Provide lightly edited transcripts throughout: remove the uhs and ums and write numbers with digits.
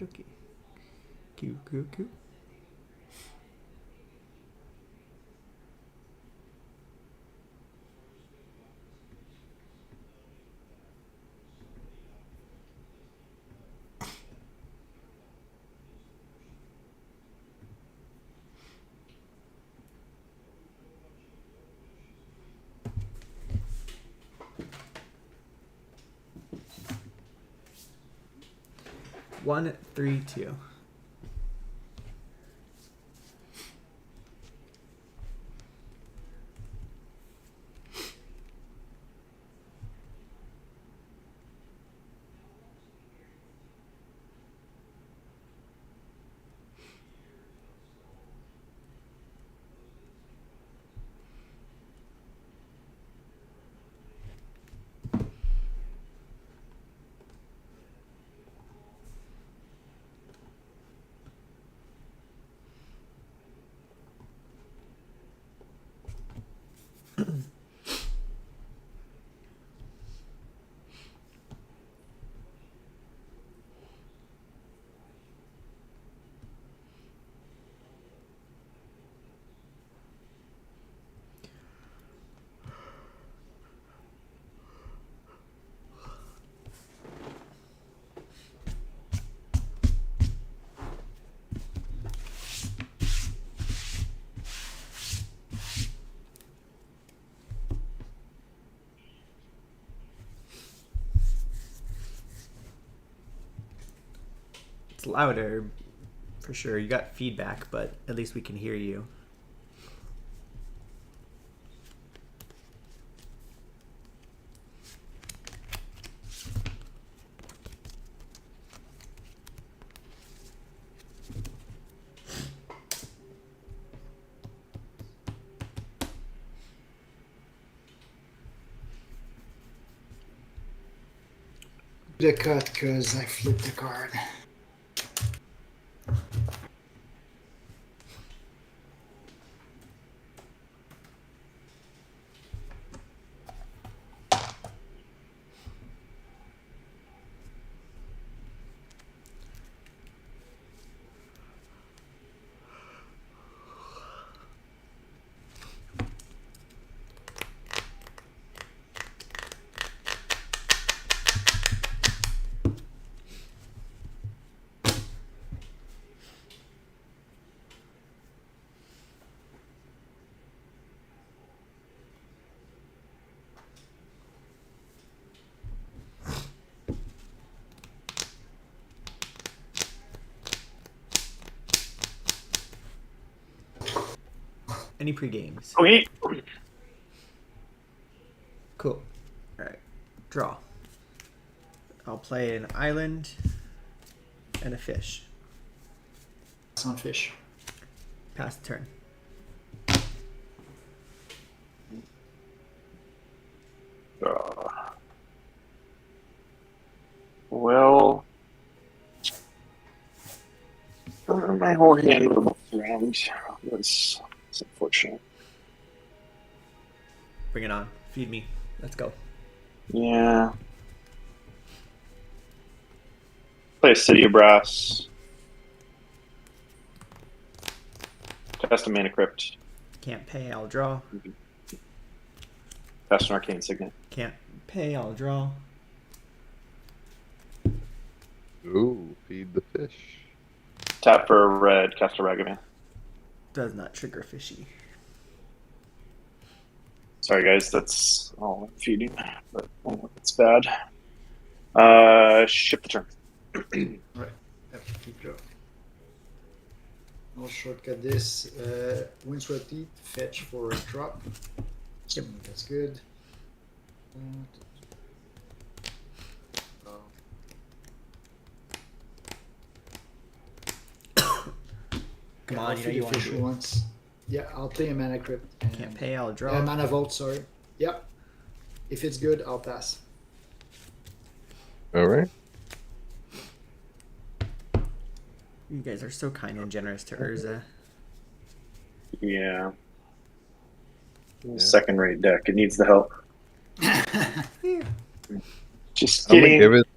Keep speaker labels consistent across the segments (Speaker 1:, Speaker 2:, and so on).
Speaker 1: Okay. Q. One, 3, 2. It's louder, for sure. You got feedback, but at least we can hear you.
Speaker 2: The cut because I flipped the card.
Speaker 1: Any pre-games?
Speaker 3: Okay.
Speaker 1: Cool. Alright. Draw. I'll play an island and a fish.
Speaker 2: It's on fish.
Speaker 1: Pass the turn.
Speaker 3: Well, my whole hand around was unfortunate.
Speaker 1: Bring it on. Feed me. Let's go.
Speaker 3: Yeah. Play a City of Brass. Cast a Mana Crypt.
Speaker 1: Can't pay, I'll draw.
Speaker 3: Cast an Arcane Signet.
Speaker 1: Can't pay, I'll draw.
Speaker 4: Ooh, feed the fish.
Speaker 3: Tap for a red, cast a Ragavan.
Speaker 1: Does not trigger fishy.
Speaker 3: Sorry guys, that's all I'm feeding, but it's bad. Ship the turn.
Speaker 2: Right. Have to keep draw. I'll shortcut this. Windswept Teeth, fetch for a drop.
Speaker 1: Yep.
Speaker 2: That's good.
Speaker 1: Come on, you know you want to do it.
Speaker 2: Once. Yeah, I'll play a Mana Crypt. And
Speaker 1: Can't pay, I'll draw.
Speaker 2: Mana Vault, sorry. Yep. If it's good, I'll pass.
Speaker 4: All right.
Speaker 1: You guys are so kind and generous to Urza.
Speaker 3: Yeah. Second rate deck. It needs the help. Just
Speaker 4: I'm gonna
Speaker 3: kidding.
Speaker 4: give it.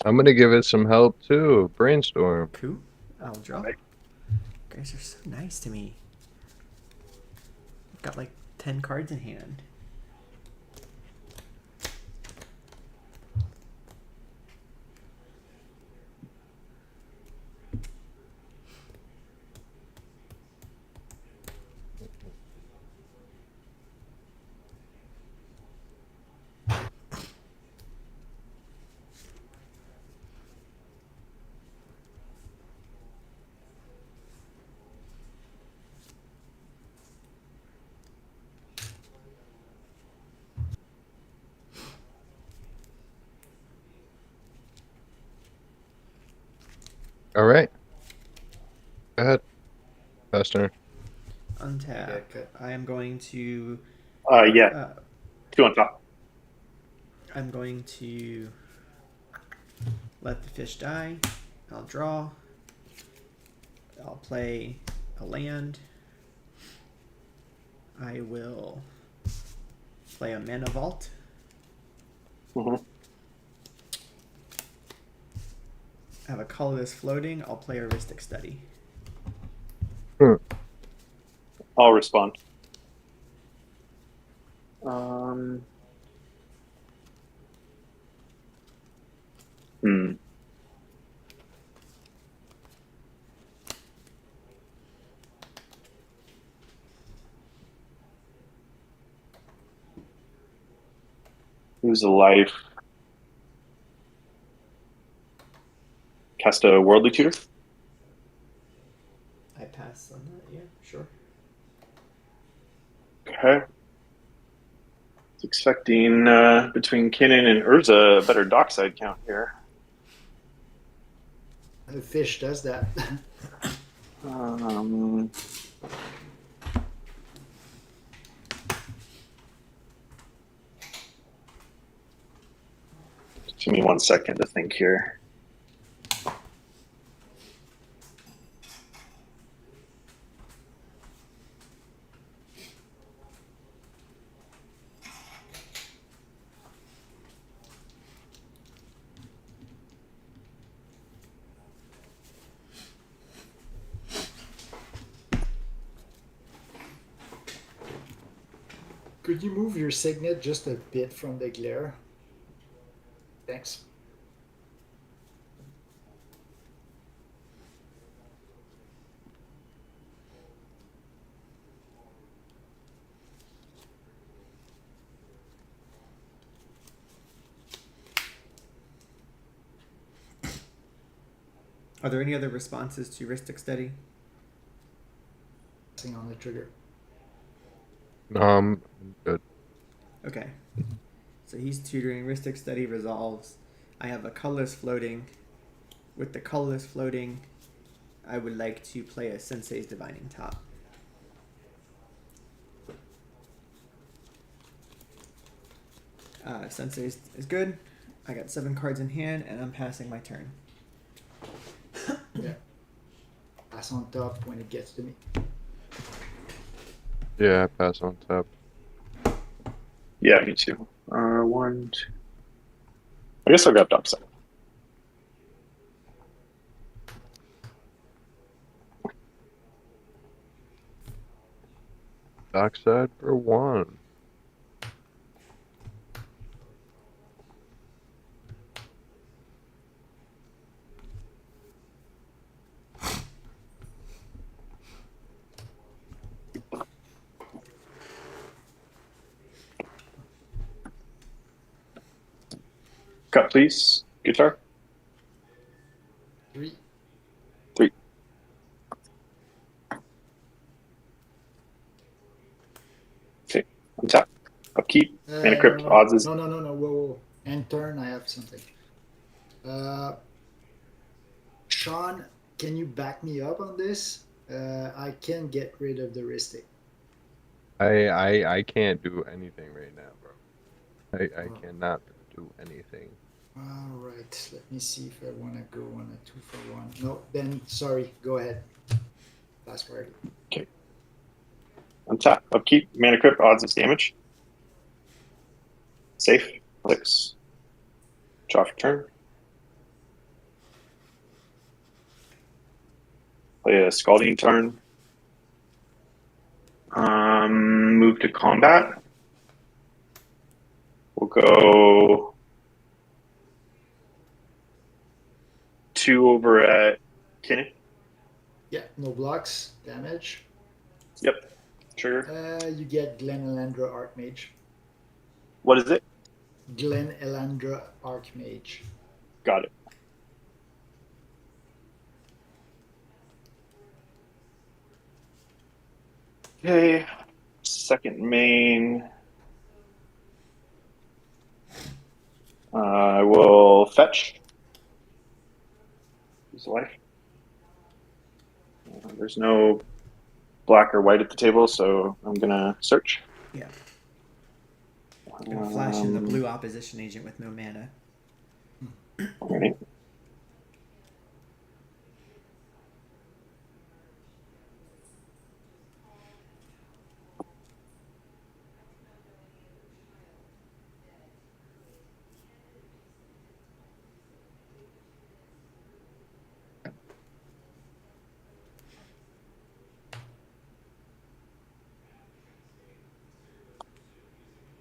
Speaker 4: I'm gonna give it some help too. Brainstorm.
Speaker 1: Cool. I'll draw.
Speaker 3: Right.
Speaker 1: You guys are so nice to me. I've got like 10 cards in hand.
Speaker 4: All right. Go ahead. Pass turn.
Speaker 1: Untap.
Speaker 2: Okay.
Speaker 1: I am going to.
Speaker 3: Yeah.
Speaker 1: Uh,
Speaker 3: Two on top.
Speaker 1: I'm going to let the fish die. I'll draw. I'll play a land. I will play a mana vault.
Speaker 3: Mm-hmm.
Speaker 1: I have a colorless floating. I'll play heuristic study.
Speaker 3: I'll respond. Um. Hmm. Lose a life. Cast a worldly tutor.
Speaker 1: I pass on that. Yeah, sure.
Speaker 3: Okay. Was expecting between Kinnan and Urza a better dockside count here.
Speaker 2: The fish does that.
Speaker 3: Um. Give me 1 second to think here.
Speaker 2: Could you move your signet just a bit from the glare? Thanks.
Speaker 1: Are there any other responses to heuristic study?
Speaker 2: Pressing on the trigger.
Speaker 4: I'm good.
Speaker 1: Okay. So he's tutoring. Heuristic study resolves. I have a colorless floating. With the colorless floating, I would like to play a Sensei's Divining Top. Sensei's is good. I got 7 cards in hand, and I'm passing my turn.
Speaker 2: Yeah. Pass on top when it gets to me.
Speaker 4: Yeah, I pass on top.
Speaker 3: Yeah, me too. 1, 2. I guess I'll go dockside.
Speaker 4: Dockside for 1.
Speaker 3: Cut, please. Guitar.
Speaker 2: 3.
Speaker 3: 3. Okay. Untap. Upkeep. Mana crypt. Odds is.
Speaker 2: No. Whoa. End turn, I have something. Sean, can you back me up on this? I can get rid of the heuristic.
Speaker 4: I can't do anything right now, bro. I
Speaker 2: Oh.
Speaker 4: cannot do anything.
Speaker 2: All right. Let me see if I want to go on a 2 for 1. No, then sorry. Go ahead. Last priority.
Speaker 3: Okay. Untap. Upkeep. Mana crypt. Odds is damage. Safe. 6. Draw for turn. Play a Scalding Tarn. Move to combat. We'll go 2 over at Kinnan.
Speaker 2: Yeah, no blocks, damage.
Speaker 3: Yep. Trigger.
Speaker 2: You get Glen Elandra Archmage.
Speaker 3: What is it?
Speaker 2: Glen Elandra Archmage.
Speaker 3: Got it. Okay. Second main. I will fetch. Use life. There's no black or white at the table, so I'm gonna search.
Speaker 1: Yeah. Gonna flash in the blue opposition agent with no mana.
Speaker 3: Alright.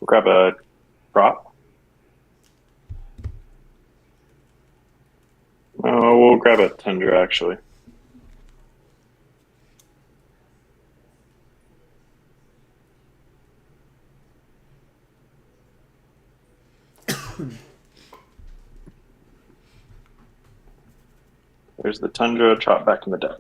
Speaker 3: Grab a prop. We'll grab a Tundra, actually. There's the Tundra, chop back in the deck.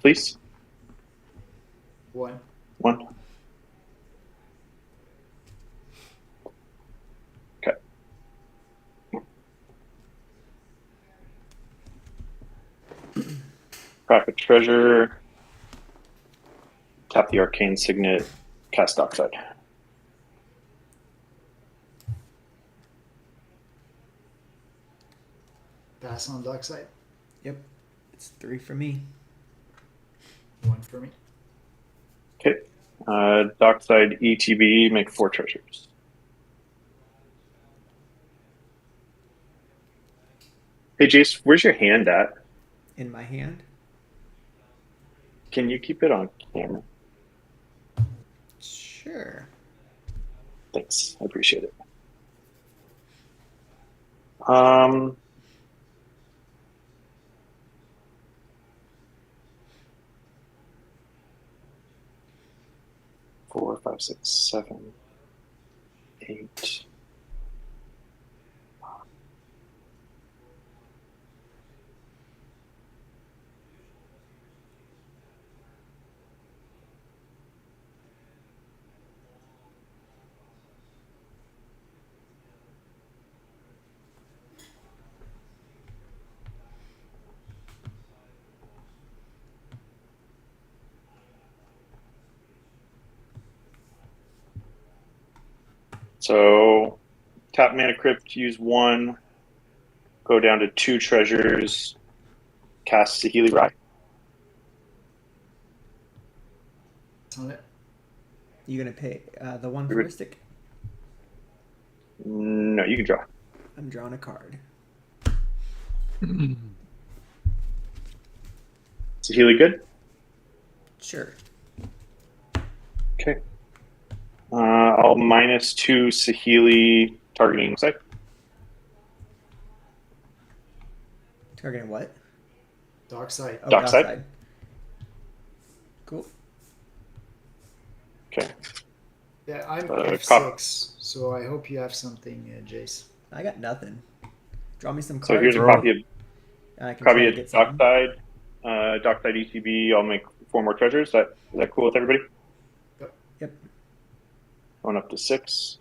Speaker 3: Please.
Speaker 2: 1.
Speaker 3: 1. Okay. Crack a treasure. Tap the arcane signet. Cast Dockside.
Speaker 2: Pass on Dockside.
Speaker 1: Yep. It's 3 for me.
Speaker 2: 1 for me.
Speaker 3: Okay. Dockside ETB, make 4 treasures. Hey, Jace, where's your hand at?
Speaker 1: In my hand.
Speaker 3: Can you keep it on camera?
Speaker 1: Sure.
Speaker 3: Thanks. I appreciate it. Four, 5, 6, 7, 8. So tap Mana Crypt, use 1, go down to 2 treasures, cast Saheeli Rai.
Speaker 2: On it.
Speaker 1: You gonna pay the 1 for Mystic?
Speaker 3: No, you can draw.
Speaker 1: I'm drawing a card.
Speaker 3: Saheeli good?
Speaker 1: Sure.
Speaker 3: Okay. I'll -2 Saheeli targeting side.
Speaker 1: Targeting what?
Speaker 2: Dockside.
Speaker 1: Oh,
Speaker 3: Dockside.
Speaker 1: Dockside. Cool.
Speaker 3: Okay.
Speaker 2: Yeah, I'm
Speaker 3: cop.
Speaker 2: F6, so I hope you have something, Jace.
Speaker 1: I got nothing. Draw me some cards.
Speaker 3: So here's a
Speaker 4: Bro.
Speaker 3: copy of
Speaker 1: and I can try to get something.
Speaker 3: Dockside. Dockside ETB. I'll make 4 more treasures. Is that cool with everybody?
Speaker 1: Yep.
Speaker 3: Going up to 6.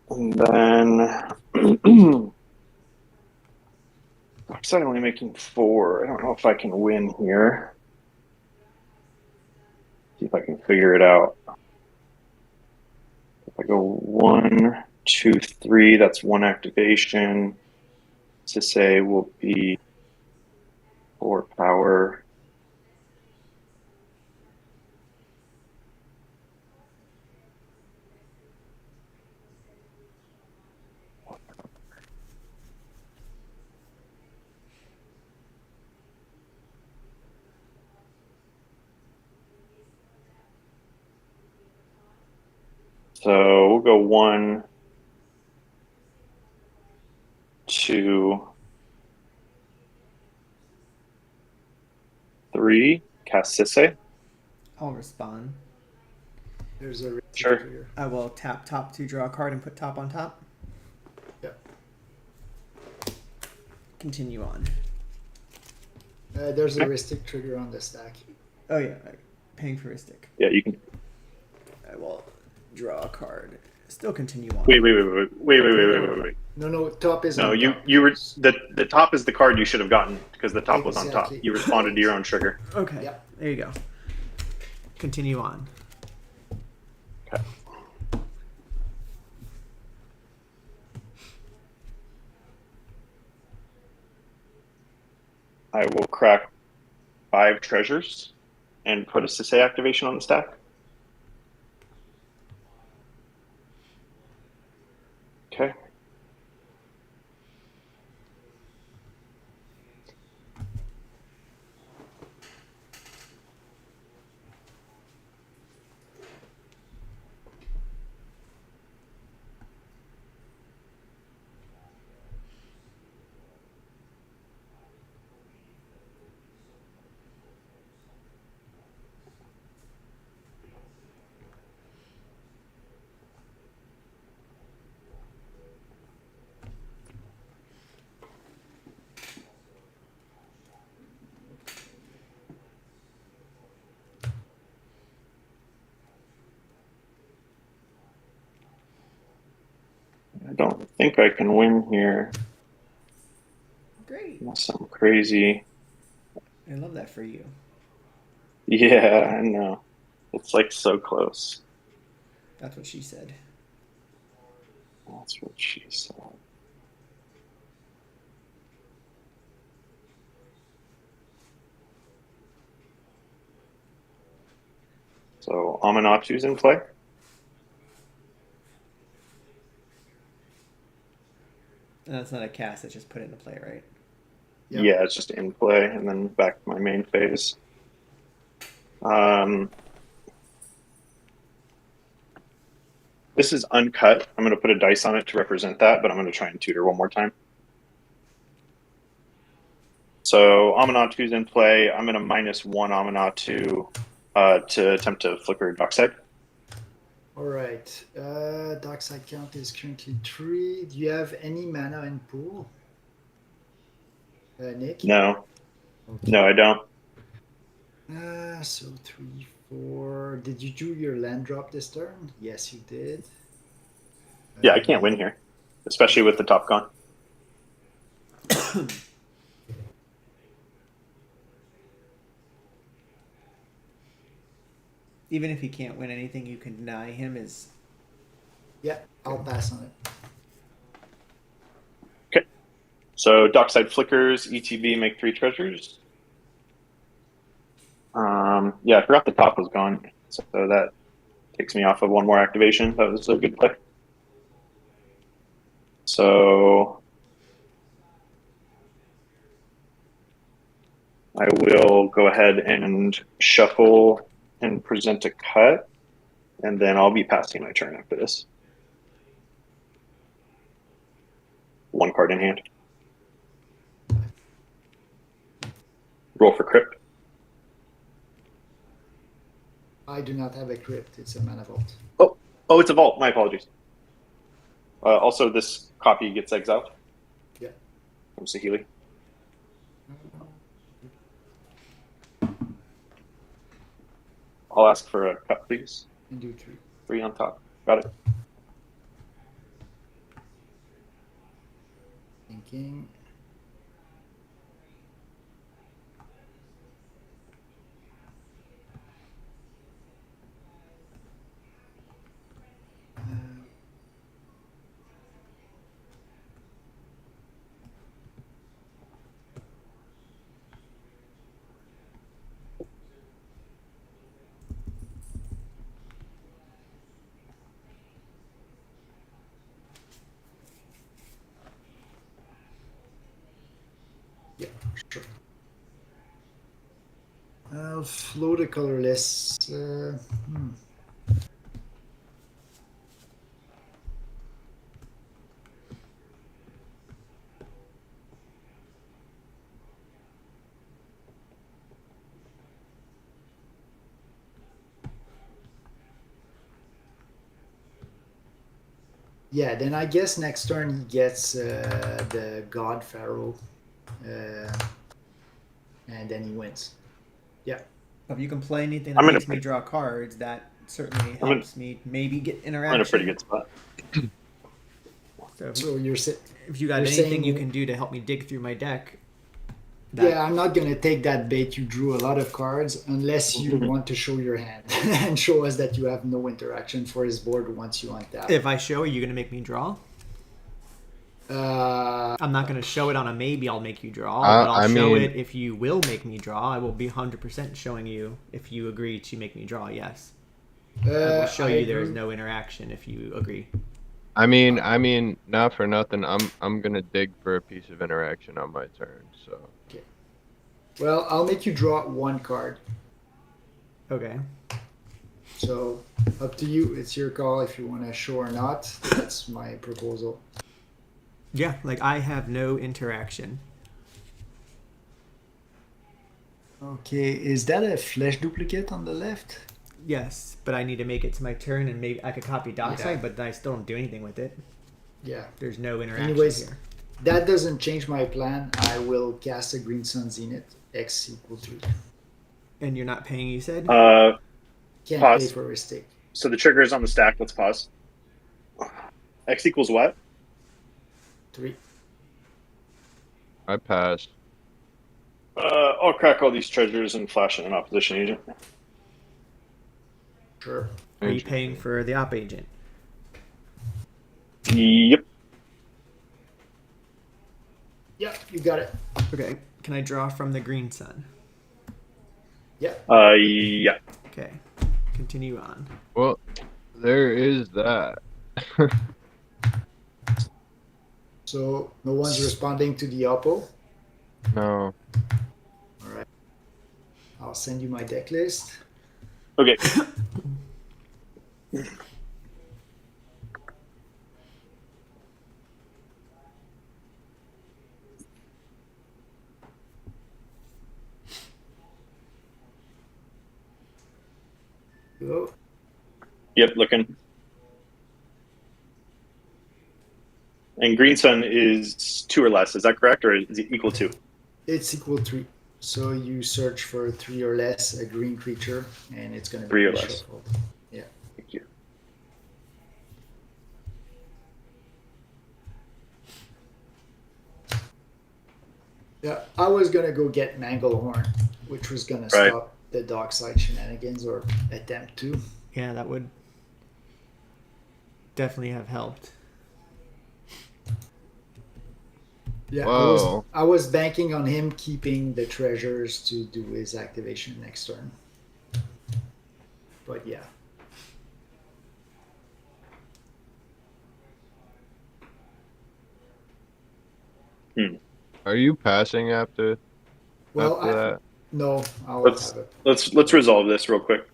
Speaker 3: And then Dockside only making 4. I don't know if I can win here. See if I can figure it out. If I go 1, 2, 3, that's 1 activation. Sisei will be 4 power. So we'll go 1, 2, 3. Cast Sisei.
Speaker 1: I'll respond.
Speaker 2: There's a risky
Speaker 3: Sure.
Speaker 2: trigger.
Speaker 1: I will tap top to draw a card and put top on top.
Speaker 2: Yep.
Speaker 1: Continue on.
Speaker 2: There's a heuristic trigger on the stack.
Speaker 1: Oh yeah, paying for a stick.
Speaker 3: Yeah, you can.
Speaker 1: I will draw a card. Still continue on.
Speaker 3: Wait.
Speaker 2: No, top is
Speaker 3: No,
Speaker 2: on
Speaker 3: you
Speaker 2: top.
Speaker 3: the top is the card you should have gotten because the top was on top.
Speaker 2: Exactly.
Speaker 3: You responded to your own trigger.
Speaker 1: Okay.
Speaker 2: Yep.
Speaker 1: There you go. Continue on.
Speaker 3: Okay. I will crack 5 treasures and put a Sisei activation on the stack. Okay. I don't think I can win here.
Speaker 1: Great.
Speaker 3: Unless I'm crazy.
Speaker 1: I love that for you.
Speaker 3: Yeah, I know. It's like so close.
Speaker 1: That's what she said.
Speaker 3: That's what she said. So Amanatu's in play.
Speaker 1: And that's not a cast. It's just put it into play, right?
Speaker 2: Yep.
Speaker 3: Yeah, it's just in play and then back to my main phase. This is uncut. I'm going to put a dice on it to represent that, but I'm going to try and tutor one more time. So Amanatu's in play. I'm going to -1 Amanatu to attempt to flicker Dockside.
Speaker 2: All right. Dark side count is currently 3. Do you have any mana in pool? Nick?
Speaker 3: No,
Speaker 2: Okay.
Speaker 3: no, I don't.
Speaker 2: So 3, 4. Did you do your land drop this turn? Yes, you did.
Speaker 3: Yeah, I can't win here, especially with the top gone.
Speaker 1: Even if he can't win anything, you can deny him is.
Speaker 2: Yeah, I'll pass on it.
Speaker 3: Okay. So Dockside flickers, ETB, make 3 treasures. Yeah, I forgot the top was gone, so that takes me off of 1 more activation. That was a good play. So I will go ahead and shuffle and present a cut, and then I'll be passing my turn after this. 1 card in hand. Roll for crypt.
Speaker 2: I do not have a crypt. It's a mana vault.
Speaker 3: Oh, it's a vault. My apologies. Also, this copy gets exiled.
Speaker 2: Yeah.
Speaker 3: From Sahili. I'll ask for a cut, please.
Speaker 2: And do 3.
Speaker 3: 3 on top. Got it.
Speaker 2: Thinking. I'll float a colorless. Yeah, then I guess next turn he gets the God Pharaoh, and then he wins. Yeah.
Speaker 1: If you can play anything that
Speaker 3: I'm in a
Speaker 1: makes me
Speaker 3: pretty-
Speaker 1: draw cards, that certainly
Speaker 3: I'm in-
Speaker 1: helps me maybe get
Speaker 3: I'm in
Speaker 1: interaction.
Speaker 3: a pretty good spot.
Speaker 1: So
Speaker 2: So
Speaker 1: if you got
Speaker 2: you're
Speaker 1: anything
Speaker 2: saying-
Speaker 1: you can do to help me dig through my deck,
Speaker 2: yeah, I'm not gonna take that bait. You drew a lot of cards unless you
Speaker 3: Mhm.
Speaker 2: want to show your hand and show us that you have no interaction for his board once you untap.
Speaker 1: if I show, are you gonna make me draw? I'm not gonna show it on a maybe. I'll make you draw, but I'll
Speaker 4: I
Speaker 1: show
Speaker 4: mean-
Speaker 1: it if you will make me draw. I will be 100% showing you if you agree to make me draw. Yes, I will show you there is no interaction if you agree.
Speaker 4: I mean, not for nothing. I'm gonna dig for a piece of interaction on my turn. So
Speaker 2: Well, I'll make you draw one card.
Speaker 1: Okay.
Speaker 2: So up to you. It's your call if you want to show or not. That's my proposal.
Speaker 1: Yeah, like I have no interaction.
Speaker 2: Okay, is that a flesh duplicate on the left?
Speaker 1: Yes, but I need to make it to my turn, and maybe I could copy dockside,
Speaker 2: Yeah.
Speaker 1: but I still don't do anything with it.
Speaker 2: Yeah.
Speaker 1: There's no interaction
Speaker 2: Anyways,
Speaker 1: here.
Speaker 2: that doesn't change my plan. I will cast a Green Sun Zenith. X equal 3.
Speaker 1: And you're not paying, you said?
Speaker 2: Can't
Speaker 3: Pause.
Speaker 2: pay for a stake.
Speaker 3: So the trigger is on the stack. Let's pause. X equals what?
Speaker 2: 3.
Speaker 4: I passed.
Speaker 3: I'll crack all these treasures and flash in an opposition agent.
Speaker 2: Sure.
Speaker 1: Are you paying for the op agent?
Speaker 3: Yep.
Speaker 2: Yeah, you got it.
Speaker 1: Okay. Can I draw from the green sun?
Speaker 2: Yeah.
Speaker 3: Yeah.
Speaker 1: Okay. Continue on.
Speaker 4: Well, there is that.
Speaker 2: So no one's responding to the oppo.
Speaker 4: No.
Speaker 2: All right. I'll send you my deck list.
Speaker 3: Okay.
Speaker 2: Go.
Speaker 3: Yep, looking. And Green Sun is 2 or less. Is that correct, or is it equal to?
Speaker 2: It's equal 3. So you search for 3 or less, a green creature, and it's going to be
Speaker 3: 3 or less.
Speaker 2: reshuffled. Yeah.
Speaker 3: Thank you.
Speaker 2: Yeah, I was going to go get Manglehorn, which was going to
Speaker 3: Right.
Speaker 2: stop the dockside shenanigans or attempt to.
Speaker 1: Yeah, that would definitely have helped.
Speaker 2: Yeah,
Speaker 4: Whoa.
Speaker 2: I was banking on him keeping the treasures to do his activation next turn. But yeah.
Speaker 4: Are you passing after
Speaker 2: Well,
Speaker 4: that?
Speaker 2: no, I'll
Speaker 3: Let's-
Speaker 2: have it.
Speaker 3: Let's resolve this real quick.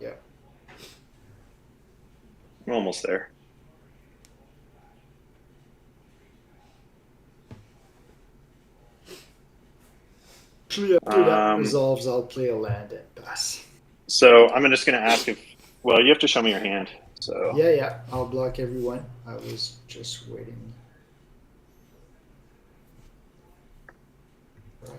Speaker 2: Yeah.
Speaker 3: We're almost there.
Speaker 2: Actually, after that
Speaker 3: Um,
Speaker 2: resolves, I'll play a land and pass.
Speaker 3: So I'm just going to ask if. Well, you have to show me your hand. So
Speaker 2: Yeah, I'll block everyone. I was just waiting. Right.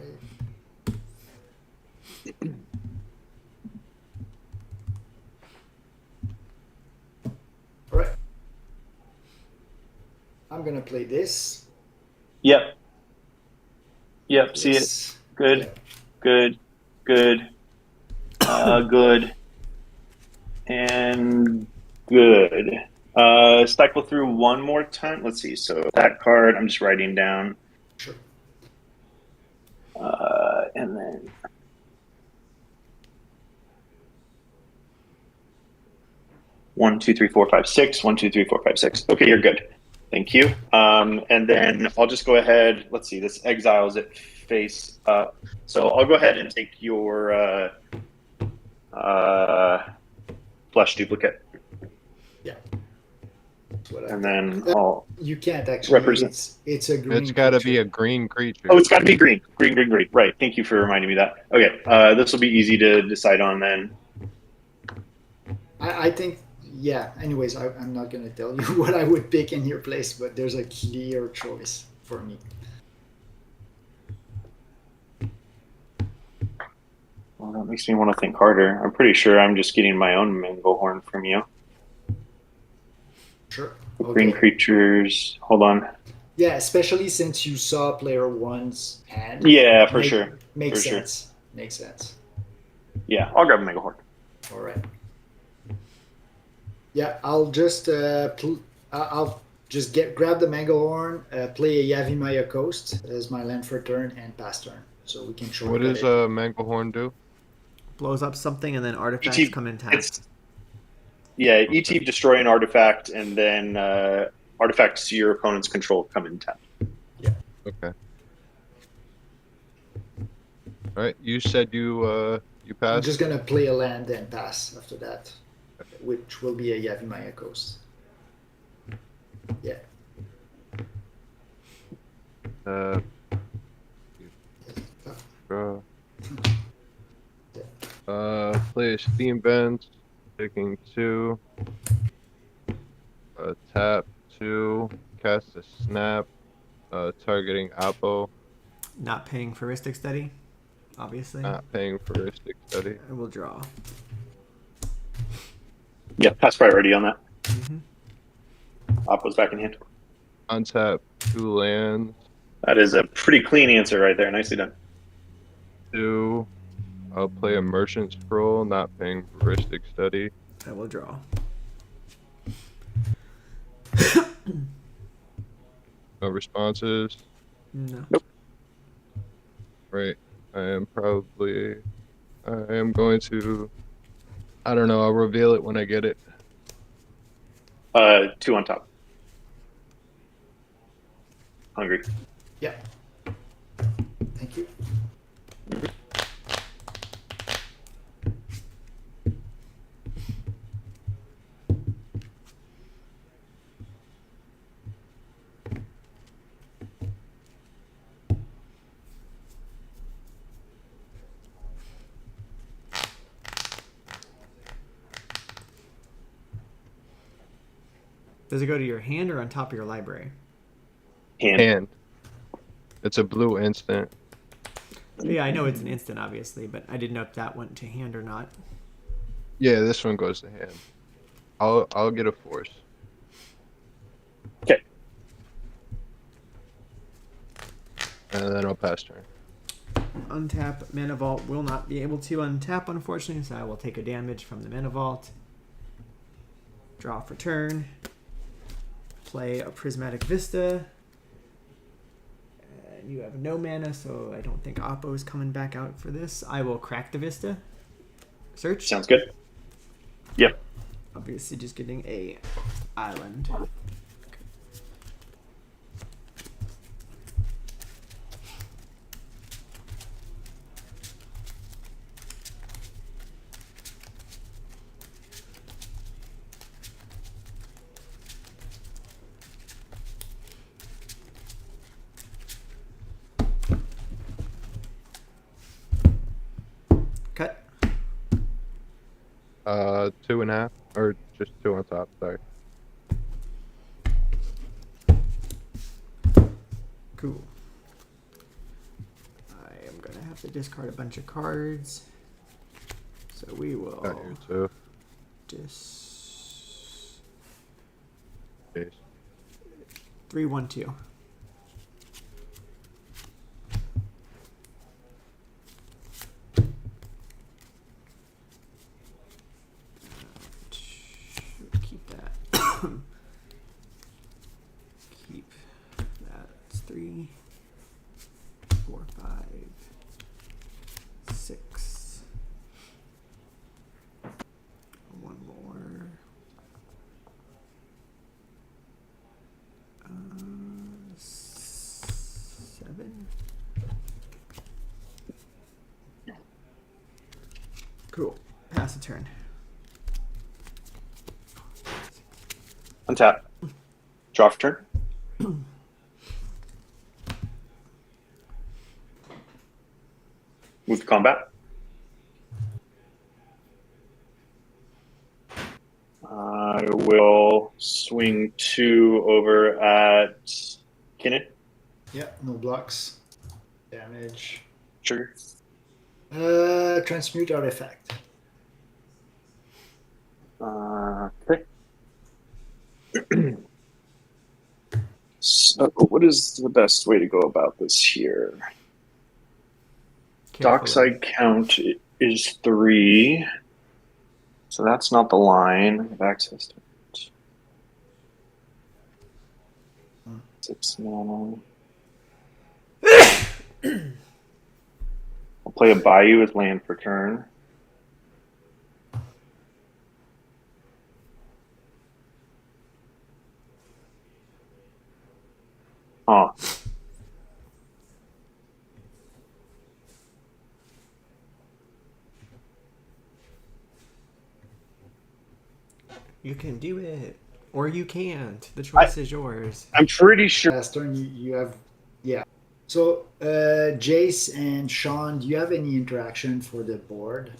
Speaker 2: All right. I'm gonna play this.
Speaker 3: Yep. Yep. See it.
Speaker 2: This.
Speaker 3: Good.
Speaker 2: Yeah.
Speaker 3: Good. Good. Good. And good. Cycle through one more time. Let's see. So that card, I'm just writing down.
Speaker 2: Sure.
Speaker 3: And then. One, two, three, four, five, six. 1, 2, 3, 4, 5, 6. Okay, you're good. Thank you. And then I'll just go ahead. Let's see. This exiles it face up. So I'll go ahead and take your flesh duplicate,
Speaker 2: That's what I
Speaker 3: and
Speaker 2: think.
Speaker 3: then I'll
Speaker 2: You can't actually.
Speaker 3: represent.
Speaker 2: It's a green.
Speaker 4: It's got to be
Speaker 2: creature.
Speaker 4: a green creature.
Speaker 3: Oh, it's got to be green. Green, green, green. Right. Thank you for reminding me that. Okay. This will be easy to decide on then.
Speaker 2: I think. Yeah. Anyways, I'm not gonna tell you what I would pick in your place, but there's a clear choice for me.
Speaker 3: Well, that makes me want to think harder. I'm pretty sure I'm just getting my own mango horn from you.
Speaker 2: Sure.
Speaker 3: Green creatures. Hold on.
Speaker 2: Yeah, especially since you saw player one's hand.
Speaker 3: Yeah, for sure.
Speaker 2: Makes
Speaker 3: For sure.
Speaker 2: sense. Makes sense.
Speaker 3: Yeah, I'll grab a mega horn.
Speaker 2: All right. Yeah, I'll just I'll just grab the Manglehorn, play a Yavimaya Coast as my land for turn and pass turn, so we can shortcut
Speaker 4: What does
Speaker 2: it.
Speaker 4: a Manglehorn do?
Speaker 1: Blows up something and then artifacts
Speaker 3: ET,
Speaker 1: come in tapped.
Speaker 3: ET destroy an artifact, and then artifacts your opponent's control come in tapped.
Speaker 4: Okay. All right. You said you
Speaker 2: I'm
Speaker 4: passed.
Speaker 2: just gonna play a land and pass after that, which will be a Yavimaya Coast. Yeah.
Speaker 4: Draw. Play a steam vent, taking 2. Tap 2, cast a snap, targeting Apple,
Speaker 1: Not paying for Ristic Study, obviously.
Speaker 4: not paying for Ristic Study.
Speaker 1: And we'll draw.
Speaker 3: Yeah, pass priority on that.
Speaker 1: Mm-hmm.
Speaker 3: Oppo's back in hand.
Speaker 4: Untap 2 lands,
Speaker 3: That is a pretty clean answer right there. Nicely done.
Speaker 4: 2. I'll play a Merchant Scroll, not paying for Ristic Study.
Speaker 1: I will draw.
Speaker 4: No responses.
Speaker 1: No.
Speaker 4: Right. I am going to, I don't know, I'll reveal it when I get it.
Speaker 3: 2 on top. Hungry.
Speaker 2: Yeah. Thank you.
Speaker 1: Does it go to your hand or on top of your library?
Speaker 3: Hand.
Speaker 4: It's a blue instant.
Speaker 1: Yeah, I know it's an instant, obviously, but I didn't know if that went to hand or not.
Speaker 4: Yeah, this one goes to hand. I'll get a force.
Speaker 3: Okay.
Speaker 4: And then I'll pass turn.
Speaker 1: Untap Mana Vault will not be able to untap, unfortunately, so I will take a damage from the Mana Vault. Draw for turn. Play a Prismatic Vista. And you have no mana, so I don't think Oppo is coming back out for this. I will crack the Vista. Search.
Speaker 3: Sounds good. Yep.
Speaker 1: Obviously just getting a island. Cut.
Speaker 4: 2.5, or just 2 on top, sorry.
Speaker 1: Cool. I am gonna have to discard a bunch of cards. So we will
Speaker 4: Got you too.
Speaker 1: dis
Speaker 4: Jeez.
Speaker 1: 3-1-2. Keep that. Keep that. It's 3, 4, 5, 6. One more. 7. Pass a turn.
Speaker 3: Untap. Draw for turn. Move to combat. I will swing 2 over at Kinnan.
Speaker 2: Yeah, no blocks. Damage.
Speaker 3: Trigger.
Speaker 2: Transmute artifact.
Speaker 3: Okay. So, what is the best way to go about this here?
Speaker 1: Carefully.
Speaker 3: Dockside count is 3. So that's not the line. I have access to it. 6 mana. I'll play a Bayou with land for turn. Huh.
Speaker 1: You can do it. Or you can't. The choice is yours.
Speaker 3: I'm pretty sure.
Speaker 2: Last turn, you have. Yeah. So, Jace and Sean, do you have any interaction for the board?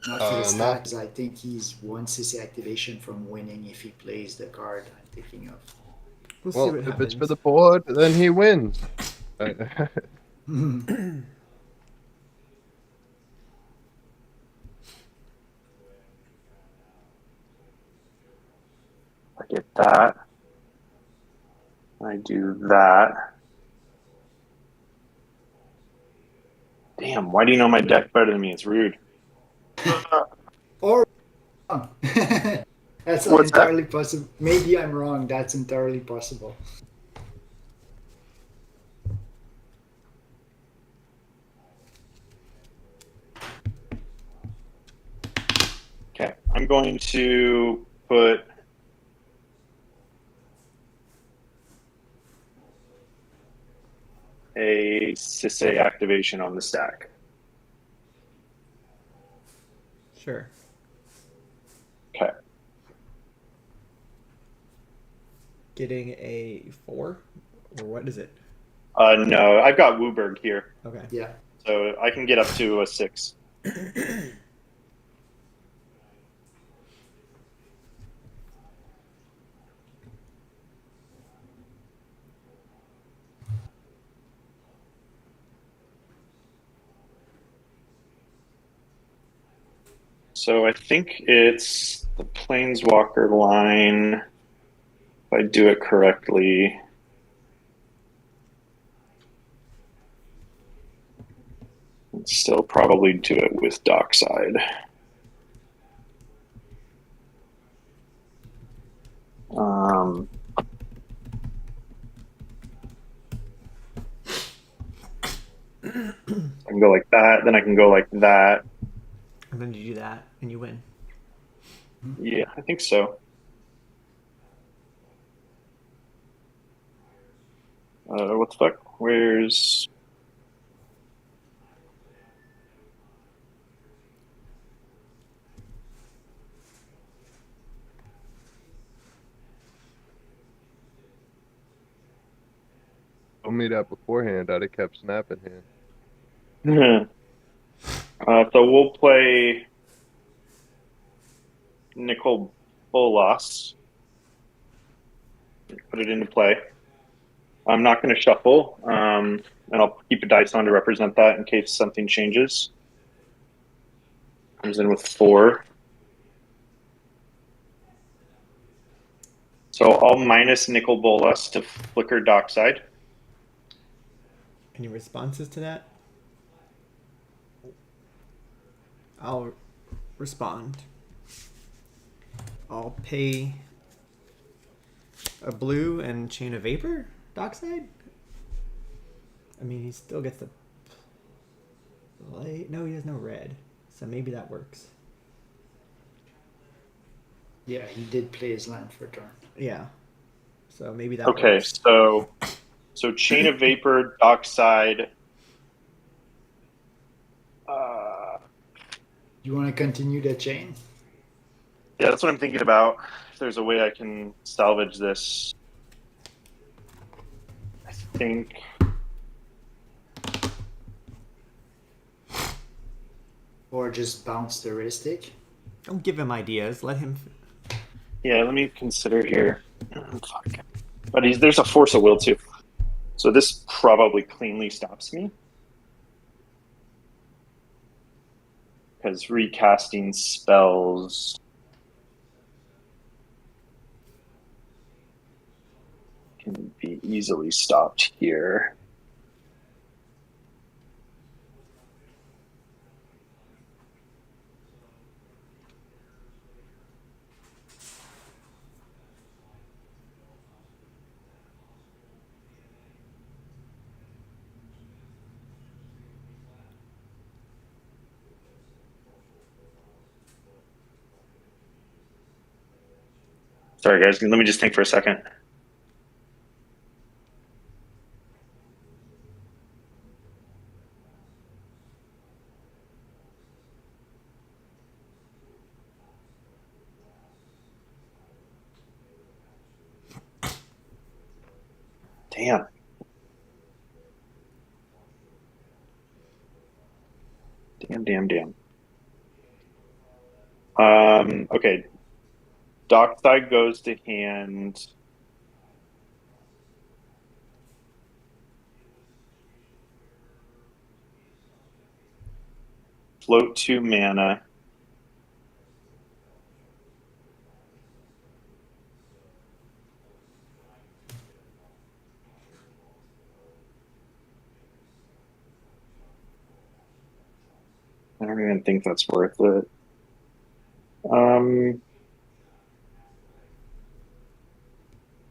Speaker 2: Not for the
Speaker 4: Not-
Speaker 2: stats. I think he's one CC activation from winning if he plays the card I'm thinking of.
Speaker 1: We'll see
Speaker 4: Well,
Speaker 1: what
Speaker 4: if
Speaker 1: happens.
Speaker 4: it's for the board, then he wins.
Speaker 3: I get that. I do that. Damn, why do you know my deck better than me? It's rude.
Speaker 2: Or that's
Speaker 3: What's that?
Speaker 2: entirely possible. Maybe I'm wrong. That's entirely possible.
Speaker 3: Okay, I'm going to put a Sisei activation on the stack.
Speaker 1: Sure.
Speaker 3: Okay.
Speaker 1: Getting a 4? Or what is it?
Speaker 3: No, I've got Wooburg here,
Speaker 1: Okay.
Speaker 2: Yeah.
Speaker 3: so I can get up to a 6. So I think it's the Planeswalker line, if I do it correctly. I'd still probably do it with Dockside. I can go like that, then I can go like that.
Speaker 1: And then you do that, and you win.
Speaker 3: Yeah, I think so. What the fuck? Where's...
Speaker 4: Told me that beforehand. I'd have kept snapping hand.
Speaker 3: So we'll play Nicol Bolas. Put it into play. I'm not going to shuffle, and I'll keep a dice on to represent that in case something changes. Comes in with 4. So I'll minus Nicol Bolas to flicker Dockside.
Speaker 1: Any responses to that? I'll respond. I'll pay a blue and chain of vapor dockside. I mean, he still gets the play. No, he has no red, so maybe that works.
Speaker 2: Yeah, he did play his land for a turn.
Speaker 1: Yeah, so maybe that
Speaker 3: Okay,
Speaker 1: works.
Speaker 3: so chain of vapor, Dockside.
Speaker 2: You want to continue the chain?
Speaker 3: Yeah, that's what I'm thinking about. If there's a way I can salvage this, I think.
Speaker 2: Or just bounce the heuristic?
Speaker 1: Don't give him ideas. Let him.
Speaker 3: Yeah, let me consider here. Fuck. But there's a force of will too. So this probably cleanly stops me. Because recasting spells can be easily stopped here. Sorry, guys. Let me just think for a second. Damn. Damn. Okay. Dockside goes to hand. Float 2 mana. I don't even think that's worth it.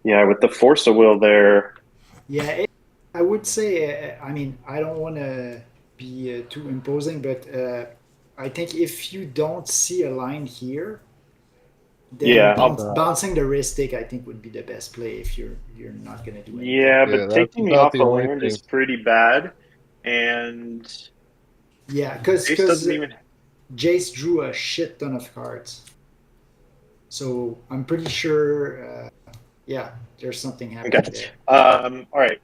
Speaker 3: Yeah, with the force of will there.
Speaker 2: Yeah, I would say, I mean, I don't want to be too imposing, but I think if you don't see a line here, then
Speaker 3: Yeah,
Speaker 2: bouncing the heuristic, I think, would be the best play if you're not going to do anything.
Speaker 3: yeah,
Speaker 4: Yeah,
Speaker 3: but
Speaker 4: that's
Speaker 3: taking me
Speaker 4: about
Speaker 3: off
Speaker 4: the
Speaker 3: the
Speaker 4: only
Speaker 3: land
Speaker 4: thing.
Speaker 3: is pretty bad, and
Speaker 2: Yeah, because
Speaker 3: Jace doesn't even.
Speaker 2: Jace drew a shit ton of cards, so I'm pretty sure. Yeah, there's something happening
Speaker 3: Okay.
Speaker 2: there.
Speaker 3: All right.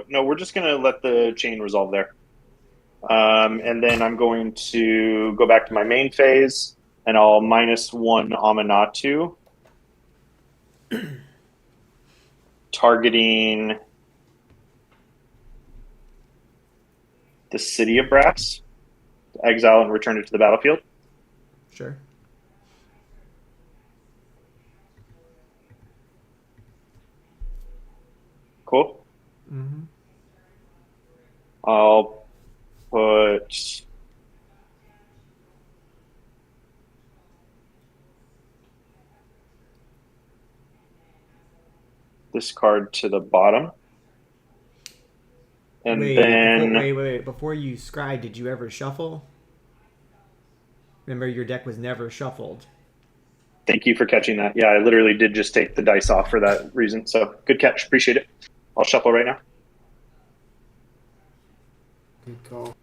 Speaker 3: No, we're just gonna let the chain resolve there. And then I'm going to go back to my main phase, and I'll -1 Aminatu, targeting the City of Brass, exile and return it to the battlefield.
Speaker 1: Sure.
Speaker 3: Cool.
Speaker 1: Mm-hmm.
Speaker 3: I'll put this card to the bottom. And
Speaker 1: Wait. Before you scry, did you ever shuffle? Remember, your deck was never shuffled.
Speaker 3: thank you for catching that. Yeah, I literally did just take the dice off for that reason. So good catch. Appreciate it. I'll shuffle right now.
Speaker 2: Good call.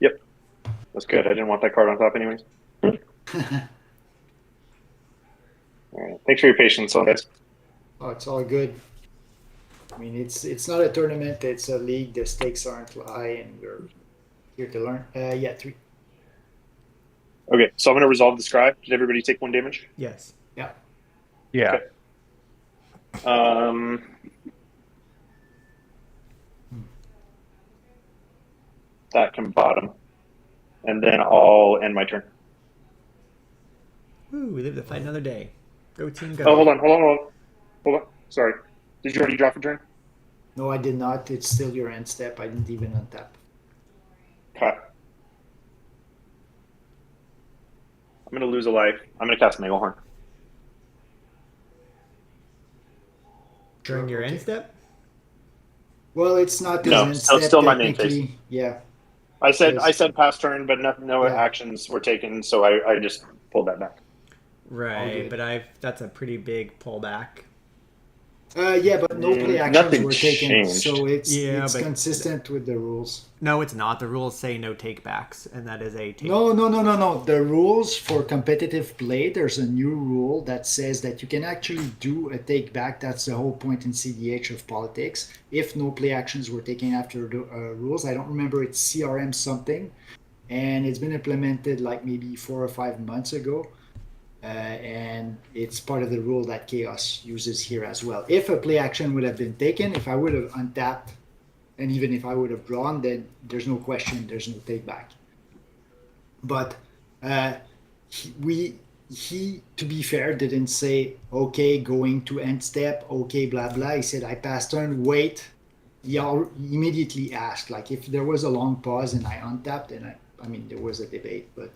Speaker 3: Yep. That's good. I didn't want that card on top anyways. All right. Thanks for your patience on this.
Speaker 2: Oh, it's all good. I mean, it's not a tournament; it's a league. The stakes aren't high, and we're here to learn. Yeah, 3.
Speaker 3: Okay, so I'm going to resolve the scry. Did everybody take 1 damage?
Speaker 1: Yes.
Speaker 2: Yeah.
Speaker 4: Yeah.
Speaker 3: Okay. That can bottom. And then I'll end my turn.
Speaker 1: Woo, we live to fight another day. Go team, go.
Speaker 3: Oh, hold on. Sorry. Did you already drop a turn?
Speaker 2: No, I did not. It's still your end step. I didn't even untap.
Speaker 3: Okay. I'm going to lose a life. I'm going to cast Naglehorn.
Speaker 1: During your
Speaker 2: Okay.
Speaker 1: end step?
Speaker 2: Well, it's not his
Speaker 3: No,
Speaker 2: end
Speaker 3: still
Speaker 2: step
Speaker 3: my main
Speaker 2: technically. Yeah.
Speaker 3: I said past turn, but no
Speaker 2: Yeah.
Speaker 3: actions were taken, so I just pulled that back.
Speaker 1: Right,
Speaker 2: good.
Speaker 1: but that's a pretty big pullback.
Speaker 2: Yeah, but no play actions
Speaker 3: Nothing
Speaker 2: were taken,
Speaker 3: changed.
Speaker 2: so
Speaker 1: Yeah,
Speaker 2: it's
Speaker 1: but
Speaker 2: consistent with the rules.
Speaker 1: no, it's not. The rules say no takebacks, and that is a take.
Speaker 2: No. The rules for competitive play, there's a new rule that says that you can actually do a take back. That's the whole point in cEDH of politics. If no play actions were taken after the rules, I don't remember, it's CRM something, and it's been implemented like maybe 4 or 5 months ago. And it's part of the rule that Chaos uses here as well. If a play action would have been taken, if I would have untapped, and even if I would have drawn, then there's no question, there's no take back. But uh, he, to be fair, didn't say, okay, going to end step, okay, blah blah. He said, I passed turn, wait. He immediately asked, like, if there was a long pause and I untapped, and I mean, there was a debate, but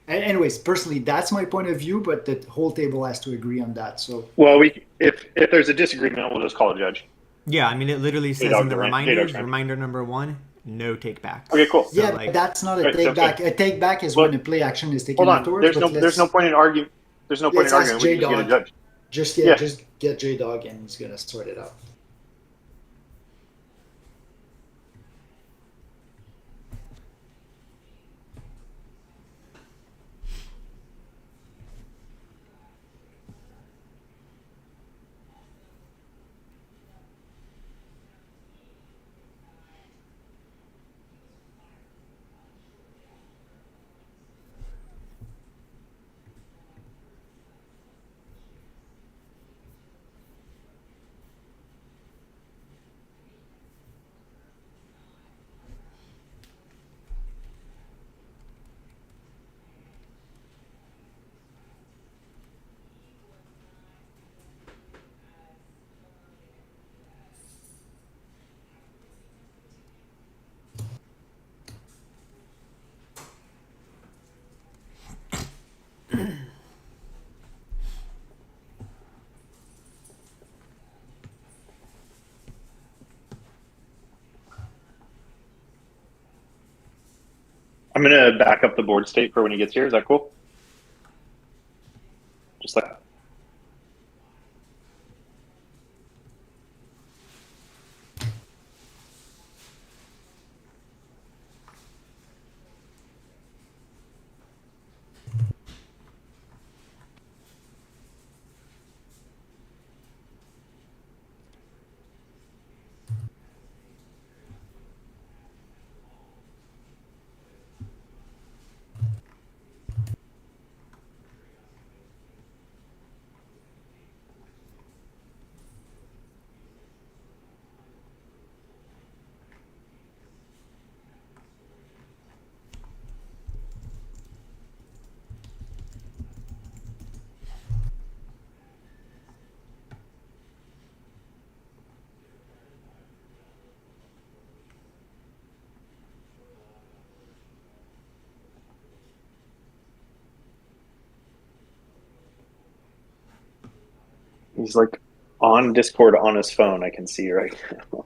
Speaker 2: anyways, personally, that's my point of view. But the whole table has to agree on that. So
Speaker 3: Well, if there's a disagreement, we'll just call a judge.
Speaker 1: Yeah, I mean, it literally says in the reminders, reminder number 1, no takebacks.
Speaker 3: Okay, cool.
Speaker 2: yeah,
Speaker 1: So, like,
Speaker 2: that's not a
Speaker 3: Right,
Speaker 2: take back.
Speaker 3: good.
Speaker 2: A take back is
Speaker 3: Well,
Speaker 2: when a play action is taken
Speaker 3: hold on.
Speaker 2: afterwards.
Speaker 3: There's no point in arguing. There's no point
Speaker 2: Let's
Speaker 3: in
Speaker 2: ask
Speaker 3: arguing. We can just get a
Speaker 2: J-Dog.
Speaker 3: judge.
Speaker 2: Just just get J-Dog and he's gonna sort it out.
Speaker 3: I'm gonna back up the board state for when he gets here. Is that cool? Just like that. He's like on Discord on his phone. I can see right now.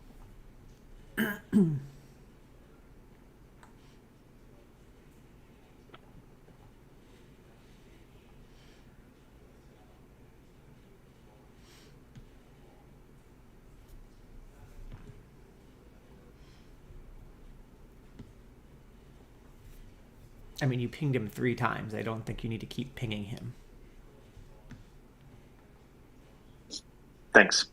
Speaker 1: I mean, you pinged him 3 times. I don't think you need to keep pinging him.
Speaker 3: Thanks.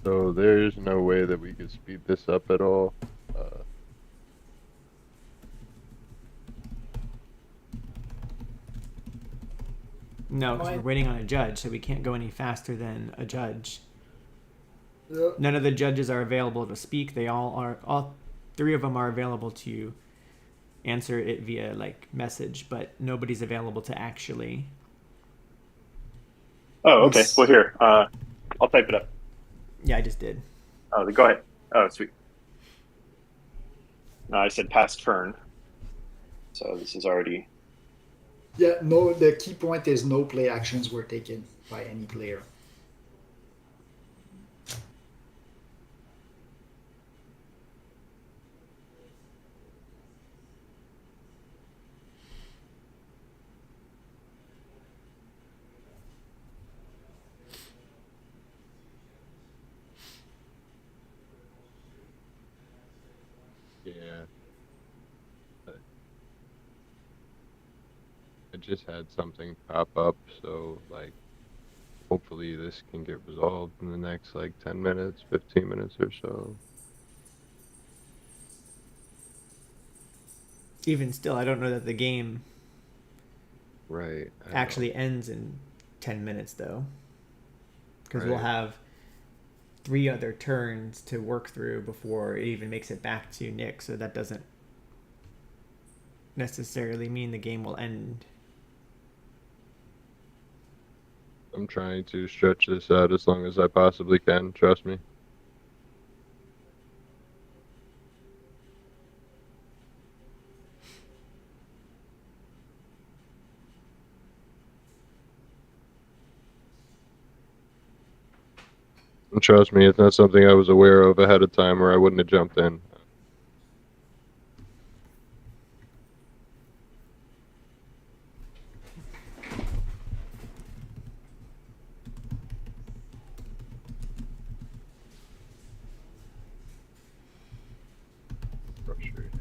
Speaker 4: So there's no way that we could speed this up at all.
Speaker 1: No, because we're
Speaker 2: Mine-
Speaker 1: waiting on a judge, so we can't go any faster than a judge.
Speaker 2: Yeah.
Speaker 1: None of the judges are available to speak. They all three of them are available to answer it via like message, but nobody's available to actually.
Speaker 3: Oh, okay.
Speaker 2: Yes.
Speaker 3: Well, here, I'll type it up.
Speaker 1: Yeah, I just did.
Speaker 3: Oh, go ahead. Oh, sweet. No, I said past turn. So this is already.
Speaker 2: Yeah, no, the key point is no play actions were taken by any player.
Speaker 4: Yeah. I just had something pop up, so like hopefully this can get resolved in the next like 10 minutes, 15 minutes or so.
Speaker 1: Even still, I don't know that the game
Speaker 4: Right. I know.
Speaker 1: actually ends in 10 minutes though, because we'll
Speaker 4: Right.
Speaker 1: have 3 other turns to work through before it even makes it back to Nick. So that doesn't necessarily mean the game will end.
Speaker 4: I'm trying to stretch this out as long as I possibly can, trust me. And trust me, it's not something I was aware of ahead of time or I wouldn't have jumped in. Frustrating.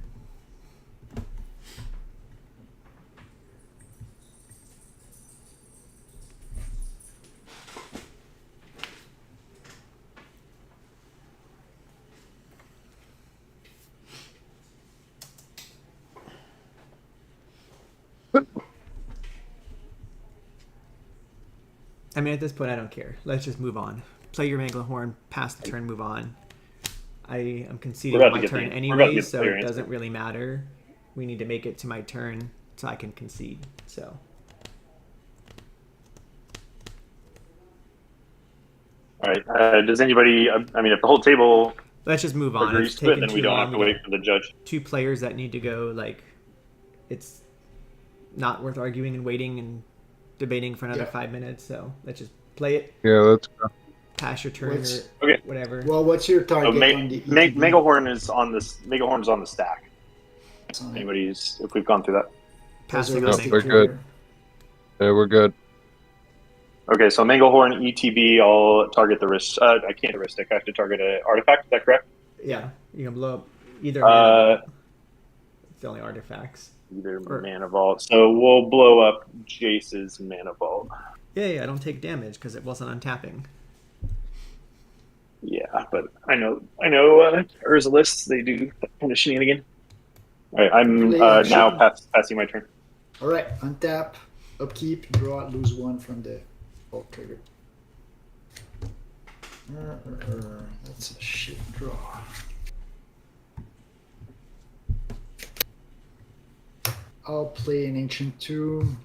Speaker 1: I mean, at this point, I don't care. Let's just move on. Play your Manglehorn, pass the turn, move on. I am conceding
Speaker 3: We're
Speaker 1: on
Speaker 3: about to
Speaker 1: my
Speaker 3: get
Speaker 1: turn
Speaker 3: the- we're about to
Speaker 1: anyway,
Speaker 3: get the
Speaker 1: so
Speaker 3: player
Speaker 1: it
Speaker 3: answer.
Speaker 1: doesn't really matter. We need to make it to my turn so I can concede. So
Speaker 3: All right. Does anybody? I mean, if the whole table
Speaker 1: let's just move on.
Speaker 3: agrees
Speaker 1: It's
Speaker 3: to it,
Speaker 1: taken
Speaker 3: then we
Speaker 1: too
Speaker 3: don't
Speaker 1: long.
Speaker 3: have to
Speaker 1: We
Speaker 3: wait
Speaker 1: got
Speaker 3: for the judge.
Speaker 1: 2 players that need to go. Like, it's not worth arguing and waiting and debating for another
Speaker 2: Yeah.
Speaker 1: 5 minutes. So let's just play it,
Speaker 4: Yeah, let's go.
Speaker 1: pass your turn
Speaker 2: What's-
Speaker 1: or
Speaker 3: Okay.
Speaker 1: whatever.
Speaker 2: Well, what's your
Speaker 3: So
Speaker 2: target on the ETB?
Speaker 3: Megalhorn is on this. Megalhorn is on the stack.
Speaker 2: Alright.
Speaker 3: Anybody's? If we've gone through that.
Speaker 1: Pass
Speaker 2: There's a
Speaker 1: the
Speaker 2: ristic
Speaker 4: we're
Speaker 1: Manglehorn.
Speaker 4: good. Yeah, we're good.
Speaker 3: Okay, so Manglehorn ETB. I'll target the wrist. I can't heuristic. I have to target an artifact. Is that correct?
Speaker 1: Yeah, you can blow up either mana vault. It's the only artifacts.
Speaker 3: Either
Speaker 1: Or-
Speaker 3: mana vault. So we'll blow up Jace's mana vault.
Speaker 1: Yeah, I don't take damage because it wasn't untapping.
Speaker 3: Yeah, but I know. Urza lists they do that kind of shenanigan. All right, I'm
Speaker 2: Play
Speaker 3: now
Speaker 2: action.
Speaker 3: passing my turn.
Speaker 2: All right, untap, upkeep, draw, lose 1 from the vault trigger. That's a shit draw. I'll play an Ancient Tomb.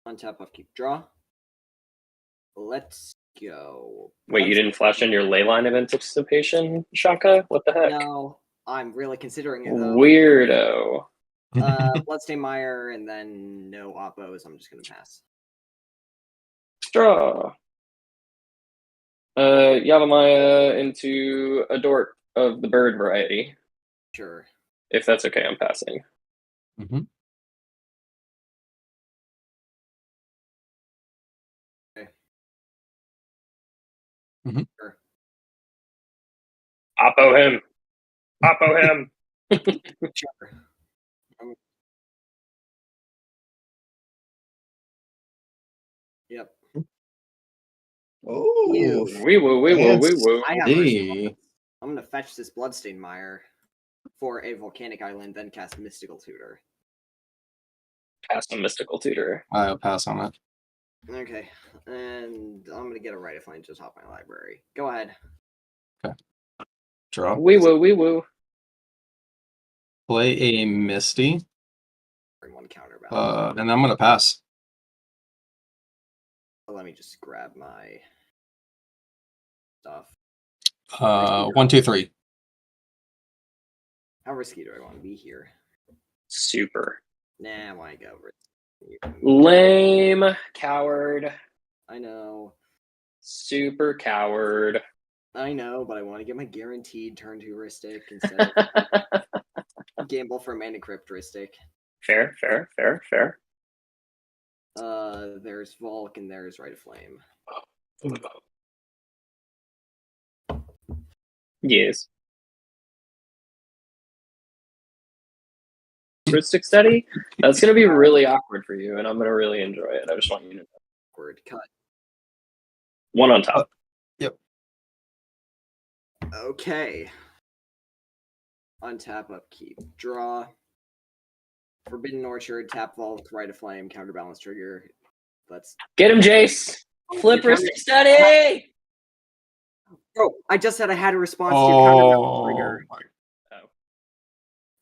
Speaker 5: Untap, upkeep, draw. Let's go.
Speaker 6: Wait, you didn't flash in your ley line of anticipation, Shaka? What the heck?
Speaker 5: No, I'm really considering it though.
Speaker 6: Weirdo.
Speaker 5: Bloodstain Mire, and then no oppos. I'm just gonna pass.
Speaker 6: Draw. Yavimaya into a dork of the bird variety.
Speaker 5: Sure.
Speaker 6: If that's okay, I'm passing.
Speaker 7: Mm-hmm.
Speaker 5: Okay.
Speaker 7: Mhm.
Speaker 5: Sure.
Speaker 6: Oppo him. Oppo him.
Speaker 5: Sure. Yep.
Speaker 7: Oh,
Speaker 6: Wee woo, wee woo, wee woo.
Speaker 5: I have
Speaker 7: hey.
Speaker 5: response. I'm gonna fetch this Bloodstain Mire for a volcanic island, then cast Mystical Tutor.
Speaker 6: Cast a mystical tutor.
Speaker 7: I'll pass on it.
Speaker 5: Okay, and I'm gonna get a Rite of Flame to top my library. Go ahead.
Speaker 7: Draw.
Speaker 6: Wee woo, wee woo.
Speaker 7: Play a Misty.
Speaker 5: Bring one counterbalance.
Speaker 7: And I'm gonna pass.
Speaker 5: Let me just grab my stuff.
Speaker 7: 1, 2, 3.
Speaker 5: How risky do I want to be here?
Speaker 6: Super.
Speaker 5: Nah, I want to go.
Speaker 6: Lame. Coward.
Speaker 5: I know.
Speaker 6: Super coward.
Speaker 5: I know, but I want to get my guaranteed turn 2 Ristic instead of gamble for Mana Cryptristic.
Speaker 6: Fair, fair, fair, fair.
Speaker 5: There's Volk and there's Rite of Flame.
Speaker 6: Yes. Heuristic study? That's going to be really awkward for you, and I'm going to really enjoy it. I just want you to know.
Speaker 5: Word cut.
Speaker 6: One on top.
Speaker 5: Okay. Untap, upkeep, draw. Forbidden Orchard, tap Volk, Rite of Flame, counterbalance trigger. Let's
Speaker 6: Get him, Jace! Flip Heuristic study!
Speaker 5: Bro, I just said I had a response to your counterbalance
Speaker 7: Oh,
Speaker 5: trigger.
Speaker 7: my.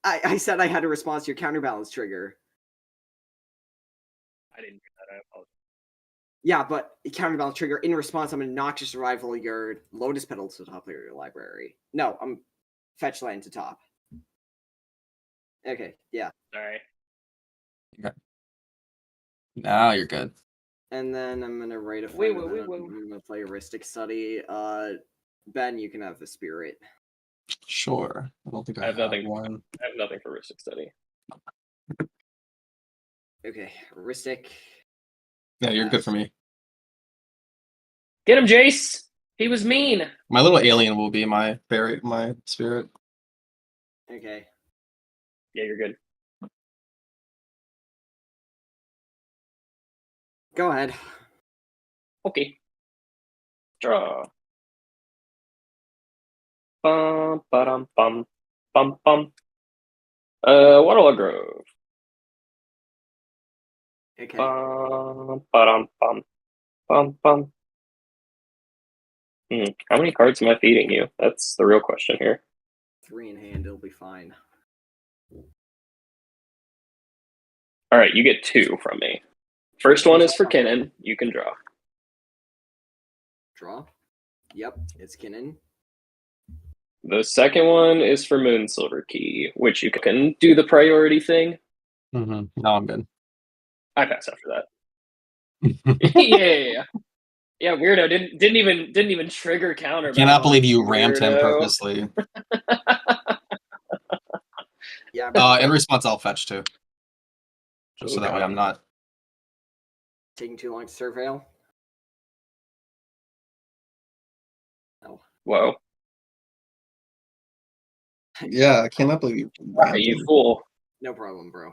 Speaker 5: I said I had a response to your counterbalance trigger.
Speaker 6: I didn't do that. I apologize.
Speaker 5: Yeah, but counterbalance trigger in response, I'm gonna noxious rival your Lotus Petal to the top of your library. No, I'm fetch land to top. Okay, yeah.
Speaker 6: Sorry.
Speaker 7: Now you're good.
Speaker 5: And then I'm gonna Rite of
Speaker 6: Wee
Speaker 5: Flame.
Speaker 6: woo,
Speaker 5: and
Speaker 6: wee
Speaker 5: then
Speaker 6: woo.
Speaker 5: I'm gonna play Heuristic Study. Ben, you can have the spirit.
Speaker 7: Sure. I don't think I
Speaker 6: I have
Speaker 7: have
Speaker 6: nothing.
Speaker 7: one.
Speaker 6: I have nothing for Heuristic study.
Speaker 5: Okay, Heuristic.
Speaker 7: Yeah, you're good for me.
Speaker 6: Get him, Jace! He was mean!
Speaker 7: My little alien will be my fairy, my spirit.
Speaker 5: Okay.
Speaker 6: Yeah, you're good.
Speaker 5: Go ahead.
Speaker 6: Okay. Draw. Bum, ba-dum, bum, bum, bum. Waterlog Grove.
Speaker 5: Okay.
Speaker 6: Bum, ba-dum, bum, bum, bum. How many cards am I feeding you? That's the real question here.
Speaker 5: 3 in hand, it'll be fine.
Speaker 6: All right, you get 2 from me. First one is for Kinnan. You can draw.
Speaker 5: Draw. Yep, it's Kinnan.
Speaker 6: The second one is for Moon Silver Key, which you can do the priority thing.
Speaker 7: Mm-hmm. No, I'm good.
Speaker 6: I pass after that. yeah. Yeah, weirdo. Didn't even trigger counter.
Speaker 7: Cannot believe you rammed him
Speaker 6: weirdo.
Speaker 7: purposely.
Speaker 5: Yeah.
Speaker 7: In response, I'll fetch too. Just so that way I'm not.
Speaker 5: Taking too long to surveil. No.
Speaker 6: Whoa.
Speaker 7: Yeah, I cannot believe you.
Speaker 6: Right, you fool.
Speaker 5: No problem, bro.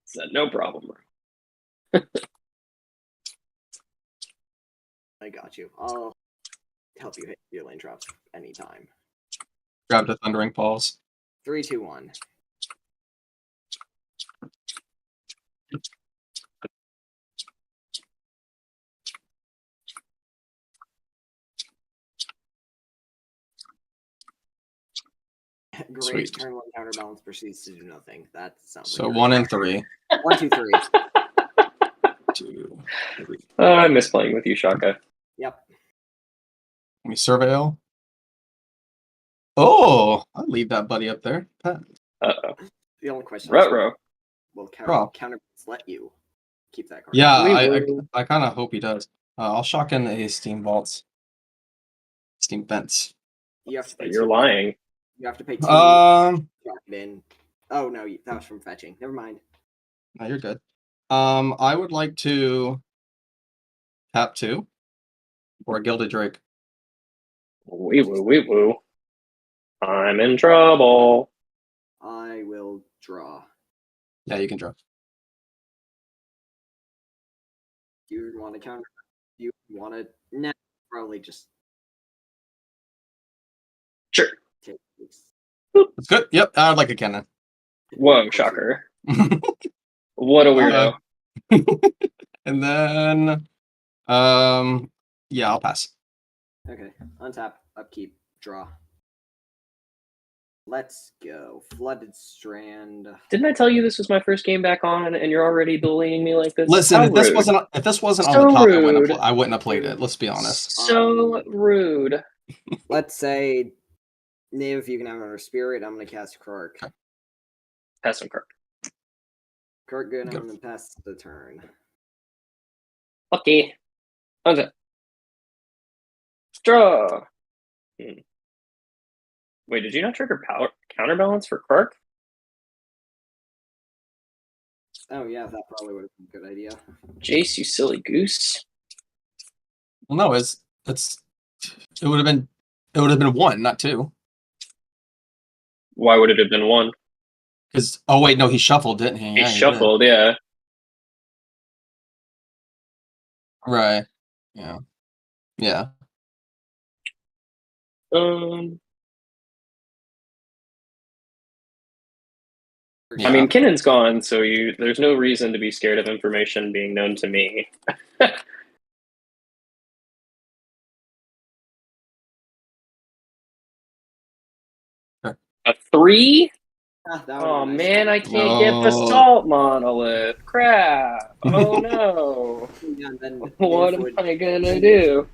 Speaker 6: Said no problem, bro.
Speaker 5: I got you. I'll help you hit your lane drops anytime.
Speaker 7: Grab the Thundering Paws.
Speaker 5: 3, 2, 1. Great.
Speaker 7: Sweet.
Speaker 5: Turn 1 counterbalance proceeds to do nothing. That sounds
Speaker 7: So
Speaker 5: like
Speaker 7: 1 and 3.
Speaker 5: 1, 2, 3.
Speaker 7: 2, 3.
Speaker 6: I miss playing with you, Shaka.
Speaker 5: Yep.
Speaker 7: Let me surveil. Oh, I'll leave that buddy up there. Pat.
Speaker 6: Uh-oh.
Speaker 5: The only question is,
Speaker 6: Ruh-roh.
Speaker 5: will
Speaker 7: Draw.
Speaker 5: counterbalance let you keep that card?
Speaker 7: Yeah,
Speaker 6: We will.
Speaker 7: I kind of hope he does. I'll shock in a Steam Vaults. Steam Vents.
Speaker 5: You have to pay
Speaker 6: You're
Speaker 5: two.
Speaker 6: lying.
Speaker 5: You have to pay 2.
Speaker 7: Um,
Speaker 5: Drop it in. Oh no, that was from fetching. Never mind.
Speaker 7: no, you're good. I would like to tap 2 or a Gilded Drake.
Speaker 6: Wee woo, wee woo. I'm in trouble.
Speaker 5: I will draw.
Speaker 7: Yeah, you can draw.
Speaker 5: You want to counter? You want to? Nah, probably just
Speaker 6: Sure.
Speaker 5: take this.
Speaker 7: That's good. Yep, I would like a cannon.
Speaker 6: Whoa, shocker. What a weirdo.
Speaker 7: And then, yeah, I'll pass.
Speaker 5: Okay, untap, upkeep, draw. Let's go. Flooded Strand.
Speaker 6: Didn't I tell you this was my first game back on, and you're already bullying me like this?
Speaker 7: Listen,
Speaker 6: How
Speaker 7: if this
Speaker 6: rude.
Speaker 7: wasn't
Speaker 6: So
Speaker 7: on the top,
Speaker 6: rude.
Speaker 7: I wouldn't have played it. Let's be honest.
Speaker 6: So rude.
Speaker 5: Let's say, Niv, you can have another spirit. I'm gonna cast Krark.
Speaker 6: Pass some card.
Speaker 5: Krark, good.
Speaker 7: Go.
Speaker 5: I'm gonna pass the turn.
Speaker 6: Okay. Untap. Draw. Wait, did you not trigger power counterbalance for Clark?
Speaker 5: Oh yeah, that probably would have been a good idea.
Speaker 6: Jace, you silly goose.
Speaker 7: Well, no, it would have been 1, not 2.
Speaker 6: Why would it have been 1?
Speaker 7: Because oh wait, no, he shuffled, didn't he?
Speaker 6: He
Speaker 7: Yeah,
Speaker 6: shuffled, yeah.
Speaker 7: Right. Yeah. Yeah.
Speaker 6: I mean, Kinnon's gone, so there's no reason to be scared of information being known to me. A 3? Oh man, I can't get Basalt Monolith. Crap. Oh no.
Speaker 5: Yeah, and then
Speaker 6: What am I gonna do?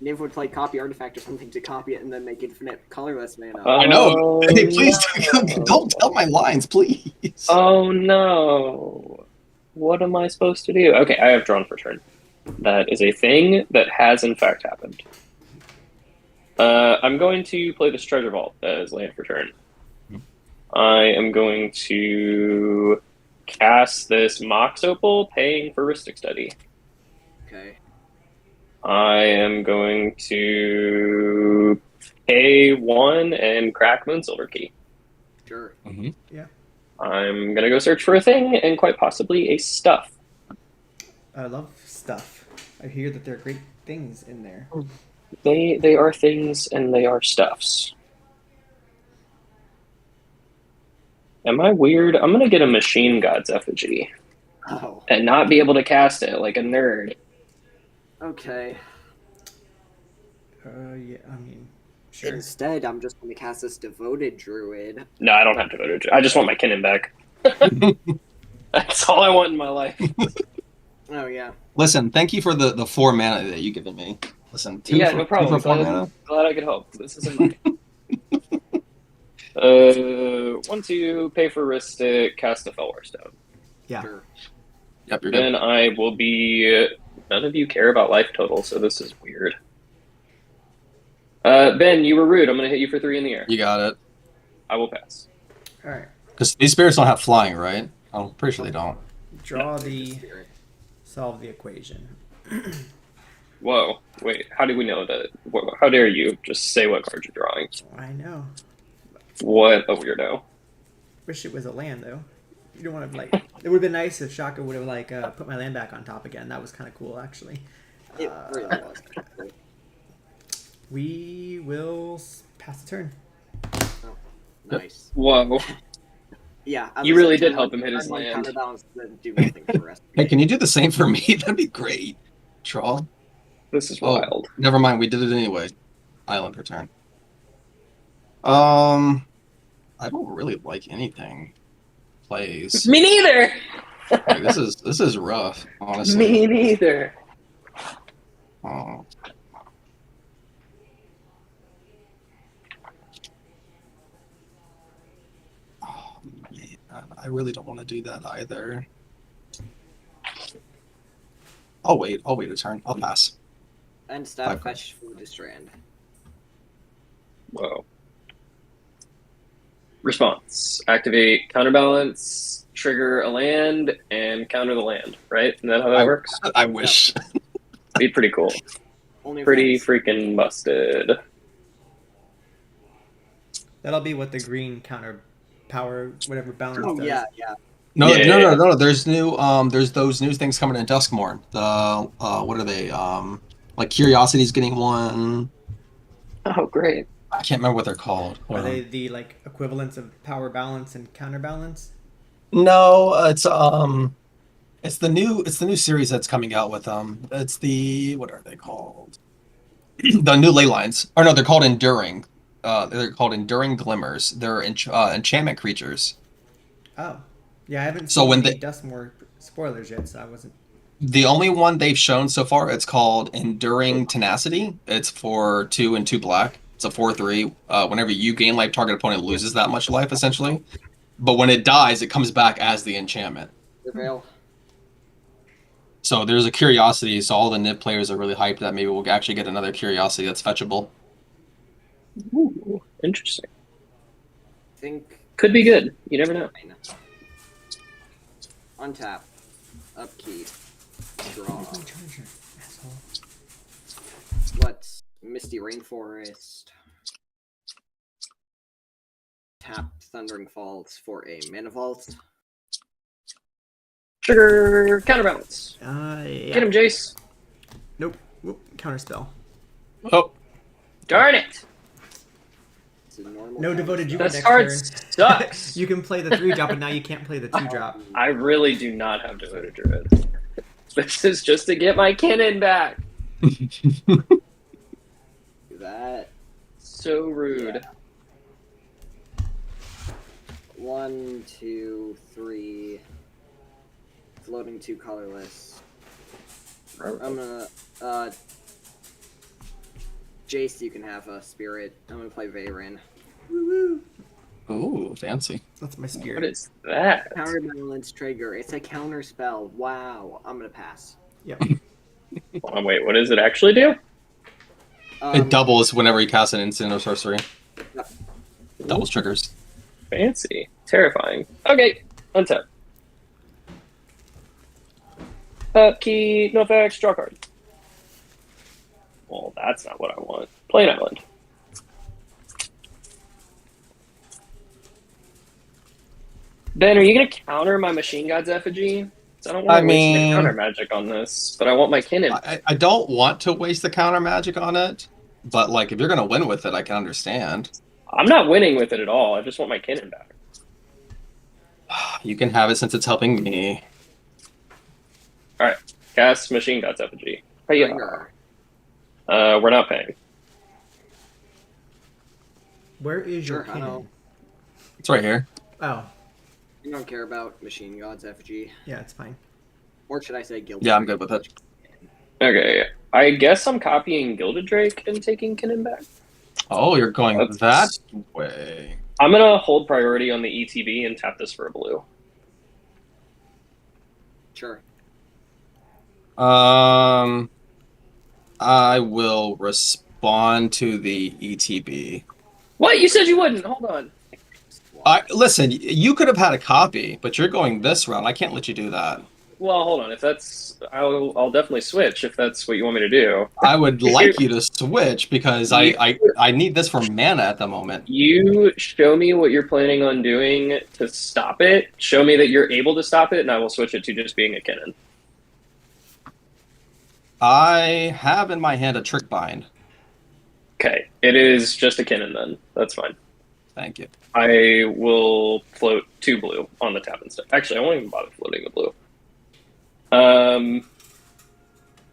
Speaker 5: Niv would play copy artifact or something to copy it and then make infinite colorless mana.
Speaker 7: I know.
Speaker 6: Oh,
Speaker 7: Hey, please
Speaker 6: no.
Speaker 7: don't tell my lines, please.
Speaker 6: Oh no. What am I supposed to do? Okay, I have drawn for turn. That is a thing that has in fact happened. I'm going to play this Treasure Vault as land for turn. I am going to cast this Mox Opal, paying for Rhystic Study.
Speaker 5: Okay.
Speaker 6: I am going to pay 1 and crack Moonsilver Key.
Speaker 5: Sure.
Speaker 7: Mm-hmm.
Speaker 1: Yeah.
Speaker 6: I'm going to go search for a thing and quite possibly a stuff.
Speaker 1: I love stuff. I hear that there are great things in there.
Speaker 6: They are things and they are stuffs. Am I weird? I'm going to get a Machine God's Effigy
Speaker 5: Oh.
Speaker 6: and not be able to cast it like a nerd.
Speaker 5: Okay.
Speaker 1: Yeah, I mean, sure.
Speaker 5: Instead, I'm just going to cast this Devoted Druid.
Speaker 6: No, I don't have Devoted. I just want my Kinnan back. That's all I want in my life.
Speaker 5: Oh, yeah.
Speaker 7: Listen, thank you for the 4 mana that you've given me. Listen, 2
Speaker 6: Yeah,
Speaker 7: for,
Speaker 6: no problem.
Speaker 7: 2 for 4 mana.
Speaker 6: Glad I could help. This isn't mine. 1, 2, pay for Rhystic, cast a Felwar Stone.
Speaker 1: Yeah.
Speaker 5: Sure.
Speaker 7: Yep, you're good.
Speaker 6: Then I will be... None of you care about life total, so this is weird. Ben, you were rude. I'm going to hit you for 3 in the air.
Speaker 7: You got it.
Speaker 6: I will pass.
Speaker 1: All right.
Speaker 7: Because these spirits don't have flying, right? I'm pretty sure they don't.
Speaker 1: Draw the. Solve the equation.
Speaker 6: Whoa. Wait, how do we know that? How dare you just say what card you're drawing?
Speaker 1: I know.
Speaker 6: What a weirdo.
Speaker 1: Wish it was a land though. You don't want to like. It would have been nice if Shaka would have like put my land back on top again. That was kind of cool actually.
Speaker 5: It really was.
Speaker 1: We will pass the turn.
Speaker 5: Oh, nice.
Speaker 6: Whoa.
Speaker 5: Yeah. as
Speaker 6: You
Speaker 5: I
Speaker 6: really
Speaker 5: said,
Speaker 6: did help him hit his
Speaker 5: turn one
Speaker 6: land.
Speaker 5: Counterbalance, then do nothing for the rest of the
Speaker 7: Hey,
Speaker 5: game.
Speaker 7: can you do the same for me? That'd be great. Draw.
Speaker 6: This is
Speaker 7: Oh,
Speaker 6: wild.
Speaker 7: never mind. We did it anyway. Island return. I don't really like anything. Plays.
Speaker 6: Me neither!
Speaker 7: Like, this is rough, honestly.
Speaker 6: Me neither.
Speaker 7: Oh. Oh, man, I really don't want to do that either. I'll wait a turn. I'll pass.
Speaker 5: And stab
Speaker 7: Five
Speaker 5: fetch for the strand.
Speaker 6: Whoa. Response. Activate counterbalance, trigger a land, and counter the land, right? Isn't that how that works?
Speaker 7: I wish.
Speaker 6: Be pretty cool.
Speaker 5: Only
Speaker 6: Pretty
Speaker 5: events.
Speaker 6: freaking busted.
Speaker 1: That'll be what the green counter power, whatever balance
Speaker 5: Oh
Speaker 1: does.
Speaker 5: yeah.
Speaker 7: No,
Speaker 6: Yeah,
Speaker 7: no,
Speaker 6: yeah,
Speaker 7: no,
Speaker 6: yeah.
Speaker 7: no. There's there's those new things coming in Duskmorn. The what are they? Like Curiosity's getting one.
Speaker 6: Oh, great.
Speaker 7: I can't remember what they're called.
Speaker 1: Are they the like equivalents of power balance and counterbalance?
Speaker 7: No, it's the new series that's coming out with It's the what are they called? The new ley lines. Or no, they're called Enduring. They're called Enduring Glimmers. They're enchantment creatures.
Speaker 1: Oh, yeah, I haven't
Speaker 7: So
Speaker 1: seen
Speaker 7: when
Speaker 1: any
Speaker 7: they
Speaker 1: Dustmore spoilers yet, so I wasn't.
Speaker 7: The only one they've shown so far, it's called Enduring Tenacity. It's for 2 and 2 black. It's a 4/3. Whenever you gain life, target opponent loses that much life, essentially. But when it dies, it comes back as the enchantment.
Speaker 5: Prevail.
Speaker 7: So there's a curiosity. So all the NIP players are really hyped that maybe we'll actually get another curiosity that's fetchable.
Speaker 6: Ooh, interesting.
Speaker 5: Think.
Speaker 6: Could be good. You never know.
Speaker 5: Fine. Untap. Upkeep. Draw.
Speaker 1: Charger, asshole.
Speaker 5: What's Misty Rainforest? Tap Thundering Faults for a mana vault.
Speaker 6: Trigger counterbalance.
Speaker 1: Yeah.
Speaker 6: Get him, Jace.
Speaker 1: Nope. Whoop. Counter spell.
Speaker 7: Oh,
Speaker 6: Darn it.
Speaker 5: It's a normal
Speaker 1: No
Speaker 5: counter
Speaker 1: devoted you
Speaker 5: spell.
Speaker 6: This
Speaker 1: next
Speaker 6: card
Speaker 1: turn.
Speaker 6: sucks.
Speaker 1: You can play the 3-drop, but now you can't play the 2-drop.
Speaker 6: I really do not have Devoted Druid. This is just to get my Kinnan back.
Speaker 5: Do that.
Speaker 6: So rude.
Speaker 5: Yeah. 1, 2, 3. Floating 2 colorless. I'm gonna Jace, you can have a spirit. I'm gonna play Veyron.
Speaker 1: Woo-woo.
Speaker 7: ooh, fancy.
Speaker 1: That's my
Speaker 6: What
Speaker 1: spirit.
Speaker 6: is that?
Speaker 5: Counterbalance trigger. It's a counter spell. Wow. I'm gonna pass.
Speaker 1: Yep.
Speaker 6: Hold on, wait, what does it actually do?
Speaker 7: It doubles whenever you cast an instant or sorcery.
Speaker 5: Yep.
Speaker 7: It doubles triggers.
Speaker 6: Fancy. Terrifying. Okay, untap. Upkeep, no effects, draw card. Well, that's not what I want. Play an island. Ben, are you gonna counter my Machine God's effigy? 'Cause I don't want
Speaker 7: I
Speaker 6: to waste
Speaker 7: mean-
Speaker 6: the counter magic on this, but I want my Kinnan.
Speaker 7: I don't want to waste the counter magic on it, but like if you're gonna win with it, I can understand.
Speaker 6: I'm not winning with it at all. I just want my Kinnan back.
Speaker 7: You can have it since it's helping me.
Speaker 6: Cast Machine God's effigy. Hey,
Speaker 5: Trigger.
Speaker 6: we're not paying.
Speaker 1: Where is your
Speaker 5: Sure, I know.
Speaker 1: cannon?
Speaker 7: It's right here.
Speaker 1: Oh,
Speaker 5: You don't care about Machine God's effigy.
Speaker 1: yeah, it's fine.
Speaker 5: Or should I say Guild?
Speaker 7: Yeah, I'm good with it.
Speaker 6: Okay, I guess I'm copying Gilded Drake and taking Kinnan back.
Speaker 7: Oh, you're going
Speaker 6: That's-
Speaker 7: that way.
Speaker 6: I'm gonna hold priority on the ETB and tap this for a blue.
Speaker 5: Sure.
Speaker 7: I will respond to the ETB.
Speaker 6: What? You said you wouldn't. Hold on.
Speaker 7: Listen, you could have had a copy, but you're going this route. I can't let you do that.
Speaker 6: Well, hold on. If that's, I'll definitely switch if that's what you want me to do.
Speaker 7: I would like you to switch because I need this for mana at the moment.
Speaker 6: You show me what you're planning on doing to stop it. Show me that you're able to stop it, and I will switch it to just being a Kinnan.
Speaker 7: I have in my hand a Trick Bind.
Speaker 6: Okay, it is just a Kinnan then. That's fine.
Speaker 7: Thank you.
Speaker 6: I will float 2 blue on the tap instead. Actually, I won't even bother floating the blue.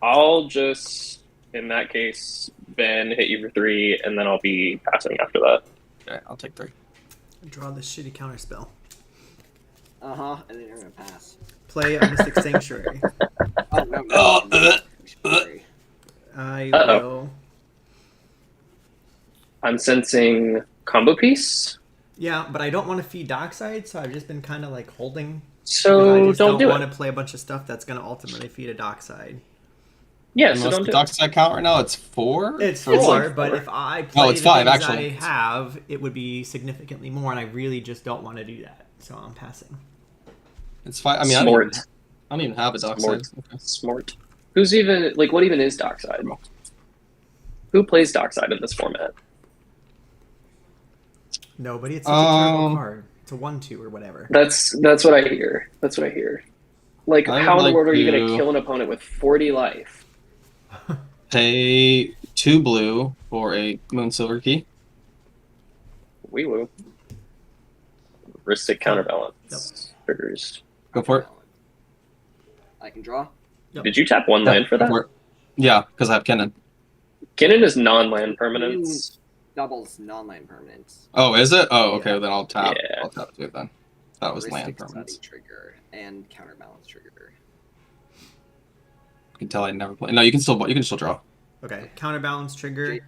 Speaker 6: I'll just, in that case, Ben, hit you for 3, and then I'll be passing after that.
Speaker 7: Okay, I'll take 3.
Speaker 1: Draw this shitty counter spell.
Speaker 5: And then you're gonna pass.
Speaker 1: Play a Mystic Sanctuary.
Speaker 5: Oh no. Sorry.
Speaker 1: I
Speaker 6: Uh-oh.
Speaker 1: will.
Speaker 6: I'm sensing combo piece.
Speaker 1: Yeah, but I don't want to feed Dockside, so I've just been kind of like holding.
Speaker 6: So
Speaker 1: because I just
Speaker 6: don't do
Speaker 1: want
Speaker 6: it.
Speaker 1: to play a bunch of stuff that's going to ultimately feed a Dockside.
Speaker 6: Yeah,
Speaker 7: And
Speaker 6: so
Speaker 7: what's
Speaker 6: don't
Speaker 7: the
Speaker 6: do it.
Speaker 7: dockside count right now? It's 4?
Speaker 1: It's
Speaker 6: It's
Speaker 1: 4,
Speaker 6: like
Speaker 1: but
Speaker 6: 4.
Speaker 1: if I play
Speaker 7: it's
Speaker 1: the
Speaker 7: 5,
Speaker 1: things
Speaker 7: actually.
Speaker 1: I have, it would be significantly more, and I really just don't want to do that. So I'm passing.
Speaker 7: It's 5. I mean,
Speaker 6: Smart.
Speaker 7: I don't even have a dockside. Okay.
Speaker 6: Smart. Who's even like? What even is Dockside? Who plays Dockside in this format?
Speaker 1: Nobody. It's such a terrible card. It's a 1/2 or whatever.
Speaker 6: That's what I hear. That's what I hear. Like,
Speaker 7: I would
Speaker 6: how in the
Speaker 7: like
Speaker 6: world are you going to
Speaker 7: to-
Speaker 6: kill an opponent with 40 life?
Speaker 7: Pay 2 blue for a Moon Silver Key.
Speaker 6: Wee woo. Ristic counterbalance.
Speaker 1: Yep.
Speaker 6: Triggers.
Speaker 7: Go for it.
Speaker 5: I can draw.
Speaker 1: Yep.
Speaker 6: Did you tap one land for
Speaker 7: Go
Speaker 6: that?
Speaker 7: it. Yeah, because I have Kennen.
Speaker 6: Kinnan is non-land permanence.
Speaker 5: Doubles non-land permanents.
Speaker 7: Oh, is it? Oh, okay.
Speaker 5: Yeah.
Speaker 7: Then I'll tap.
Speaker 6: Yeah.
Speaker 7: I'll tap to it then. That was land
Speaker 5: Heuristic
Speaker 7: permanence.
Speaker 5: study trigger and counterbalance trigger.
Speaker 7: You can tell I never play. No, you can still draw.
Speaker 1: Okay. Counterbalance trigger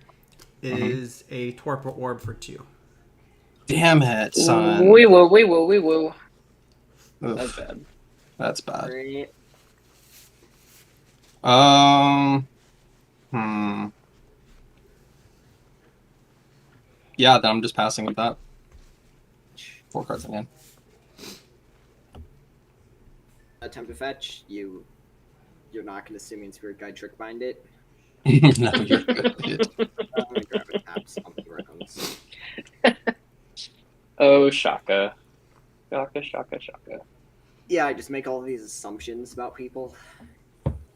Speaker 1: is a Torpor Orb for 2.
Speaker 7: Damn it, son.
Speaker 6: Wee woo, wee woo, wee woo.
Speaker 7: Oof,
Speaker 6: That's bad.
Speaker 7: that's bad.
Speaker 5: Great.
Speaker 7: Hmm. Yeah, then I'm just passing with that. 4 cards in hand.
Speaker 5: Attempt to fetch. You're not going to Simian Spirit Guide trick bind it.
Speaker 7: No, you're good, dude.
Speaker 5: I'm going to grab a tap something rounds.
Speaker 6: Oh, Shaka. Shaka, Shaka, Shaka.
Speaker 5: Yeah, I just make all these assumptions about people.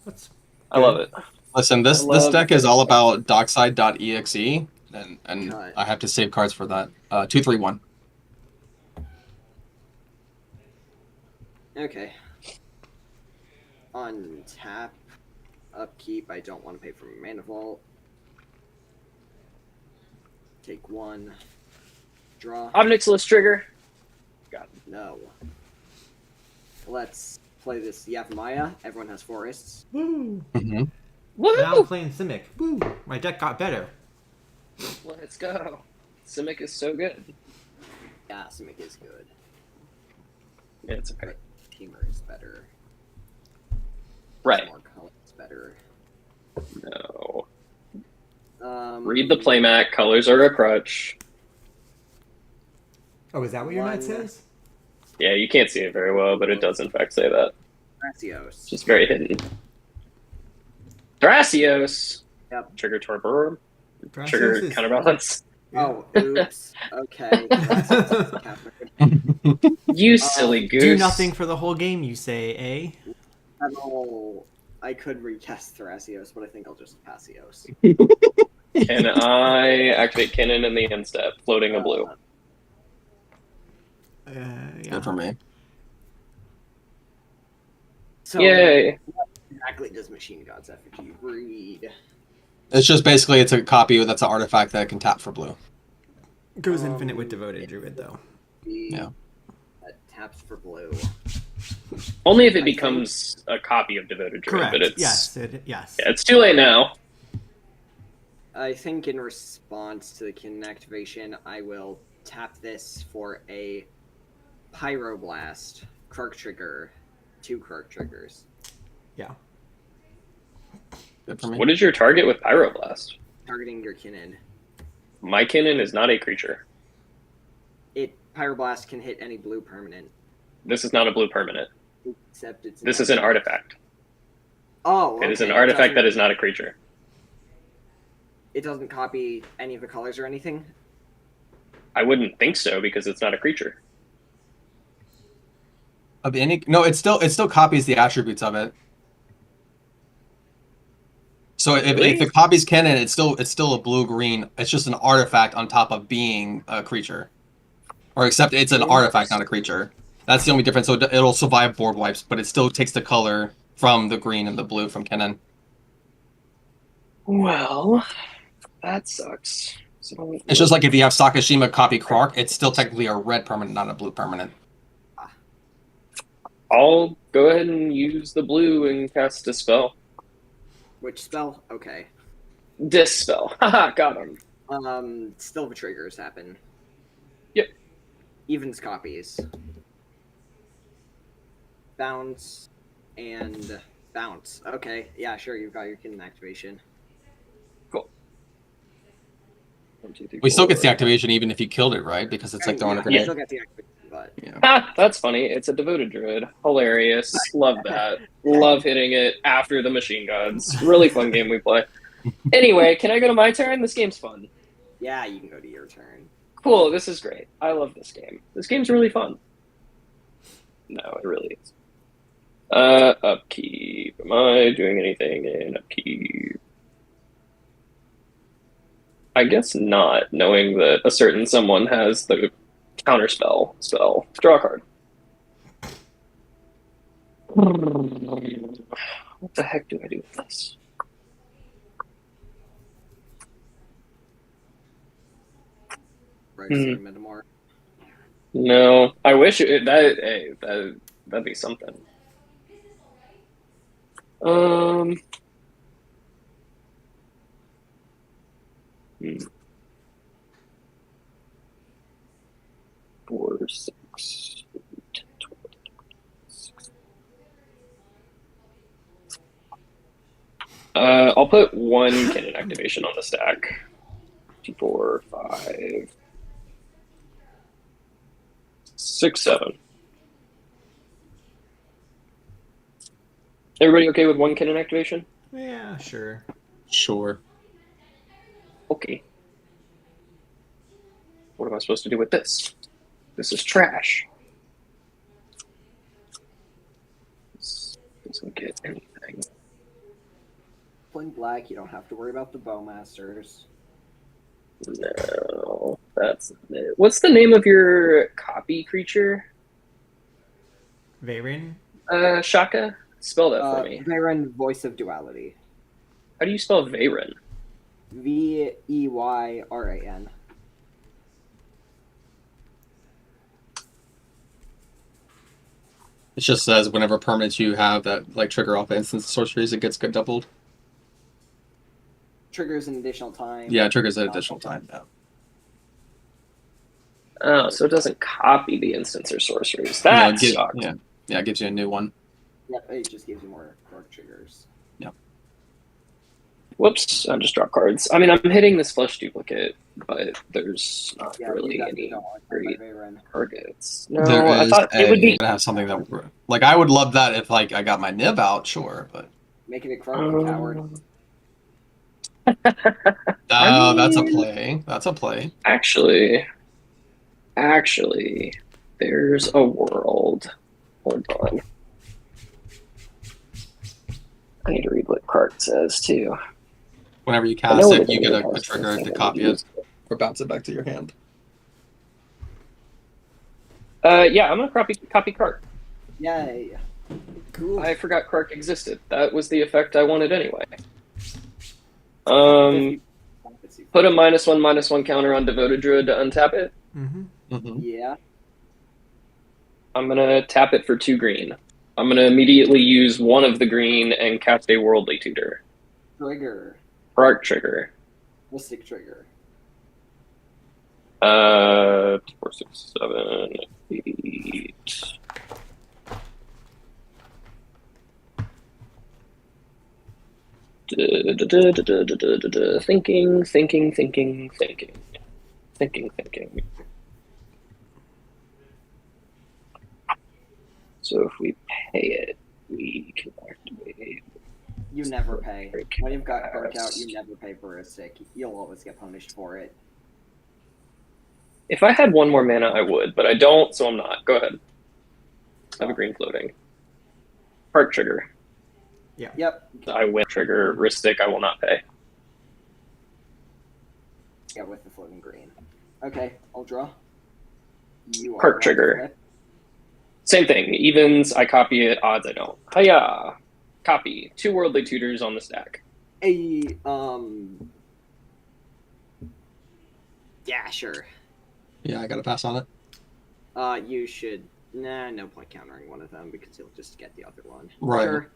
Speaker 1: What's
Speaker 6: I love it.
Speaker 7: Listen, this
Speaker 6: love
Speaker 7: deck is all about dockside.exe, and
Speaker 5: Cut.
Speaker 7: I have to save cards for that. 2, 3, 1.
Speaker 5: Okay. On tap, upkeep. I don't want to pay for Mana Vault. Take 1. Draw.
Speaker 6: Omnixless trigger.
Speaker 5: No. Let's play this Yavimaya. Everyone has forests.
Speaker 1: Woo!
Speaker 7: Mm-hmm.
Speaker 1: Now I'm
Speaker 6: Woo!
Speaker 1: playing Simic. Woo! My deck got better.
Speaker 6: Let's go. Simic is so good.
Speaker 5: Yeah, Simic is good.
Speaker 6: Yeah, it's okay.
Speaker 5: Teamer is better.
Speaker 6: Right.
Speaker 5: More color is better.
Speaker 6: No.
Speaker 5: Read
Speaker 6: Read the playmat. Colors are a crutch.
Speaker 1: Oh, is that what your knight
Speaker 5: One.
Speaker 1: says?
Speaker 6: Yeah, you can't see it very well, but it does in fact say that.
Speaker 5: Thrasios.
Speaker 6: It's just very hidden. Thrasios.
Speaker 5: Yep.
Speaker 6: Trigger Torpor.
Speaker 1: Thrasios
Speaker 6: Trigger
Speaker 1: is-
Speaker 6: counterbalance.
Speaker 5: Oh, oops. Okay.
Speaker 6: You silly goose.
Speaker 1: Do nothing for the whole game, you say, eh?
Speaker 5: I could recast Thrasios, but I think I'll just Passios.
Speaker 6: Can I activate Kinnan in the end step, floating a blue?
Speaker 1: Yeah.
Speaker 7: Good for me.
Speaker 5: So,
Speaker 6: Yay!
Speaker 5: what exactly does Machine God's Effigy read?
Speaker 7: It's just basically it's a copy that's an artifact that can tap for blue.
Speaker 1: Goes infinite with Devoted Druid, though.
Speaker 7: Yeah.
Speaker 5: That taps for blue.
Speaker 6: Only if it becomes a copy of Devoted Druid,
Speaker 1: Correct.
Speaker 6: but it's
Speaker 1: Yes.
Speaker 6: yeah, it's too late now.
Speaker 5: I think in response to the Kin activation, I will tap this for a Pyroblast, Krark trigger, 2 Krark triggers.
Speaker 1: Yeah.
Speaker 7: Good for me.
Speaker 6: What is your target with Pyroblast?
Speaker 5: Targeting your Kinnan.
Speaker 6: My Kinnan is not a creature.
Speaker 5: Pyroblast can hit any blue permanent,
Speaker 6: This is not a blue permanent.
Speaker 5: except it's.
Speaker 6: This is an artifact.
Speaker 5: Oh,
Speaker 6: It is
Speaker 5: okay,
Speaker 6: an artifact that
Speaker 5: doesn't-
Speaker 6: is not a creature.
Speaker 5: It doesn't copy any of the colors or anything.
Speaker 6: I wouldn't think so because it's not a creature.
Speaker 7: No, it still copies the attributes of it. So
Speaker 6: Really?
Speaker 7: if it copies Kennen, it's still a blue green. It's just an artifact on top of being a creature, or except it's an artifact, not a creature. That's the only difference. So it'll survive board wipes, but it still takes the color from the green and the blue from Kennen.
Speaker 6: Well, that sucks. So,
Speaker 7: It's just like if you have Sakashima copy Krark, it's still technically a red permanent, not a blue permanent.
Speaker 6: I'll go ahead and use the blue and cast Dispel.
Speaker 5: Which spell? Okay.
Speaker 6: Dispel. Haha, got him.
Speaker 5: Still the triggers happen.
Speaker 6: Yep.
Speaker 5: Evens copies. Bounce and bounce. Okay, yeah, sure. You've got your Kindle activation.
Speaker 6: Cool. 1, 2, 3,
Speaker 7: We still get the
Speaker 6: 4.
Speaker 7: activation even if you killed it, right? Because it's like throwing
Speaker 5: yeah,
Speaker 7: a grenade.
Speaker 5: You still get the activation, but
Speaker 7: Yeah.
Speaker 6: Ah, that's funny. It's a devoted druid. Hilarious. Love that. Love hitting it after the machine gods. Really fun game we play. Anyway, can I go to my turn? This game's fun.
Speaker 5: yeah, you can go to your turn.
Speaker 6: Cool. This is great. I love this game. This game's really fun. No, it really is. Upkeep. Am I doing anything in upkeep? I guess not, knowing that a certain someone has the counterspell spell. Draw a card. What the heck do I do with this?
Speaker 5: Register Metamorph.
Speaker 6: No, I wish that'd be something. Hmm. 4, 6, 8, 12, 16. I'll put 1 cannon activation on the stack. 2, 4, 5, 6, 7. Everybody okay with 1 cannon activation?
Speaker 1: Yeah, sure.
Speaker 7: Sure.
Speaker 6: Okay. What am I supposed to do with this? This is trash. This doesn't get anything.
Speaker 5: Playing black, you don't have to worry about the Bowmasters.
Speaker 6: No, that's it. What's the name of your copy creature?
Speaker 1: Veyrin?
Speaker 6: Shaka? Spell that for me.
Speaker 5: Veyron, Voice of Duality.
Speaker 6: How do you spell Veyron?
Speaker 5: Veyran.
Speaker 7: It just says whenever permanents you have that like trigger off instant sorceries, it gets doubled.
Speaker 5: Triggers an additional time.
Speaker 7: Yeah, it triggers an additional time. Yeah.
Speaker 6: Oh, so it doesn't copy the instants or sorceries.
Speaker 7: No,
Speaker 6: That
Speaker 7: it gives-
Speaker 6: sucks.
Speaker 7: yeah, it gives you a new one.
Speaker 5: Yep, it just gives you more triggers.
Speaker 6: Whoops, I just dropped cards. I mean, I'm hitting this flesh duplicate, but there's not
Speaker 5: Yeah,
Speaker 6: really
Speaker 5: you
Speaker 6: any
Speaker 5: don't want to
Speaker 6: great
Speaker 5: play Veyron.
Speaker 6: targets. No,
Speaker 7: There
Speaker 6: I
Speaker 7: is
Speaker 6: thought it would be.
Speaker 7: gonna have something that like I would love that if like I got my nib out, sure, but
Speaker 5: Make it a Croak, coward.
Speaker 7: that's a
Speaker 6: mean-
Speaker 7: play. That's a play.
Speaker 6: Actually, there's a world. Hold on. I need to read what card says too.
Speaker 7: Whenever you
Speaker 6: I know
Speaker 7: cast
Speaker 6: what
Speaker 7: it, you
Speaker 6: it
Speaker 7: get
Speaker 6: is.
Speaker 7: a trigger to copy it or bounce it back to your hand.
Speaker 6: Yeah, I'm gonna copy Kark.
Speaker 5: Yay. Cool.
Speaker 6: I forgot Kark existed. That was the effect I wanted anyway. Put a -1/-1 counter on Devoted Druid to untap it.
Speaker 1: Mm-hmm.
Speaker 7: Mm-hmm.
Speaker 5: Yeah.
Speaker 6: I'm gonna tap it for 2 green. I'm gonna immediately use 1 of the green and cast a Worldly Tutor.
Speaker 5: Trigger.
Speaker 6: Kark trigger.
Speaker 5: Mystic trigger.
Speaker 6: 4, 6, 7, 8. Thinking. So if we pay it, we can activate.
Speaker 5: You never pay. When you've got Kark out,
Speaker 6: Yes.
Speaker 5: you never pay for a stick. You'll always get punished for it.
Speaker 6: If I had 1 more mana, I would, but I don't, so I'm not. Go ahead. I have a green floating. Heart trigger.
Speaker 5: Yep.
Speaker 6: I win trigger. Wrist stick, I will not pay.
Speaker 5: Yeah, with the floating green. Okay, I'll draw. You
Speaker 6: Kark
Speaker 5: allowed to
Speaker 6: trigger.
Speaker 5: flip.
Speaker 6: Same thing. Evens, I copy it. Odds, I don't. Hiya! Copy. 2 Worldly Tutors on the stack.
Speaker 5: Yeah, sure.
Speaker 7: Yeah, I gotta pass on it.
Speaker 5: You should Nah, no point countering one of them because you'll just get the other one.
Speaker 7: Right.
Speaker 5: Sure.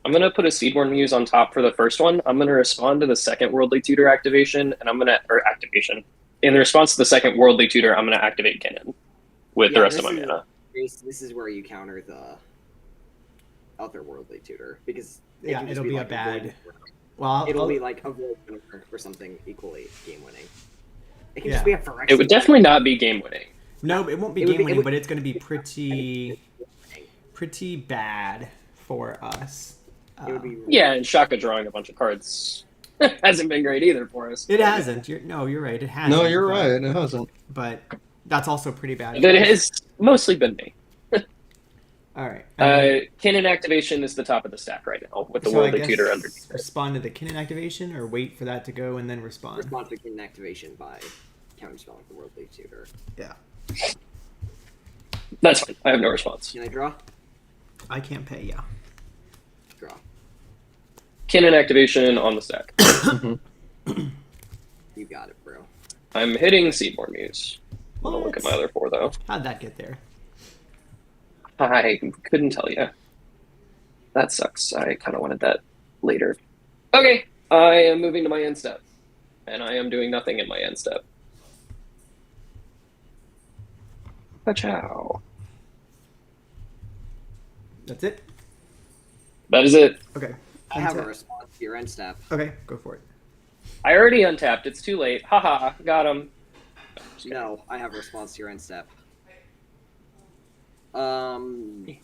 Speaker 6: I'm gonna put a Seedborn Muse on top for the first one. I'm gonna respond to the second Worldly Tutor activation, and activation. In the response to the second Worldly Tutor, I'm gonna activate Kinnan with the rest of my mana.
Speaker 5: This is where you counter the other Worldly Tutor because
Speaker 1: Yeah,
Speaker 5: can just
Speaker 1: it'll be a
Speaker 5: like
Speaker 1: bad.
Speaker 5: avoid-
Speaker 1: Well,
Speaker 5: It'll
Speaker 1: I'll-
Speaker 5: be like a void or something equally game winning. It can
Speaker 1: Yeah.
Speaker 5: just be a Phyrexian.
Speaker 6: It would definitely not be game winning.
Speaker 1: no, it won't be
Speaker 5: It would
Speaker 1: game
Speaker 5: be- it
Speaker 1: winning,
Speaker 5: would-
Speaker 1: but it's going to be pretty bad for us.
Speaker 5: It would be
Speaker 6: Yeah, and Shaka drawing a bunch of cards hasn't been great either for us.
Speaker 1: It hasn't. You're right. It hasn't.
Speaker 7: No, you're
Speaker 1: but-
Speaker 7: right. It hasn't.
Speaker 1: But that's also pretty bad.
Speaker 6: But it has mostly been me.
Speaker 1: All right.
Speaker 6: Kinnan activation is the top of the stack right now with the
Speaker 1: So I
Speaker 6: Worldly
Speaker 1: guess
Speaker 6: Tutor underneath it.
Speaker 1: respond to the Kinnan activation, or wait for that to go and then respond.
Speaker 5: respond to Kinnan activation by counterspelling the Worldly Tutor.
Speaker 1: Yeah,
Speaker 6: That's fine. I have no response.
Speaker 5: Can I draw?
Speaker 1: I can't pay. Yeah.
Speaker 5: Draw.
Speaker 6: Kinnan activation on the stack.
Speaker 5: You got it, bro.
Speaker 6: I'm hitting Seedborn Muse. I'm gonna look at my
Speaker 1: What?
Speaker 6: other 4 though.
Speaker 1: How'd that get there?
Speaker 6: I couldn't tell you. That sucks. I kind of wanted that later. Okay, I am moving to my end step, and I am doing nothing in my end step. Pachow.
Speaker 1: That's it.
Speaker 6: That is it.
Speaker 1: Okay.
Speaker 5: I have a
Speaker 1: Untap.
Speaker 5: response to your end step.
Speaker 1: Okay, go for it.
Speaker 6: I already untapped. It's too late. Haha, got him.
Speaker 5: No, I have a response to your end step. Niv,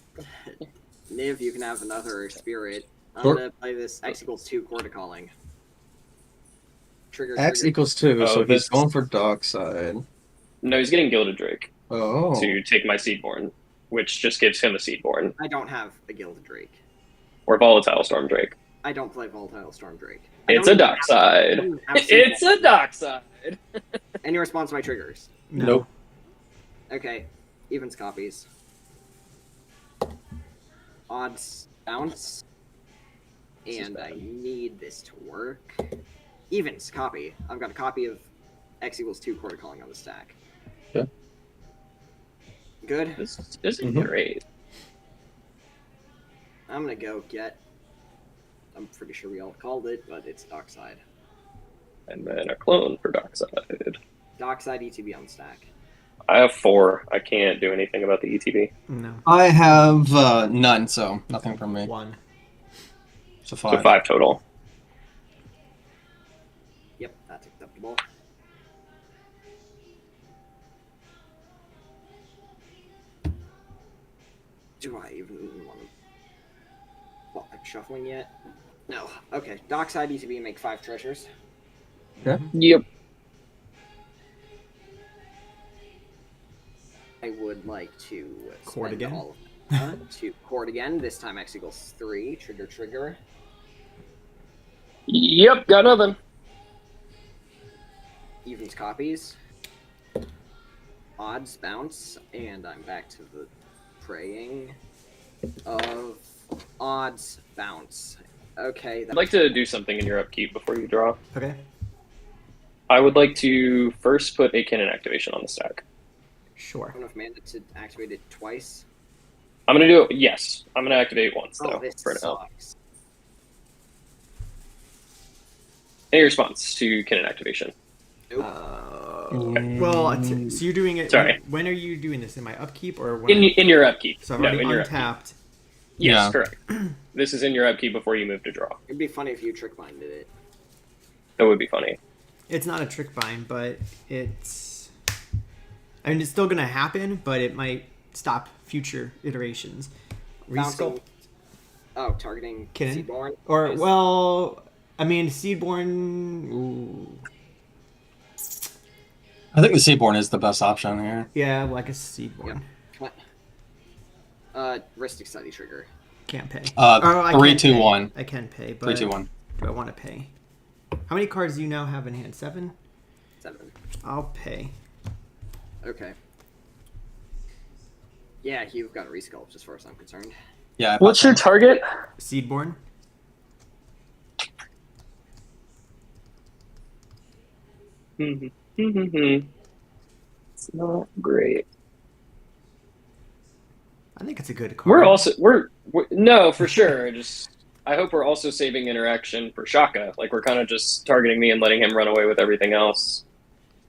Speaker 5: you can have another spirit. I'm
Speaker 7: Sure.
Speaker 5: gonna play this X equals 2 Quarter Calling. Trigger.
Speaker 7: X
Speaker 5: trigger.
Speaker 7: equals 2,
Speaker 6: Oh,
Speaker 7: so
Speaker 6: this-
Speaker 7: he's going for Dockside.
Speaker 6: No, he's getting Gilded Drake
Speaker 7: Oh.
Speaker 6: to take my Seedborn, which just gives him a Seedborn.
Speaker 5: I don't have a Gilded Drake.
Speaker 6: Or Volatile Storm Drake.
Speaker 5: I don't play Volatile Storm Drake.
Speaker 6: It's a Dockside. It's a Dockside.
Speaker 5: Any response to my triggers?
Speaker 1: No.
Speaker 7: Nope.
Speaker 5: Okay, evens copies. Odds bounce.
Speaker 6: This is
Speaker 5: And I
Speaker 6: bad.
Speaker 5: need this to work. Evens copy. I've got a copy of X equals 2 Quarter Calling on the stack.
Speaker 7: Okay.
Speaker 5: Good.
Speaker 6: This isn't
Speaker 7: Mhm.
Speaker 6: great.
Speaker 5: I'm gonna go get. I'm pretty sure we all called it, but it's Dockside.
Speaker 6: And then a clone for Dockside.
Speaker 5: Dockside ETB on the stack.
Speaker 6: I have 4. I can't do anything about the ETB.
Speaker 1: No.
Speaker 7: I have none, so nothing from me.
Speaker 1: One.
Speaker 7: So
Speaker 6: So
Speaker 7: 5.
Speaker 6: 5 total.
Speaker 5: Yep, that's acceptable. Do I even want to bother shuffling yet? No. Okay. Dockside ETB make 5 treasures.
Speaker 6: Yep.
Speaker 5: I would like to
Speaker 1: Court
Speaker 5: spend
Speaker 1: again?
Speaker 5: all of that to court again. This time X equals 3. Trigger, trigger.
Speaker 6: Yep, got nothing.
Speaker 5: Evens copies. Odds bounce, and I'm back to the praying of odds bounce. Okay,
Speaker 6: I'd like to do something in your upkeep before you draw.
Speaker 1: Okay.
Speaker 6: I would like to first put a Kinnan activation on the stack.
Speaker 1: Sure.
Speaker 5: enough mana to activate it twice.
Speaker 6: I'm gonna do it. Yes, I'm gonna activate once
Speaker 5: Oh,
Speaker 6: though.
Speaker 5: this
Speaker 6: For now.
Speaker 5: sucks.
Speaker 6: Any response to Kinnan activation?
Speaker 1: Well, so you're doing it.
Speaker 6: Sorry.
Speaker 1: When are you doing this? In my upkeep or when?
Speaker 6: In your upkeep.
Speaker 1: So I've
Speaker 6: No,
Speaker 1: already
Speaker 6: in your upkeep.
Speaker 1: untapped.
Speaker 6: Yes,
Speaker 7: Yeah.
Speaker 6: correct. This is in your upkeep before you move to draw.
Speaker 5: It'd be funny if you trick minded it.
Speaker 6: That would be funny.
Speaker 1: It's not a trick bind, but it's. I mean, it's still gonna happen, but it might stop future iterations.
Speaker 5: Bouncing-
Speaker 1: Resculpt
Speaker 5: Oh, targeting
Speaker 1: Kinnan?
Speaker 5: Seaborn?
Speaker 1: or
Speaker 5: Nice.
Speaker 1: well, I mean, Seedborn. Ooh.
Speaker 7: I think the Seaborn is the best option here.
Speaker 1: Yeah, like a Seedborn.
Speaker 5: Ristic Study trigger.
Speaker 1: Can't pay.
Speaker 7: Uh,
Speaker 1: Oh, I
Speaker 7: 3,
Speaker 1: can
Speaker 7: 2,
Speaker 1: pay.
Speaker 7: 1.
Speaker 1: I can pay, but
Speaker 7: 3, 2, 1.
Speaker 1: do I want to pay? How many cards do you now have in hand? 7?
Speaker 5: 7.
Speaker 1: I'll pay.
Speaker 5: Okay. Yeah, you've got a resculpt as far as I'm concerned.
Speaker 7: Yeah. I
Speaker 6: What's your target?
Speaker 1: Seedborn.
Speaker 6: It's not great.
Speaker 1: I think it's a good card.
Speaker 6: We're no, for sure. I hope we're also saving interaction for Shaka. Like we're kind of just targeting me and letting him run away with everything else.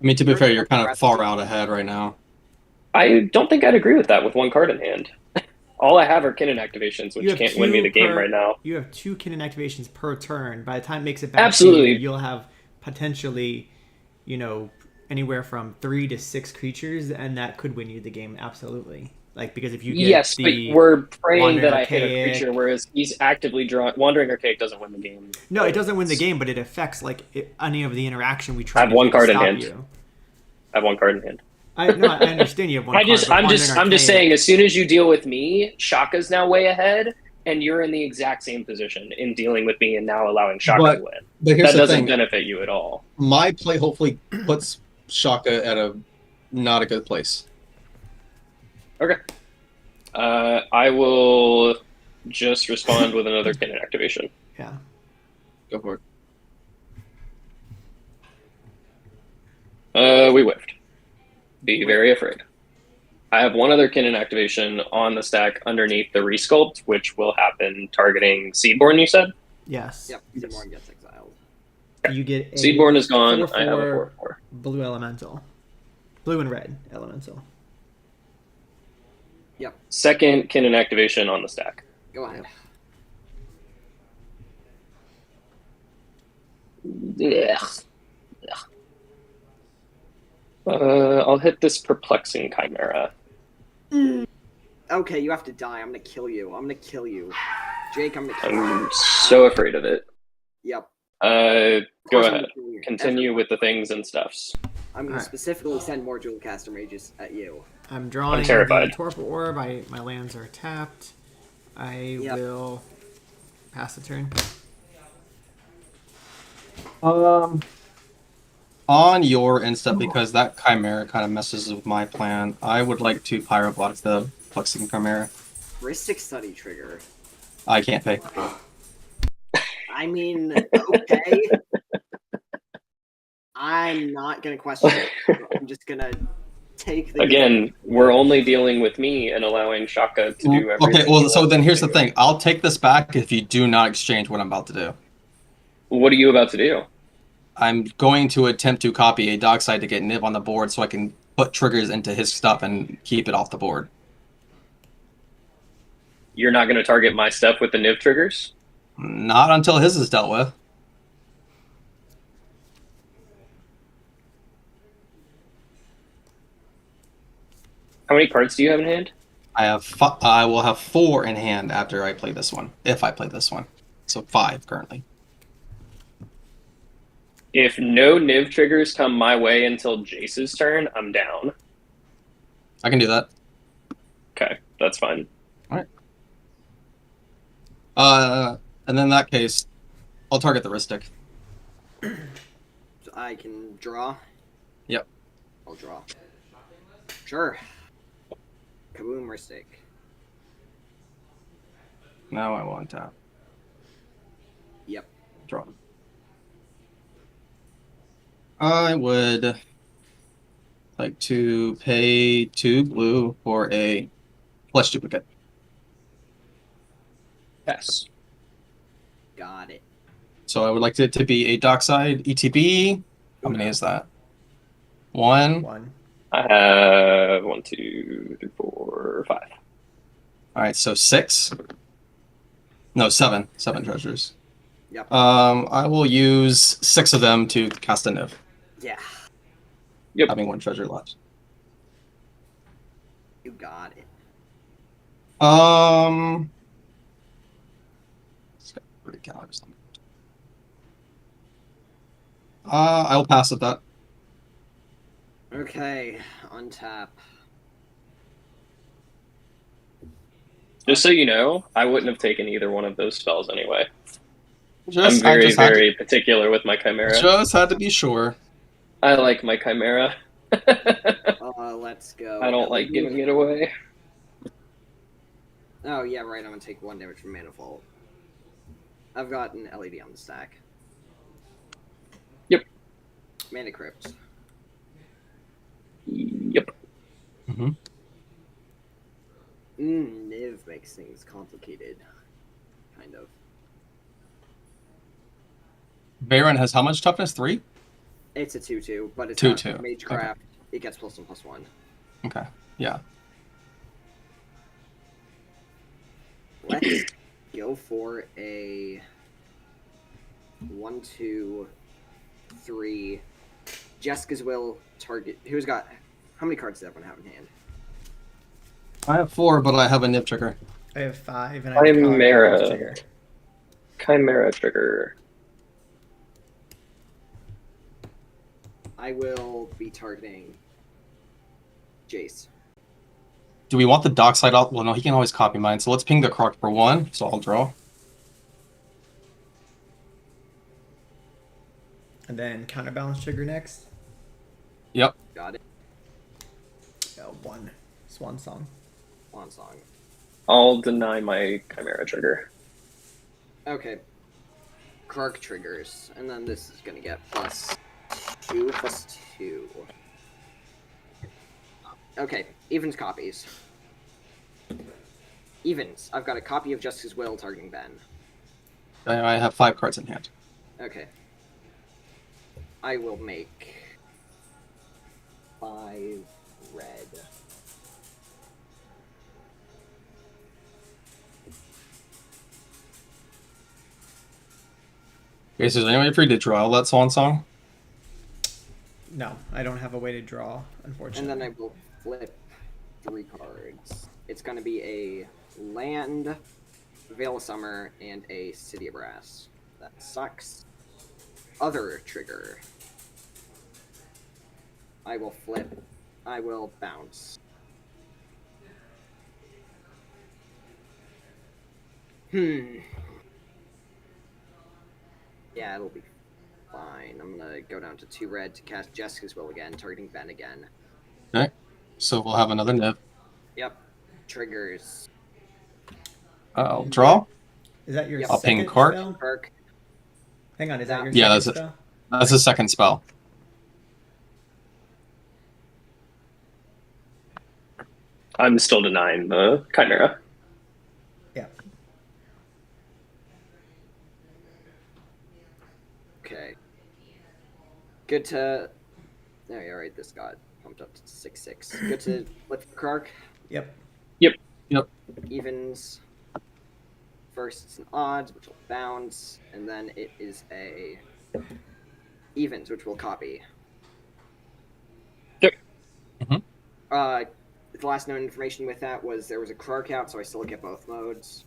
Speaker 7: I mean, to be fair, you're kind of far out ahead right now.
Speaker 6: I don't think I'd agree with that with one card in hand. All I have are Kinnan activations, which can't win me the game right now.
Speaker 1: You have 2 Kinnan activations per turn. By the time it makes it back
Speaker 6: Absolutely.
Speaker 1: to you, you'll have potentially, anywhere from 3 to 6 creatures, and that could win you the game. Absolutely. Like, because if you get
Speaker 6: but we're praying that I hit a
Speaker 1: Archaic,
Speaker 6: creature, whereas he's actively drawing. Wandering Archaic doesn't win the game.
Speaker 1: No, it doesn't win the game, but it affects any of the interaction we try
Speaker 6: I have
Speaker 1: to
Speaker 6: one
Speaker 1: do
Speaker 6: card
Speaker 1: to
Speaker 6: in
Speaker 1: stop
Speaker 6: hand.
Speaker 1: you.
Speaker 6: I have one card in hand.
Speaker 1: I understand you have one card.
Speaker 6: I'm just saying, as soon as you deal with me, Shaka's now way ahead, and you're in the exact same position in dealing with me and now allowing Shaka to win.
Speaker 7: But here's
Speaker 6: that
Speaker 7: the
Speaker 6: doesn't
Speaker 7: thing.
Speaker 6: benefit you at all.
Speaker 7: My play hopefully puts Shaka at a not a good place.
Speaker 6: Okay. I will just respond with another Kinnan activation.
Speaker 1: Yeah.
Speaker 7: Go for
Speaker 6: it. We whiffed. Be very afraid. I have one other Kinnan activation on the stack underneath the resculpt, which will happen targeting Seedborn, you said?
Speaker 1: Yes.
Speaker 5: Yep, Seedborn gets exiled.
Speaker 1: You get a
Speaker 6: Seedborn is gone.
Speaker 1: 4/4
Speaker 6: I have a 4/4.
Speaker 1: blue elemental. Blue and red elemental.
Speaker 5: Yep.
Speaker 6: Second Kinnan activation on the stack.
Speaker 5: Go ahead.
Speaker 6: Yeah. I'll hit this Perplexing Chimera.
Speaker 5: Okay, you have to die. I'm gonna kill you. Jake, I'm gonna kill you.
Speaker 6: I'm so afraid of it.
Speaker 5: Yep.
Speaker 6: Go ahead. Continue with the things and stuffs.
Speaker 5: I'm gonna specifically send more Jewel Caster Mages at you.
Speaker 1: I'm drawing
Speaker 6: terrified.
Speaker 1: the Torpor Orb. My lands are tapped. I will pass the turn.
Speaker 7: On your instep, because that Chimera kind of messes with my plan, I would like to Pyroblock the Flexing Chimera.
Speaker 5: Ristic Study trigger.
Speaker 7: I can't pay.
Speaker 5: I mean, okay. I'm not gonna question it. I'm just gonna take the
Speaker 6: Again, we're only dealing with me and allowing Shaka to do everything.
Speaker 7: Okay, well, so then here's the thing. I'll take this back if you do not exchange what I'm about to do.
Speaker 6: What are you about to do?
Speaker 7: I'm going to attempt to copy a Dockside to get Niv on the board so I can put triggers into his stuff and keep it off the board.
Speaker 6: You're not going to target my stuff with the Niv triggers?
Speaker 7: Not until his is dealt with.
Speaker 6: How many cards do you have in hand?
Speaker 7: I will have 4 in hand after I play this one, if I play this one. So 5 currently.
Speaker 6: If no Niv triggers come my way until Jace's turn, I'm down.
Speaker 7: I can do that.
Speaker 6: Okay, that's fine.
Speaker 7: Alright. And then in that case, I'll target the Ristic.
Speaker 5: So I can draw?
Speaker 7: Yep.
Speaker 5: I'll draw. Sure. Kaboom, Ristic.
Speaker 7: Now I will untap.
Speaker 5: Yep.
Speaker 7: Draw. I would like to pay 2 blue for a flesh duplicate.
Speaker 6: Yes.
Speaker 5: Got it.
Speaker 7: So I would like it to be a Dockside ETB. How many is that? 1.
Speaker 1: 1.
Speaker 6: I have 1, 2, 3, 4, 5.
Speaker 7: All right, so 6. No, 7. 7 treasures.
Speaker 5: Yep.
Speaker 7: I will use 6 of them to cast a Niv.
Speaker 5: Yeah.
Speaker 6: Yep.
Speaker 7: Having 1 treasure left.
Speaker 5: You got it.
Speaker 7: It's got 3 calories. I will pass at that.
Speaker 5: Okay, untap.
Speaker 6: Just so you know, I wouldn't have taken either one of those spells anyway.
Speaker 7: Just,
Speaker 6: I'm very particular with my Chimera.
Speaker 7: Just had to be sure.
Speaker 6: I like my Chimera.
Speaker 5: Let's go.
Speaker 6: I don't like giving it away.
Speaker 5: Oh, yeah, right. I'm going to take 1 damage from Manifold. I've got an LED on the stack.
Speaker 6: Yep.
Speaker 5: Mana Crypt.
Speaker 6: Yep.
Speaker 7: Mm-hmm.
Speaker 5: Niv makes things complicated. Kind of.
Speaker 7: Baron has how much toughness? 3?
Speaker 5: It's a 2/2, but it's
Speaker 7: 2/2.
Speaker 5: got Magecraft. It gets +1/+1.
Speaker 7: Okay. Yeah.
Speaker 5: Let's go for a 1, 2, 3. Jessica's will target. Who's got? How many cards does everyone have in hand?
Speaker 7: I have 4, but I have a nib trigger.
Speaker 1: I have 5, and I have a
Speaker 6: Chimera.
Speaker 1: counterbalance trigger.
Speaker 6: Chimera trigger.
Speaker 5: I will be targeting Jace.
Speaker 7: Do we want the dockside out? Well, no, he can always copy mine. So let's ping the Croc for 1. So I'll draw.
Speaker 1: And then counterbalance trigger next.
Speaker 7: Yep.
Speaker 5: Got it.
Speaker 1: 1. Swan Song.
Speaker 5: Swan Song.
Speaker 6: I'll deny my Chimera trigger.
Speaker 5: Okay. Kark triggers, and then this is gonna get +2/+2. Okay, evens copies. Evens. I've got a copy of Justice's Will targeting Ben.
Speaker 7: I have 5 cards in hand.
Speaker 5: Okay. I will make 5 red.
Speaker 7: Okay, so is there any way for you to draw that Swan Song?
Speaker 1: No, I don't have a way to draw, unfortunately.
Speaker 5: And then I will flip 3 cards. It's going to be a land, Veil of Summer, and a City of Brass. That sucks. Other trigger. I will flip. I will bounce. Yeah, it'll be fine. I'm gonna go down to 2 red to cast Jessica's Will again, targeting Ben again.
Speaker 7: Okay. So we'll have another nib.
Speaker 5: Yep. Triggers.
Speaker 7: I'll draw.
Speaker 1: Is that your
Speaker 5: Yep.
Speaker 7: I'll ping
Speaker 1: second
Speaker 7: Kark.
Speaker 1: spell?
Speaker 5: Perk.
Speaker 1: Hang on, is that your
Speaker 7: Yeah,
Speaker 1: second
Speaker 7: that's it.
Speaker 1: spell?
Speaker 7: That's the second spell.
Speaker 6: I'm still denying the Chimera.
Speaker 1: Yeah.
Speaker 5: Okay. Good to. Oh, yeah, right. This got pumped up to 6/6. Good to flip Kark.
Speaker 1: Yep.
Speaker 5: Evens. First, it's an odds, which will bounce, and then it is a evens, which will copy.
Speaker 6: Yep.
Speaker 5: The last known information with that was there was a Kark out, so I still get both modes.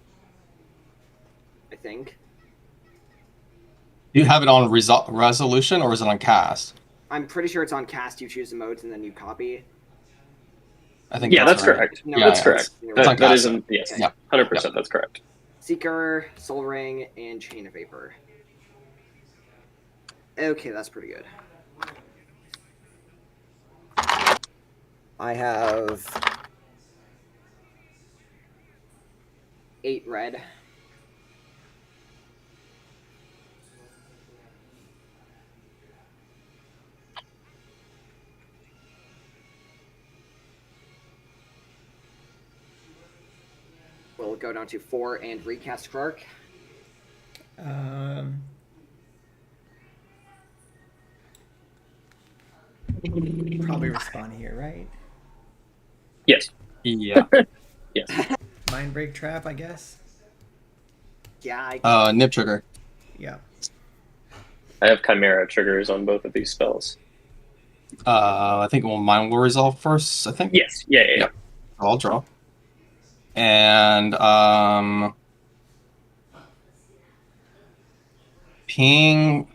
Speaker 5: I think.
Speaker 7: Do you have it on resolution or is it on cast?
Speaker 5: I'm pretty sure it's on cast. You choose the modes and then you copy.
Speaker 7: I think
Speaker 6: Yeah, that's
Speaker 7: right.
Speaker 6: correct.
Speaker 5: No,
Speaker 7: Yeah,
Speaker 6: That's
Speaker 7: yeah,
Speaker 6: correct.
Speaker 5: You're
Speaker 7: It's on
Speaker 5: right.
Speaker 6: That
Speaker 7: cast.
Speaker 6: isn't. Yes.
Speaker 7: Yeah.
Speaker 6: 100%. That's correct.
Speaker 5: Seeker, Soul Ring, and Chain of Vapor. Okay, that's pretty good. I have 8 red. We'll go down to 4 and recast Kark.
Speaker 1: Probably respond here, right?
Speaker 6: Yes.
Speaker 7: Yeah.
Speaker 6: Yes.
Speaker 1: Mind break trap, I guess.
Speaker 5: Yeah, I
Speaker 7: Nib trigger.
Speaker 1: Yeah.
Speaker 6: I have Chimera triggers on both of these spells.
Speaker 7: I think mine will resolve first. I think.
Speaker 6: Yes. Yeah.
Speaker 7: Yep. I'll draw. And ping.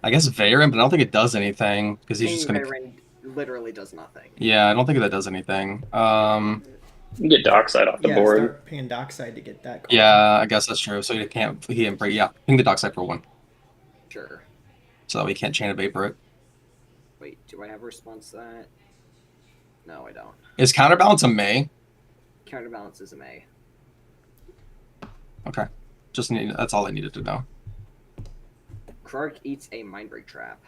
Speaker 7: I guess Varen, but I don't think it does anything because he's just gonna.
Speaker 5: Varen literally does nothing.
Speaker 7: Yeah, I don't think that does anything.
Speaker 6: You get Dockside off the
Speaker 1: Yeah,
Speaker 6: board.
Speaker 1: start paying dockside to get that card.
Speaker 7: Yeah, I guess that's true. So he can't break. Yeah, ping the dockside for 1,
Speaker 5: Sure.
Speaker 7: so that we can't chain a vapor it.
Speaker 5: Wait, do I have a response to that? No, I don't.
Speaker 7: Is counterbalance a May?
Speaker 5: Counterbalance is a May.
Speaker 7: Okay, that's all I needed to know.
Speaker 5: Kark eats a Mindbreak Trap.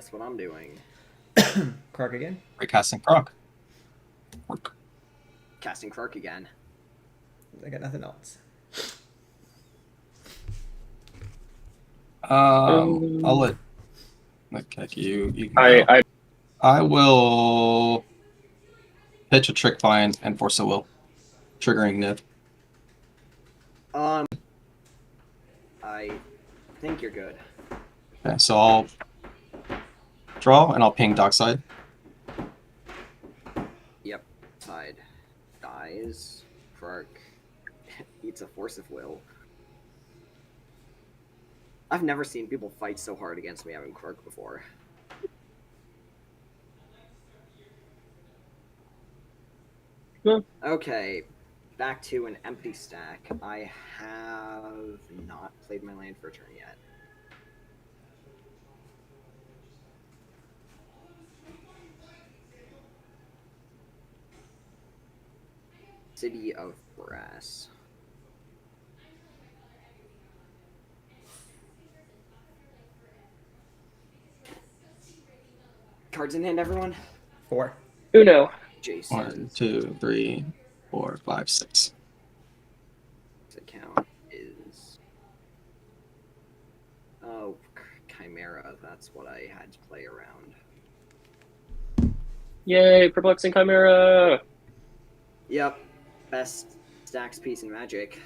Speaker 5: guess what I'm doing?
Speaker 1: Clark again.
Speaker 7: Recasting Croc.
Speaker 5: Casting Clark again.
Speaker 1: I got nothing else.
Speaker 7: I'll let you can go. I will pitch a trick vine and force a will, triggering Nib.
Speaker 5: I think you're good.
Speaker 7: Okay, so I'll draw and I'll ping Dockside.
Speaker 5: Yep. Tide dies. Clark eats a force of will. I've never seen people fight so hard against me having Clark before. Okay, back to an empty stack. I have not played my land for a turn yet. City of Brass. Cards in hand, everyone?
Speaker 1: 4.
Speaker 6: Uno.
Speaker 5: Jason.
Speaker 7: 1, 2, 3, 4, 5, 6.
Speaker 5: Account is Chimera. That's what I had to play around.
Speaker 6: Yay, Perplexing Chimera!
Speaker 5: Yep, best stacks piece in Magic.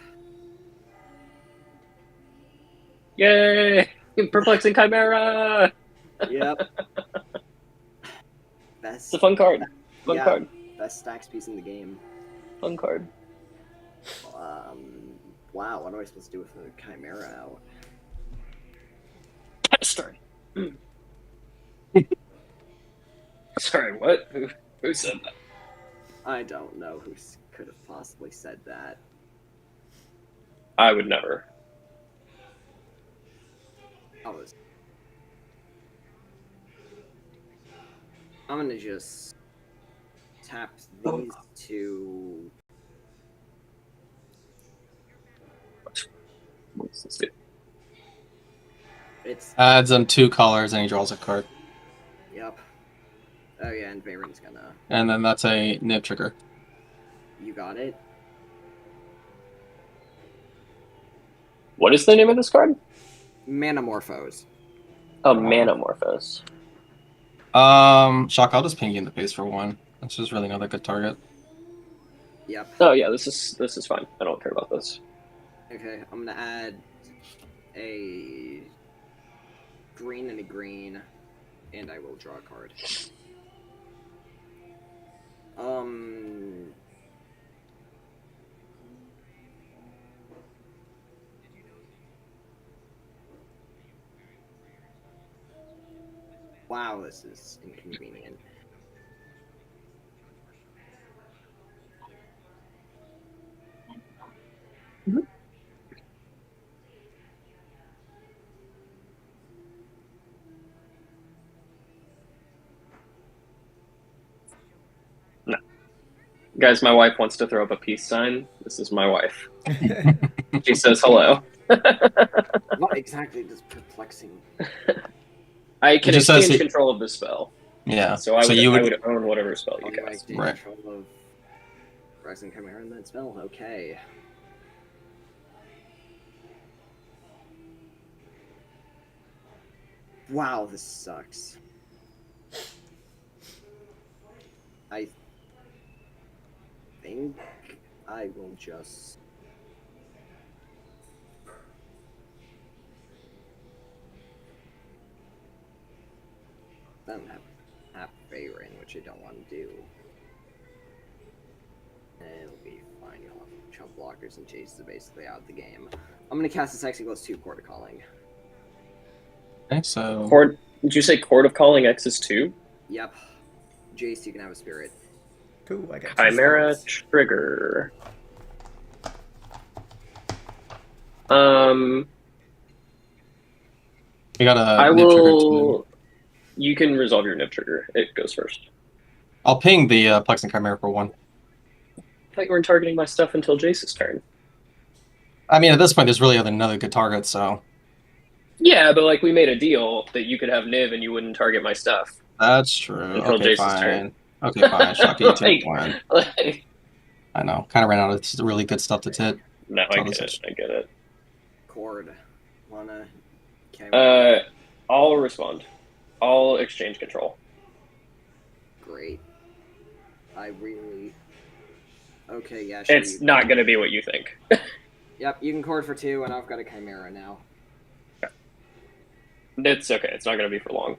Speaker 6: Yay, Perplexing Chimera!
Speaker 5: Yep. Best.
Speaker 6: It's a fun card. Fun card.
Speaker 5: Best stacks piece in the game.
Speaker 6: Fun card.
Speaker 5: Wow, what am I supposed to do with the Chimera out?
Speaker 6: Sorry. Sorry, what? Who said that?
Speaker 5: I don't know who could have possibly said that.
Speaker 6: I would never.
Speaker 5: I'm gonna just tap these two.
Speaker 6: What's this do?
Speaker 5: It's
Speaker 7: Adds him 2 colors and he draws a card.
Speaker 5: Yep. Oh yeah, and Veyron's gonna.
Speaker 7: And then that's a Nib trigger.
Speaker 5: You got it.
Speaker 6: What is the name of this card?
Speaker 5: Manamorphose.
Speaker 6: A Manamorphose.
Speaker 7: Shock, I'll just ping you in the face for 1. That's just really another good target.
Speaker 5: Yep.
Speaker 6: Oh yeah, this is fine. I don't care about this.
Speaker 5: Okay, I'm gonna add a green and a green, and I will draw a card. Wow, this is inconvenient.
Speaker 6: No. Guys, my wife wants to throw up a peace sign. This is my wife. She says hello.
Speaker 5: What exactly does perplexing?
Speaker 6: I can
Speaker 7: just says
Speaker 6: exchange
Speaker 7: he-
Speaker 6: control of the spell.
Speaker 7: Yeah.
Speaker 6: So I would own whatever spell you
Speaker 5: I
Speaker 6: cast.
Speaker 5: take
Speaker 7: Right.
Speaker 5: control of Rising Chimera and that spell. Okay. Wow, this sucks. I think I will just. Then have Veyron, which I don't want to do. And it'll be fine. You'll have chump blockers and Jace is basically out of the game. I'm gonna cast a Sexy Glows 2 Court of Calling.
Speaker 7: Okay, so
Speaker 6: Did you say Court of Calling X is 2?
Speaker 5: Yep. Jace, you can have a spirit.
Speaker 1: Cool, I got
Speaker 6: Chimera
Speaker 1: 2 spells.
Speaker 6: trigger.
Speaker 7: we got a
Speaker 6: I
Speaker 7: Nib trigger too.
Speaker 6: will. You can resolve your nib trigger. It goes first.
Speaker 7: I'll ping the Plexing Chimera for 1.
Speaker 6: I thought you weren't targeting my stuff until Jace's turn.
Speaker 7: I mean, at this point, there's really another good target, so
Speaker 6: Yeah, but like we made a deal that you could have Niv and you wouldn't target my stuff
Speaker 7: That's true.
Speaker 6: until
Speaker 7: Okay,
Speaker 6: Jace's turn.
Speaker 7: fine. Okay, fine. Shocky to
Speaker 6: like,
Speaker 7: one.
Speaker 6: like,
Speaker 7: I know. Kind of ran out of really good stuff to tit.
Speaker 6: no, I
Speaker 7: Tell
Speaker 6: get
Speaker 7: this-
Speaker 6: it. I get it.
Speaker 5: Cord. Wanna. Okay.
Speaker 6: I'll respond. I'll exchange control.
Speaker 5: Great. I really. Okay, yeah, sure.
Speaker 6: It's not going to be what you think.
Speaker 5: Yep, you can cord for 2, and I've got a Chimera now.
Speaker 6: It's okay. It's not going to be for long.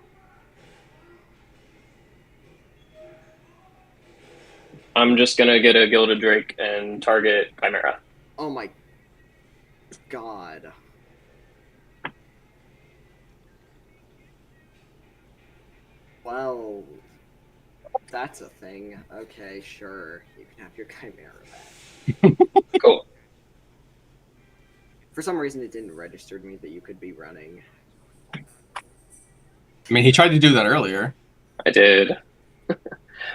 Speaker 6: I'm just going to get a Gilded Drake and target Chimera.
Speaker 5: Oh my god. Well, that's a thing. Okay, sure. You can have your Chimera back.
Speaker 6: Cool.
Speaker 5: For some reason, it didn't register to me that you could be running.
Speaker 7: I mean, he tried to do that earlier.
Speaker 6: I did.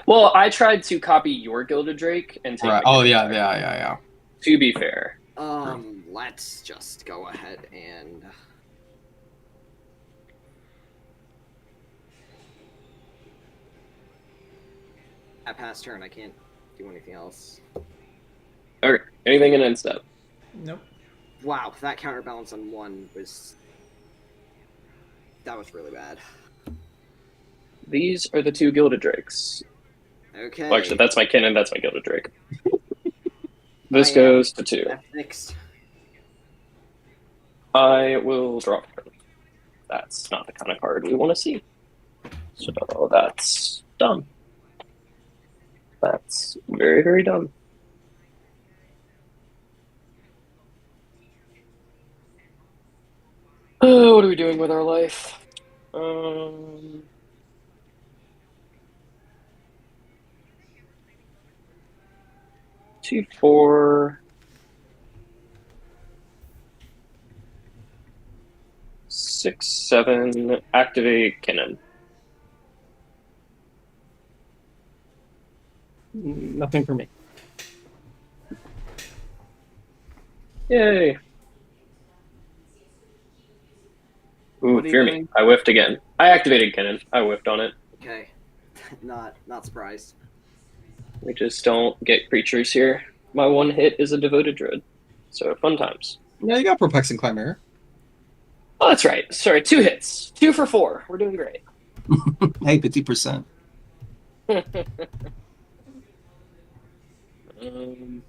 Speaker 6: Well, I tried to copy your Gilded Drake and take
Speaker 7: Right.
Speaker 6: my
Speaker 7: Oh,
Speaker 6: Chimera.
Speaker 7: yeah.
Speaker 6: To be fair.
Speaker 5: Let's just go ahead and... At past turn, I can't do anything else.
Speaker 6: Okay. Anything in end step?
Speaker 1: Nope.
Speaker 5: Wow, that counterbalance on 1 was... That was really bad.
Speaker 6: These are the 2 Gilded Drakes.
Speaker 5: Okay.
Speaker 6: Well, actually, that's my Kinnan, that's my Gilded Drake. This
Speaker 5: I am
Speaker 6: goes to 2.
Speaker 5: Next.
Speaker 6: I will draw. That's not the kind of card we want to see. So that's dumb. That's very, very dumb. Oh, what are we doing with our life? 2, 4, 6, 7. Activate Kinnan.
Speaker 7: Nothing for me.
Speaker 6: Yay. Ooh,
Speaker 5: What are you
Speaker 6: fear me.
Speaker 5: doing?
Speaker 6: I whiffed again. I activated Kinnan. I whiffed on it.
Speaker 5: Okay. Not surprised.
Speaker 6: We just don't get creatures here. My one hit is a Devoted Druid. So fun times.
Speaker 7: Yeah, you got Perplexing Chimera.
Speaker 6: Oh, that's right. Sorry, 2 hits. 2 for 4. We're doing great.
Speaker 7: Hey, 50%.
Speaker 6: Man,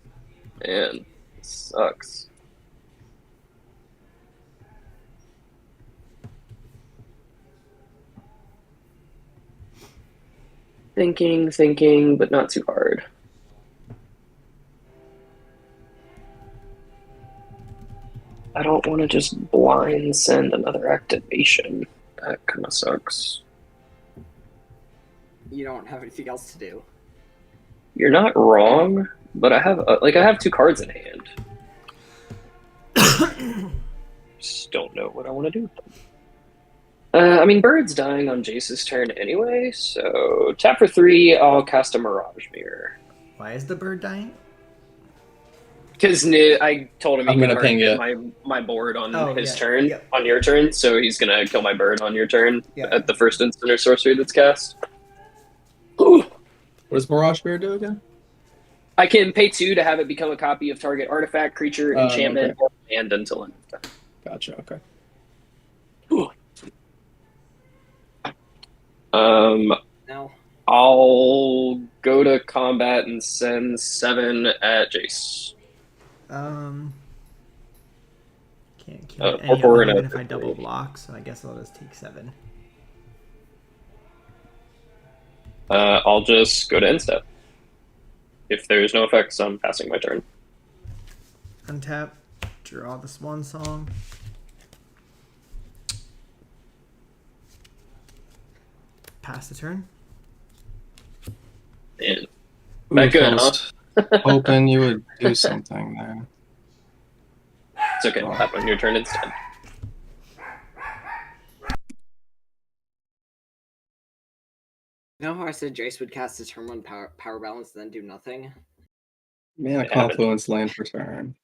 Speaker 6: it sucks. Thinking, but not too hard. I don't want to just blind send another activation. That kind of sucks.
Speaker 5: You don't have anything else to do.
Speaker 6: You're not wrong, but I have 2 cards in hand. Just don't know what I want to do with them. I mean, Bird's dying on Jace's turn anyway, so tap for 3, I'll cast a Mirage Mirror.
Speaker 1: Why is the bird dying?
Speaker 6: Because I told him he
Speaker 7: I'm
Speaker 6: could
Speaker 7: gonna ping
Speaker 6: target
Speaker 7: you.
Speaker 6: my board on
Speaker 1: Oh,
Speaker 6: his
Speaker 1: yeah,
Speaker 6: turn,
Speaker 1: yeah.
Speaker 6: on your turn, so he's going to kill my bird on your turn
Speaker 1: Yeah.
Speaker 6: at the first instant or sorcery that's cast.
Speaker 7: What does Mirage Bear do again?
Speaker 6: I can pay 2 to have it become a copy of target artifact, creature, enchantment,
Speaker 7: okay.
Speaker 6: or land until end of turn.
Speaker 7: Gotcha, okay.
Speaker 5: Now,
Speaker 6: I'll go to combat and send 7 at Jace.
Speaker 1: Can't kill
Speaker 6: or
Speaker 1: any of
Speaker 6: four
Speaker 1: them
Speaker 6: and a
Speaker 1: even if I double
Speaker 6: 3.
Speaker 1: block, so I guess I'll just take 7.
Speaker 6: I'll just go to end step. If there's no effects, I'm passing my turn.
Speaker 1: Untap, draw the Swan Song. Pass the turn.
Speaker 6: And back good,
Speaker 7: I was hoping you would do something there.
Speaker 6: it's okay. I'll tap on your turn instead.
Speaker 5: you know how I said Jace would cast his turn 1 power balance, then do nothing?
Speaker 7: Mana
Speaker 6: I haven't.
Speaker 7: Confluence land for turn.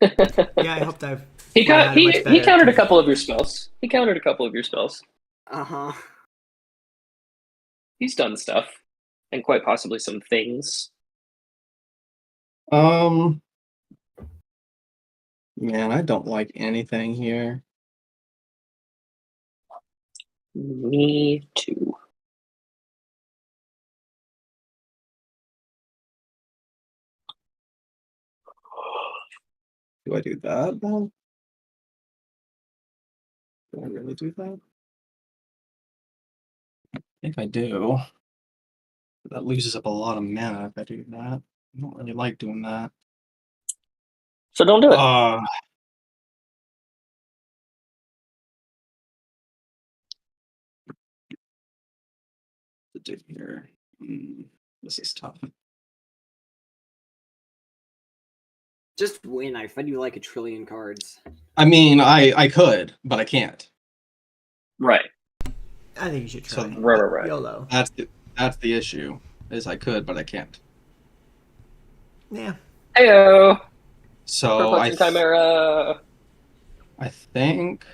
Speaker 1: Yeah, I hoped I've.
Speaker 6: He
Speaker 1: I had a much
Speaker 6: he
Speaker 1: better
Speaker 6: countered a
Speaker 1: con-
Speaker 6: couple of your spells. He countered a couple of your spells.
Speaker 5: Uh-huh.
Speaker 6: He's done stuff, and quite possibly some things.
Speaker 7: Man, I don't like anything here.
Speaker 6: Me too.
Speaker 7: Do I do that then? Do I really do that? I think I do. That loses up a lot of mana if I do that. I don't really like doing that.
Speaker 6: So don't do it.
Speaker 7: To do here. This is tough.
Speaker 5: Just win. I fed you like 1,000,000,000,000 cards.
Speaker 7: I mean, I could, but I can't.
Speaker 6: Right.
Speaker 1: I think you should try.
Speaker 7: So-
Speaker 6: Right.
Speaker 1: YOLO.
Speaker 7: That's the issue. Is I could, but I can't.
Speaker 1: Yeah.
Speaker 6: Heyo.
Speaker 7: So
Speaker 6: Perplexing Chimera.
Speaker 7: I think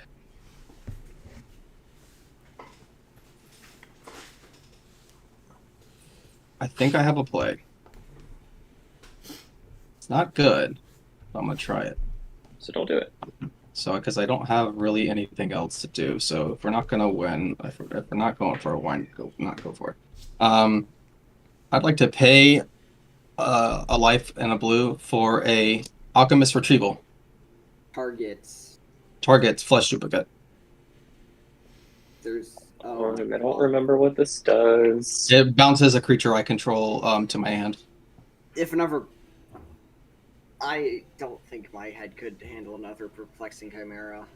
Speaker 7: I have a play. It's not good, but I'm gonna try it.
Speaker 6: So don't do it.
Speaker 7: So because I don't have really anything else to do. So if we're not gonna win, if we're not going for a win, not go for it. I'd like to pay a life and a blue for a Alchemist Retrieval. Targets flesh duplicate.
Speaker 5: There's.
Speaker 6: I don't remember what this does.
Speaker 7: It bounces a creature I control to my hand.
Speaker 5: If another. I don't think my head could handle another Perplexing Chimera.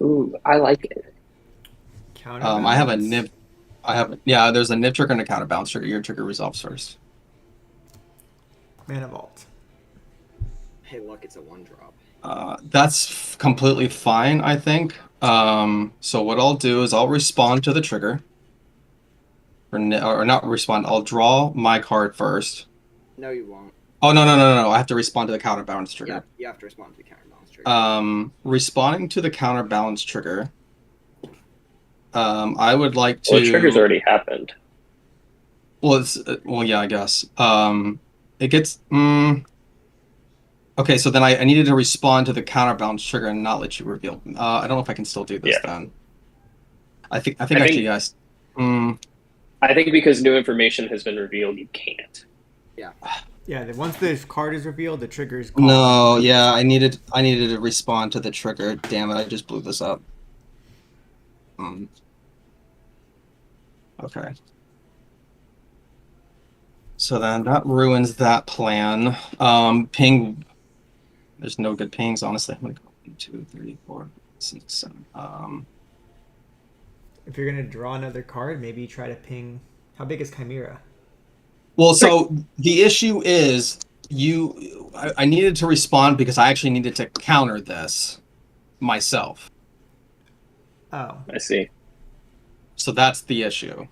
Speaker 6: Ooh, I like it.
Speaker 7: I have a nib. There's a nib trigger and a counterbalance trigger. Your trigger resolves first.
Speaker 1: Mana Vault.
Speaker 5: Hey, look, it's a 1-drop.
Speaker 7: That's completely fine, I think. So what I'll do is I'll respond to the trigger. Or not respond. I'll draw my card first.
Speaker 5: No, you won't.
Speaker 7: Oh, no. I have to respond to the counterbalance trigger.
Speaker 5: Yeah, you have to respond to the counterbalance trigger.
Speaker 7: Responding to the counterbalance trigger. I would like to.
Speaker 6: Well, the trigger's already happened.
Speaker 7: Well, yeah, I guess. It gets. Okay, so then I needed to respond to the counterbalance trigger and not let you reveal. I don't know if I can still do this then. I think actually, yes.
Speaker 6: I think because new information has been revealed, you can't.
Speaker 5: Yeah.
Speaker 1: Yeah, once this card is revealed, the trigger is gone.
Speaker 7: No, yeah, I needed to respond to the trigger. Damn it, I just blew this up. Okay. So then that ruins that plan. Ping. There's no good pings, honestly. I'm gonna go 1, 2, 3, 4, 6, 7.
Speaker 1: If you're gonna draw another card, maybe try to ping. How big is Chimera?
Speaker 7: Well, so the issue is I needed to respond because I actually needed to counter this myself.
Speaker 1: Oh.
Speaker 6: I see.
Speaker 7: So that's the issue.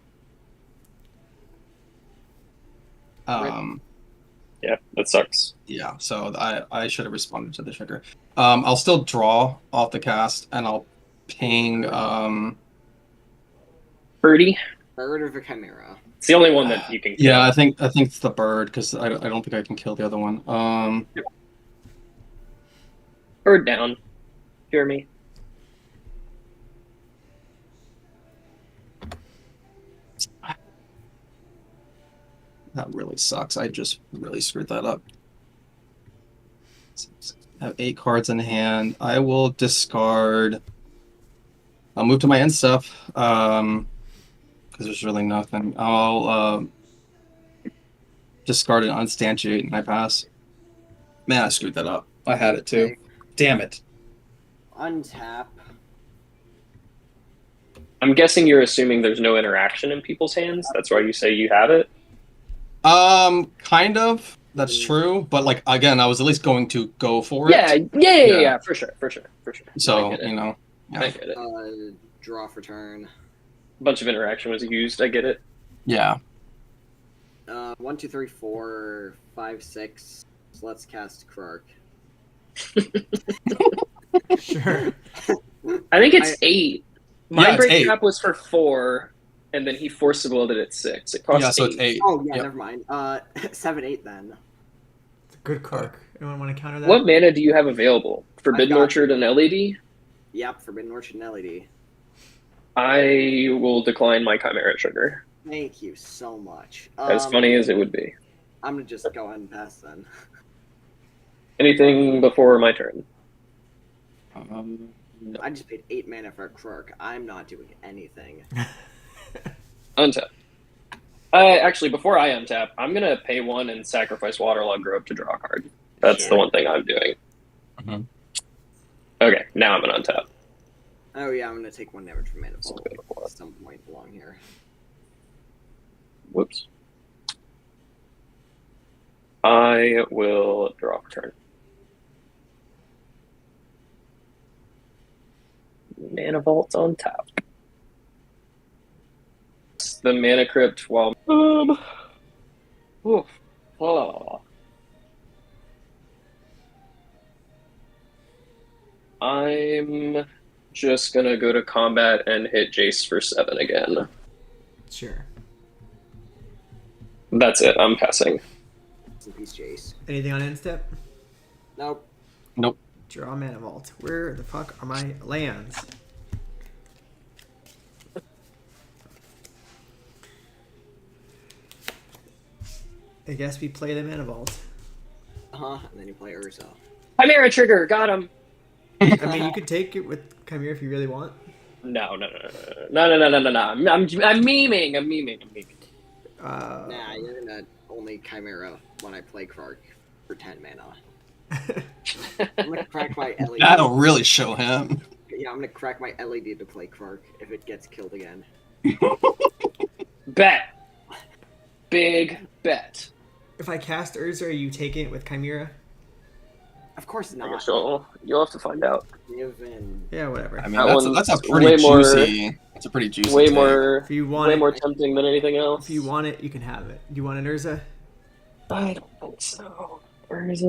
Speaker 6: Yeah, that sucks.
Speaker 7: Yeah, so I should have responded to the trigger. I'll still draw off the cast and I'll ping
Speaker 6: Birdie.
Speaker 5: Bird or the Chimera?
Speaker 6: It's the only one that you can kill.
Speaker 7: Yeah, I think it's the bird because I don't think I can kill the other one.
Speaker 6: Bird down. Hear me?
Speaker 7: That really sucks. I just really screwed that up. I have 8 cards in hand. I will discard. I'll move to my end stuff because there's really nothing. I'll discard and unstantiate, and I pass. Man, I screwed that up. I had it too. Damn it.
Speaker 5: Untap.
Speaker 6: I'm guessing you're assuming there's no interaction in people's hands. That's why you say you have it.
Speaker 7: Kind of. That's true, but like again, I was at least going to go for it.
Speaker 6: Yeah, for sure.
Speaker 7: So
Speaker 6: I get it.
Speaker 7: Yeah.
Speaker 6: I get it.
Speaker 5: Draw for turn.
Speaker 6: A bunch of interaction was used. I get it.
Speaker 7: Yeah.
Speaker 5: 1, 2, 3, 4, 5, 6. So let's cast Krark.
Speaker 1: Sure.
Speaker 6: I think it's 8.
Speaker 7: Yeah,
Speaker 6: Mind
Speaker 7: it's
Speaker 6: Break
Speaker 7: 8.
Speaker 6: Trap was for 4, and then he Force of Willed it at 6. It costs
Speaker 7: Yeah, so
Speaker 6: 8.
Speaker 7: it's 8.
Speaker 5: Oh yeah,
Speaker 7: Yep.
Speaker 5: never mind. 7-8 then.
Speaker 1: Good quirk. Anyone want to counter that?
Speaker 6: What mana do you have available? Forbidden
Speaker 5: got-
Speaker 6: Orchard and LED?
Speaker 5: Yep, Forbidden Orchard and LED.
Speaker 6: I will decline my Chimera Trigger.
Speaker 5: Thank you so much.
Speaker 6: As funny as it would be.
Speaker 5: I'm gonna just go ahead and pass then.
Speaker 6: Anything before my turn? No.
Speaker 5: I just paid 8 mana for a Quirk. I'm not doing anything.
Speaker 6: Untap. Actually, before I untap, I'm gonna pay 1 and sacrifice Waterlog Grove to draw a card. That's the
Speaker 5: Sure.
Speaker 6: one thing I'm doing.
Speaker 7: Mhm.
Speaker 6: Okay, now I'm gonna untap.
Speaker 5: Oh yeah, I'm gonna take 1 damage from Mana
Speaker 6: So
Speaker 5: Vault
Speaker 6: I'm gonna pull
Speaker 5: at
Speaker 6: up.
Speaker 5: some point along here.
Speaker 6: Whoops. I will draw a turn. Mana Vault on top. It's the Mana Crypt while oof. Oh. I'm just gonna go to combat and hit Jace for 7 again.
Speaker 1: Sure.
Speaker 6: That's it. I'm passing.
Speaker 5: Some piece Jace.
Speaker 1: Anything on end step?
Speaker 5: Nope.
Speaker 7: Nope.
Speaker 1: Draw mana vault. Where the fuck are my lands? I guess we play the mana vault.
Speaker 5: And then you play Urza.
Speaker 6: Chimera Trigger. Got him.
Speaker 1: I mean, you could take it with Chimera if you really want.
Speaker 6: No. I'm memeing. I'm memeing.
Speaker 5: Nah, you're gonna only Chimera when I play Clark for 10 mana. I'm gonna crack my LED.
Speaker 7: That'll really show him.
Speaker 5: Yeah, I'm gonna crack my LED to play Clark if it gets killed again.
Speaker 6: Bet. Big bet.
Speaker 1: If I cast Urza, are you taking it with Chimera?
Speaker 5: Of course
Speaker 6: I
Speaker 5: not.
Speaker 6: guess you'll have to find out.
Speaker 5: Given
Speaker 1: Yeah, whatever.
Speaker 7: I mean,
Speaker 6: That
Speaker 7: that's a
Speaker 6: one's
Speaker 7: pretty
Speaker 6: way more-
Speaker 7: juicy. That's a pretty juicy.
Speaker 6: Way
Speaker 7: take.
Speaker 6: more,
Speaker 1: If you want
Speaker 6: way
Speaker 1: it,
Speaker 6: more tempting than anything else.
Speaker 1: if you want it, you can have it. Do you want an Urza?
Speaker 6: I don't think so. Where's
Speaker 1: I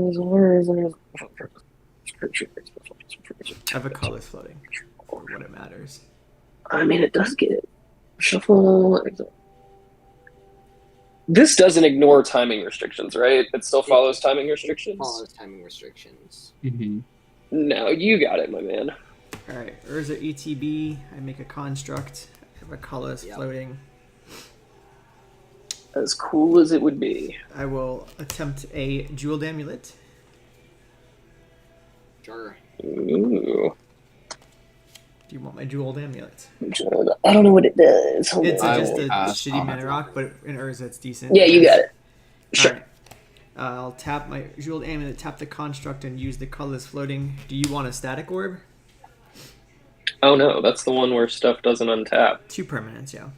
Speaker 1: have a colorless floating. For what it matters.
Speaker 6: I mean, it does get shuffle. This doesn't ignore timing restrictions, right? It still follows timing restrictions.
Speaker 5: follows timing restrictions.
Speaker 7: Mm-hmm.
Speaker 6: No, you got it, my man.
Speaker 1: Alright, Urza ETB. I make a construct. I have a colorless
Speaker 5: Yep.
Speaker 1: floating.
Speaker 6: As cool as it would be.
Speaker 1: I will attempt a jeweled amulet.
Speaker 5: Sure.
Speaker 6: Ooh.
Speaker 1: Do you want my jeweled amulet?
Speaker 6: I don't know what it does. Hold
Speaker 1: It's
Speaker 6: on.
Speaker 7: I
Speaker 1: just
Speaker 7: will
Speaker 1: a
Speaker 7: pass
Speaker 1: shitty
Speaker 7: on
Speaker 1: mana
Speaker 7: that.
Speaker 1: rock, but in Urza it's decent.
Speaker 6: Yeah, you got it. Sure.
Speaker 1: Alright. I'll tap my jeweled amulet, tap the construct, and use the colorless floating. Do you want a static orb?
Speaker 6: Oh no, that's the one where stuff doesn't untap.
Speaker 1: 2 permanents, yeah.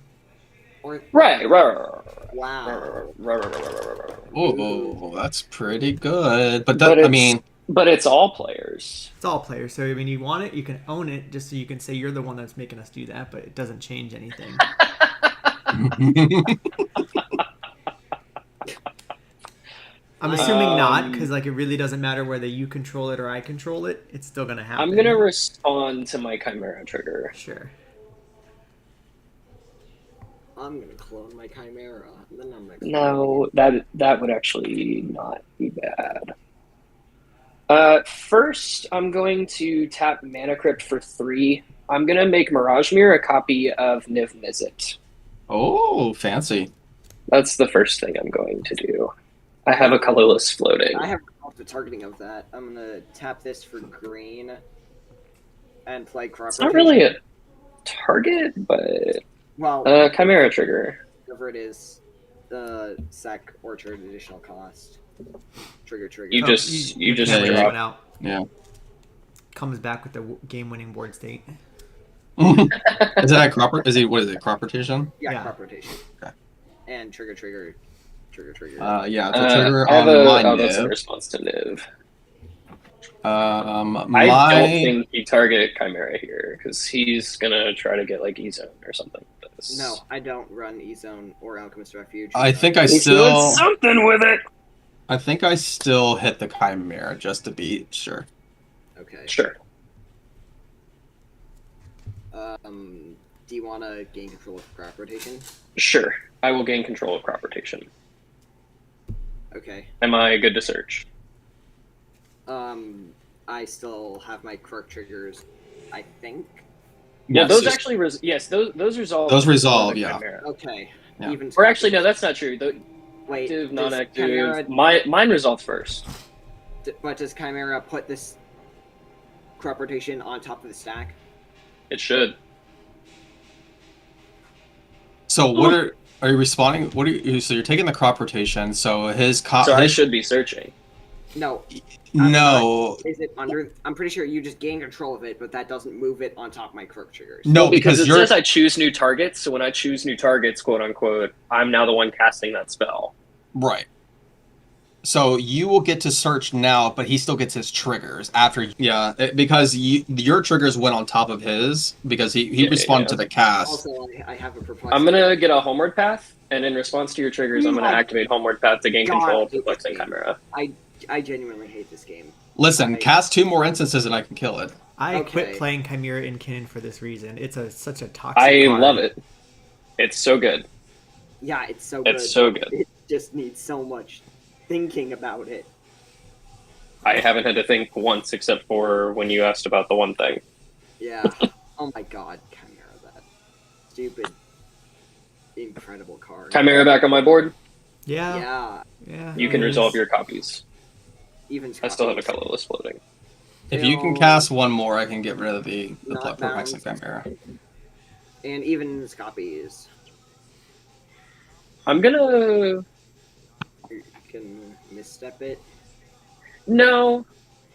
Speaker 5: Or
Speaker 6: Right.
Speaker 5: wow.
Speaker 7: Oh, that's pretty good. But
Speaker 6: But
Speaker 7: that, I
Speaker 6: it's-
Speaker 7: mean,
Speaker 6: But it's all players.
Speaker 1: It's all players, so I mean, you want it, you can own it, just so you can say you're the one that's making us do that, but it doesn't change anything. I'm assuming not, because like it really doesn't matter whether you control it or I control it. It's still gonna happen.
Speaker 6: I'm gonna respond to my Chimera Trigger.
Speaker 1: Sure.
Speaker 5: I'm gonna clone my Chimera. And then I'm gonna
Speaker 6: No, that would actually not be bad. First, I'm going to tap Mana Crypt for 3. I'm gonna make Mirage Mirror a copy of Niv Mizzet.
Speaker 7: oh, fancy.
Speaker 6: That's the first thing I'm going to do. I have a colorless floating.
Speaker 5: I have the targeting of that. I'm gonna tap this for green and play crop.
Speaker 6: It's not really a target, but
Speaker 5: well,
Speaker 6: Chimera Trigger.
Speaker 5: whatever it is, the Sec Orchard additional cost. Trigger.
Speaker 6: You
Speaker 1: Oh,
Speaker 6: just
Speaker 1: you
Speaker 6: just
Speaker 1: can't
Speaker 7: Yeah,
Speaker 1: wait
Speaker 6: drop.
Speaker 1: it out.
Speaker 7: Yeah.
Speaker 1: Comes back with the game-winning board state.
Speaker 7: Is it at crop? Is it what is it? Crop rotation?
Speaker 5: Yeah,
Speaker 1: Yeah.
Speaker 5: crop rotation.
Speaker 7: Okay.
Speaker 5: And trigger.
Speaker 7: Yeah. It's a trigger
Speaker 6: I have
Speaker 7: on my
Speaker 6: that's a
Speaker 7: Niv.
Speaker 6: response to Niv.
Speaker 7: I
Speaker 6: I don't think he target Chimera here because he's gonna try to get like E-Zone or something. with this.
Speaker 5: No, I don't run E-Zone or Alchemist Refuge.
Speaker 7: I think I
Speaker 6: He's doing
Speaker 7: still.
Speaker 6: something with it.
Speaker 7: I think I still hit the Chimera just to be sure.
Speaker 5: Okay.
Speaker 6: Sure.
Speaker 5: Do you want to gain control of crop rotation?
Speaker 6: Sure. I will gain control of crop rotation.
Speaker 5: Okay.
Speaker 6: Am I good to search?
Speaker 5: I still have my quirk triggers, I think.
Speaker 6: Well,
Speaker 7: Yes.
Speaker 6: those actually, yes, those resolve.
Speaker 7: Those
Speaker 6: for
Speaker 7: resolve,
Speaker 6: the
Speaker 7: yeah.
Speaker 6: Chimera.
Speaker 5: Okay.
Speaker 7: Yeah.
Speaker 5: Even
Speaker 6: Or actually, no,
Speaker 5: Scotty's.
Speaker 6: that's not true. The
Speaker 5: Wait,
Speaker 6: active,
Speaker 5: does
Speaker 6: non-active.
Speaker 5: Chimera,
Speaker 6: Mine resolved first.
Speaker 5: but does Chimera put this crop rotation on top of the stack?
Speaker 6: It should.
Speaker 7: So what are you responding? What are you? So you're taking the crop rotation. So his
Speaker 6: So I should be searching.
Speaker 5: No.
Speaker 7: No.
Speaker 5: Is it under? I'm pretty sure you just gain control of it, but that doesn't move it on top of my quirk triggers.
Speaker 7: No,
Speaker 6: because it
Speaker 7: you're
Speaker 6: says I choose new targets. So when I choose new targets, quote unquote, I'm now the one casting that spell.
Speaker 7: right. So you will get to search now, but he still gets his triggers after. Yeah, because your triggers went on top of his because he
Speaker 6: Yeah,
Speaker 7: responded
Speaker 6: yeah.
Speaker 7: to the cast.
Speaker 5: Also, I have a perplexity.
Speaker 6: I'm gonna get a homeward path, and in response to your triggers, I'm gonna
Speaker 5: Oh my
Speaker 6: activate homeward path to gain
Speaker 5: God,
Speaker 6: control
Speaker 5: I
Speaker 6: of
Speaker 5: hate this
Speaker 6: perplexing
Speaker 5: game.
Speaker 6: chimera.
Speaker 5: I genuinely hate this game.
Speaker 7: Listen, cast 2 more instances and I can kill it.
Speaker 1: I
Speaker 5: Okay.
Speaker 1: quit playing Chimera in Canon for this reason. It's such a toxic
Speaker 6: I
Speaker 1: card.
Speaker 6: love it. It's so good.
Speaker 5: Yeah, it's so good.
Speaker 6: It's so good.
Speaker 5: It just needs so much thinking about it.
Speaker 6: I haven't had to think once except for when you asked about the one thing.
Speaker 5: Yeah. Oh my God, Chimera, that stupid, incredible card.
Speaker 6: Chimera back on my board.
Speaker 1: Yeah.
Speaker 5: Yeah.
Speaker 1: Yeah.
Speaker 6: You can
Speaker 1: it
Speaker 6: resolve
Speaker 1: is.
Speaker 6: your copies.
Speaker 5: Even
Speaker 6: I still have a
Speaker 5: Scotty's
Speaker 6: colorless floating.
Speaker 7: If you can
Speaker 5: Still
Speaker 7: cast one more, I can get rid of the
Speaker 5: not
Speaker 7: perplexing
Speaker 5: balanced.
Speaker 7: chimera.
Speaker 5: And even Scoppies.
Speaker 6: I'm gonna...
Speaker 5: You can misstep it.
Speaker 6: No.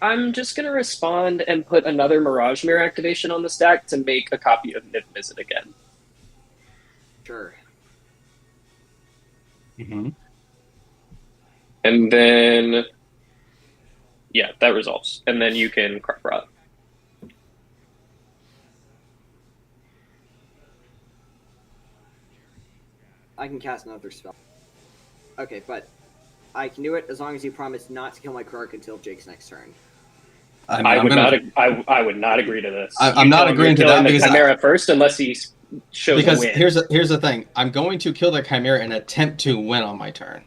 Speaker 6: I'm just gonna respond and put another Mirage Mirror activation on the stack to make a copy of Nip Visit again.
Speaker 5: Sure.
Speaker 7: Mm-hmm.
Speaker 6: And then... Yeah, that resolves. And then you can crop rot.
Speaker 5: I can cast another spell. Okay, but I can do it as long as you promise not to kill my Krark until Jake's next turn.
Speaker 6: I would not agree to this.
Speaker 7: I'm
Speaker 6: You
Speaker 7: not
Speaker 6: tell him
Speaker 7: agreeing
Speaker 6: you're
Speaker 7: to that
Speaker 6: killing the
Speaker 7: because
Speaker 6: Chimera first unless he shows
Speaker 7: because
Speaker 6: a win.
Speaker 7: here's the thing. I'm going to kill the chimera and attempt to win on my turn.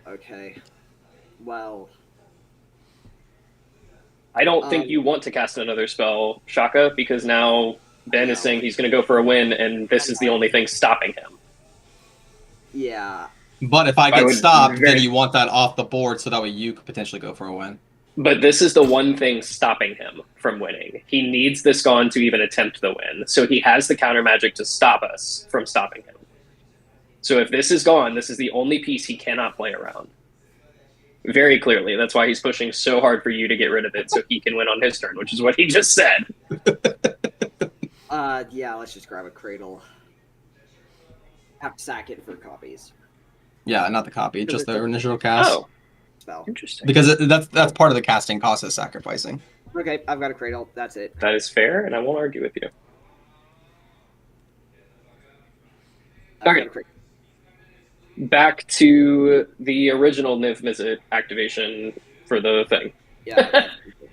Speaker 5: Okay. Well,
Speaker 6: I don't think you want to cast another spell, Shaka, because now Ben is
Speaker 5: No.
Speaker 6: saying he's going to go for a win, and this is the only thing stopping him.
Speaker 5: yeah.
Speaker 7: But if I
Speaker 6: I
Speaker 7: get
Speaker 6: would
Speaker 7: stopped,
Speaker 6: very-
Speaker 7: then you want that off the board so that way you could potentially go for a win.
Speaker 6: But this is the one thing stopping him from winning. He needs this gone to even attempt the win, so he has the counter magic to stop us from stopping him. So if this is gone, this is the only piece he cannot play around. Very clearly. That's why he's pushing so hard for you to get rid of it so he can win on his turn, which is what he just said.
Speaker 5: Yeah, let's just grab a Cradle. Have to sack it for copies.
Speaker 7: Yeah, not the copy, just the initial cast.
Speaker 6: Oh,
Speaker 5: Spell.
Speaker 6: interesting.
Speaker 7: Because that's part of the casting cost is sacrificing.
Speaker 5: Okay, I've got a Cradle. That's it.
Speaker 6: That is fair, and I won't argue with you.
Speaker 5: I've
Speaker 6: Okay.
Speaker 5: got a Cradle.
Speaker 6: Back to the original Niv Mizzet activation for the thing.
Speaker 5: Yeah,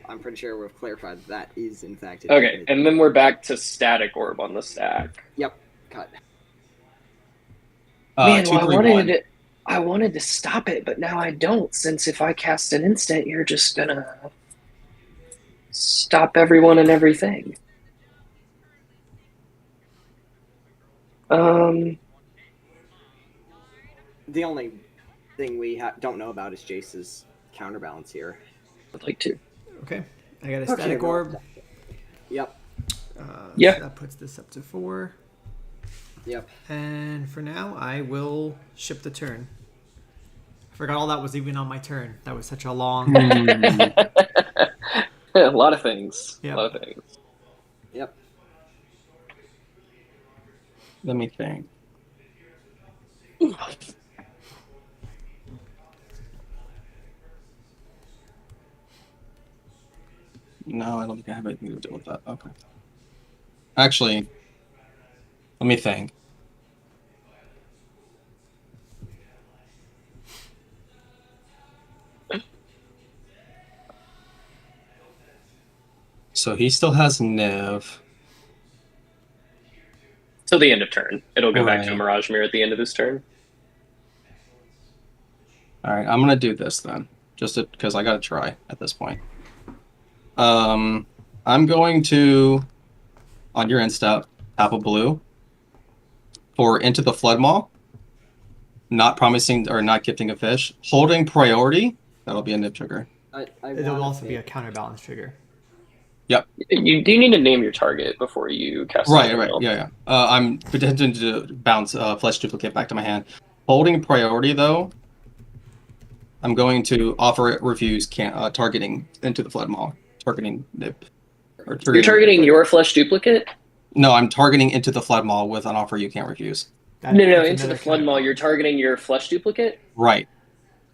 Speaker 5: I'm pretty sure we've clarified that is in fact it.
Speaker 6: Okay, and then we're back to Static Orb on the stack.
Speaker 5: Yep, cut.
Speaker 6: Man,
Speaker 7: 2,
Speaker 6: well,
Speaker 7: 3, 1.
Speaker 6: I wanted to stop it, but now I don't, since if I cast an instant, you're just gonna stop everyone and everything.
Speaker 5: The only thing we don't know about is Jace's counterbalance here.
Speaker 6: I'd like to.
Speaker 1: Okay. I got a
Speaker 5: Okay,
Speaker 1: static
Speaker 5: well,
Speaker 1: orb.
Speaker 5: Yep,
Speaker 6: Yeah.
Speaker 1: So that puts this up to 4.
Speaker 5: yep.
Speaker 1: And for now, I will ship the turn. I forgot all that was even on my turn. That was such a long.
Speaker 6: A lot of things.
Speaker 1: Yep.
Speaker 6: A lot of things.
Speaker 5: Yep.
Speaker 7: Let me think. No, I don't think I have anything to do with that. Okay. Actually, let me think. So he still has Niv.
Speaker 6: Till the end of turn. It'll go back to a
Speaker 7: Right.
Speaker 6: Mirage Mirror at the end of this turn.
Speaker 7: All right, I'm gonna do this then, just because I gotta try at this point. I'm going to, on your end step, tap a blue for Into the Flood Maw. Not promising or not gifting a fish. Holding priority. That'll be a nib trigger.
Speaker 1: It'll also be a counterbalance trigger.
Speaker 6: You do need to name your target before you cast.
Speaker 7: Right. Yeah. I'm pretending to bounce Flesh Duplicate back to my hand. Holding priority though. I'm going to offer refuse targeting Into the Flood Maw. Targeting nib.
Speaker 6: You're targeting your Flesh Duplicate?
Speaker 7: No, I'm targeting Into the Flood Maw with an offer you can't refuse.
Speaker 6: No, Into the Flood Maw, you're targeting your Flesh Duplicate?
Speaker 7: Right.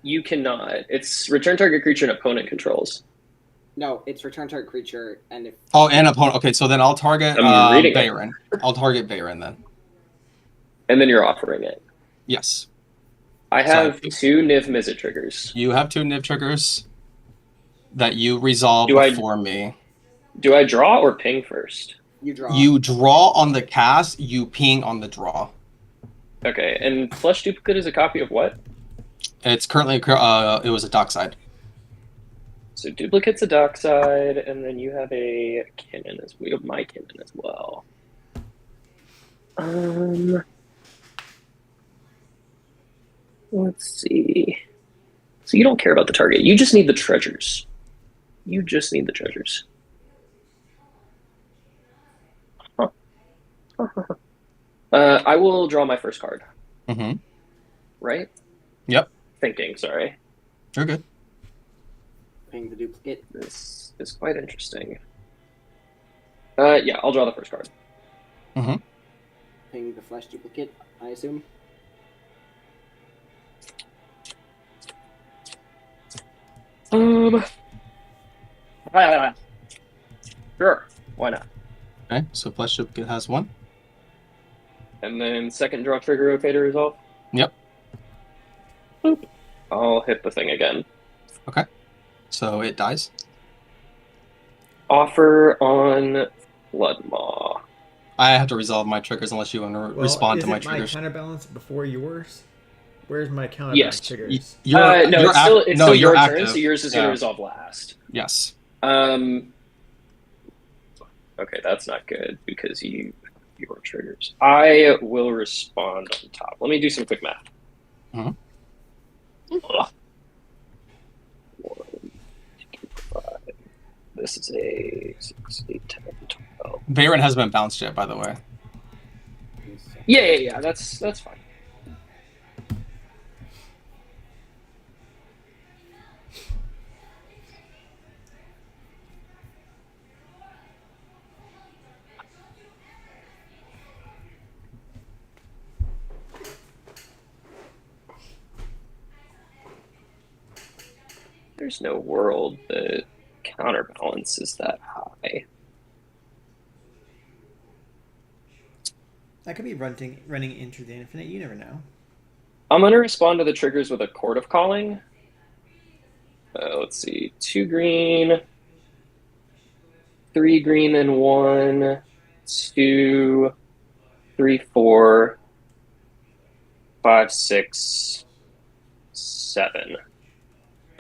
Speaker 6: You cannot. It's return target creature and opponent controls.
Speaker 5: No, it's return target creature, and if
Speaker 7: and opponent. Okay, so then I'll target Baron. I'll target Baron then.
Speaker 6: And then you're offering it.
Speaker 7: Yes.
Speaker 6: I have 2 Niv Mizzet triggers.
Speaker 7: You have 2 Niv triggers that you resolve before me.
Speaker 6: Do I draw or ping first?
Speaker 5: You draw.
Speaker 7: You draw on the cast, you ping on the draw.
Speaker 6: Okay, and Flesh Duplicate is a copy of what?
Speaker 7: It's currently, it was a Dockside.
Speaker 6: So Duplicate's a Dockside, and then you have a Cannon as well. My Cannon as well. Let's see. So you don't care about the target. You just need the treasures. You just need the treasures. Huh. I will draw my first card.
Speaker 7: Mm-hmm.
Speaker 6: Right?
Speaker 7: Yep.
Speaker 6: Thinking, sorry.
Speaker 7: You're good.
Speaker 5: Ping the duplicate.
Speaker 6: This is quite interesting. Yeah, I'll draw the first card.
Speaker 7: Mm-hmm.
Speaker 5: Ping the flesh duplicate, I assume.
Speaker 6: Sure. Why not?
Speaker 7: Okay, so Flesh Duplicate has 1.
Speaker 6: And then second draw trigger rotator resolve.
Speaker 7: Yep.
Speaker 6: Boop. I'll hit the thing again.
Speaker 7: Okay. So it dies.
Speaker 6: Offer on Bloodmaw.
Speaker 7: I have to resolve my triggers unless you want to respond to my triggers.
Speaker 1: Is my counterbalance before yours? Where's my counterbalance triggers?
Speaker 6: No, it's still your turn,
Speaker 7: active.
Speaker 6: so yours is going to resolve last.
Speaker 7: Yes.
Speaker 6: Okay, that's not good because your triggers. I will respond on top. Let me do some quick math.
Speaker 7: Mm-hmm.
Speaker 6: 1, 2, 5. This is a 6, 8, 10, 12.
Speaker 7: Baron hasn't been bounced yet, by the way.
Speaker 6: Yeah. That's fine. There's no world that counterbalance is that high.
Speaker 1: That could be running into the infinite. You never know.
Speaker 6: I'm going to respond to the triggers with a Court of Calling. Let's see. 2 green. 3 green and 1. 2. 3, 4. 5, 6. 7.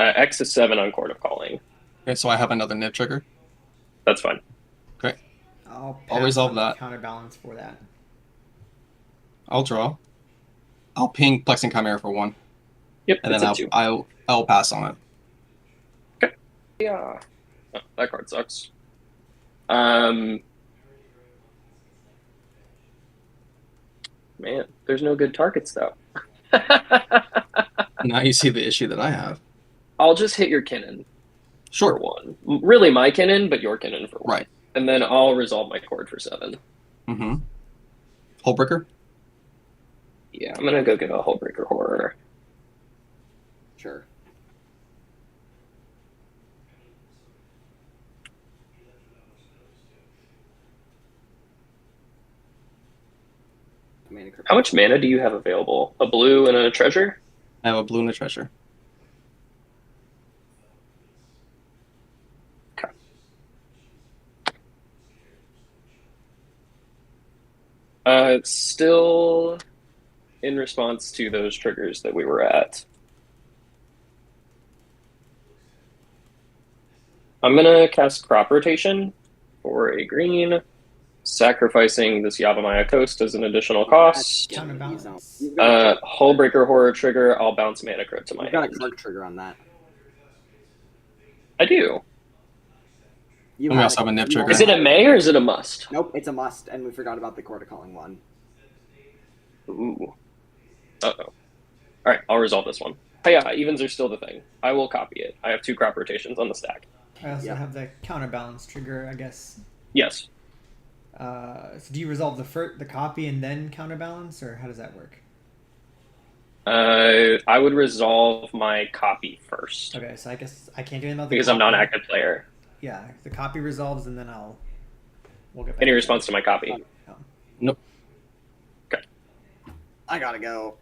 Speaker 6: X is 7 on Court of Calling.
Speaker 7: Okay, so I have another nib trigger.
Speaker 6: That's fine.
Speaker 7: Okay.
Speaker 1: I'll
Speaker 7: resolve that.
Speaker 1: Counterbalance for that.
Speaker 7: I'll draw. I'll ping Plexing Chimera for 1.
Speaker 6: Yep,
Speaker 7: and then I'll pass on it.
Speaker 6: Okay. Yeah. Oh, that card sucks. Man, there's no good targets though.
Speaker 7: Now you see the issue that I have.
Speaker 6: I'll just hit your Kinnan.
Speaker 7: Sure.
Speaker 6: For 1. Really my Kinnan, but your Kinnan for 1.
Speaker 7: Right.
Speaker 6: And then I'll resolve my cord for 7.
Speaker 7: Mm-hmm. Hullbreaker?
Speaker 6: Yeah, I'm gonna go get a Hullbreaker Horror.
Speaker 5: Sure.
Speaker 6: How much mana do you have available? A blue and a treasure?
Speaker 7: I have a blue and a treasure.
Speaker 6: Okay. Still in response to those triggers that we were at. I'm gonna cast Crop Rotation for a green, sacrificing this Yavimaya Coast as an additional cost.
Speaker 1: Counterbalance.
Speaker 6: Hullbreaker Horror trigger, I'll bounce Mana Crypt to my
Speaker 5: You've got a
Speaker 6: hand.
Speaker 5: card trigger on that.
Speaker 6: I do.
Speaker 5: You
Speaker 7: And we also have a nip trigger.
Speaker 6: Is it a may or is it a must?
Speaker 5: Nope, it's a must, and we forgot about the Court of Calling one.
Speaker 6: Ooh. Uh-oh. Alright, I'll resolve this one. Oh yeah, evens are still the thing. I will copy it. I have 2 crop rotations on the stack.
Speaker 1: I also
Speaker 5: Yeah.
Speaker 1: have the counterbalance trigger, I guess.
Speaker 6: Yes.
Speaker 1: So do you resolve the copy and then counterbalance, or how does that work?
Speaker 6: I would resolve my copy first.
Speaker 1: Okay, so I guess I can't do anything about the
Speaker 6: Because I'm
Speaker 1: copy.
Speaker 6: not an active player.
Speaker 1: Yeah, the copy resolves, and then we'll get back.
Speaker 6: Any
Speaker 1: to
Speaker 6: response to my copy?
Speaker 1: it.
Speaker 5: I gotta go.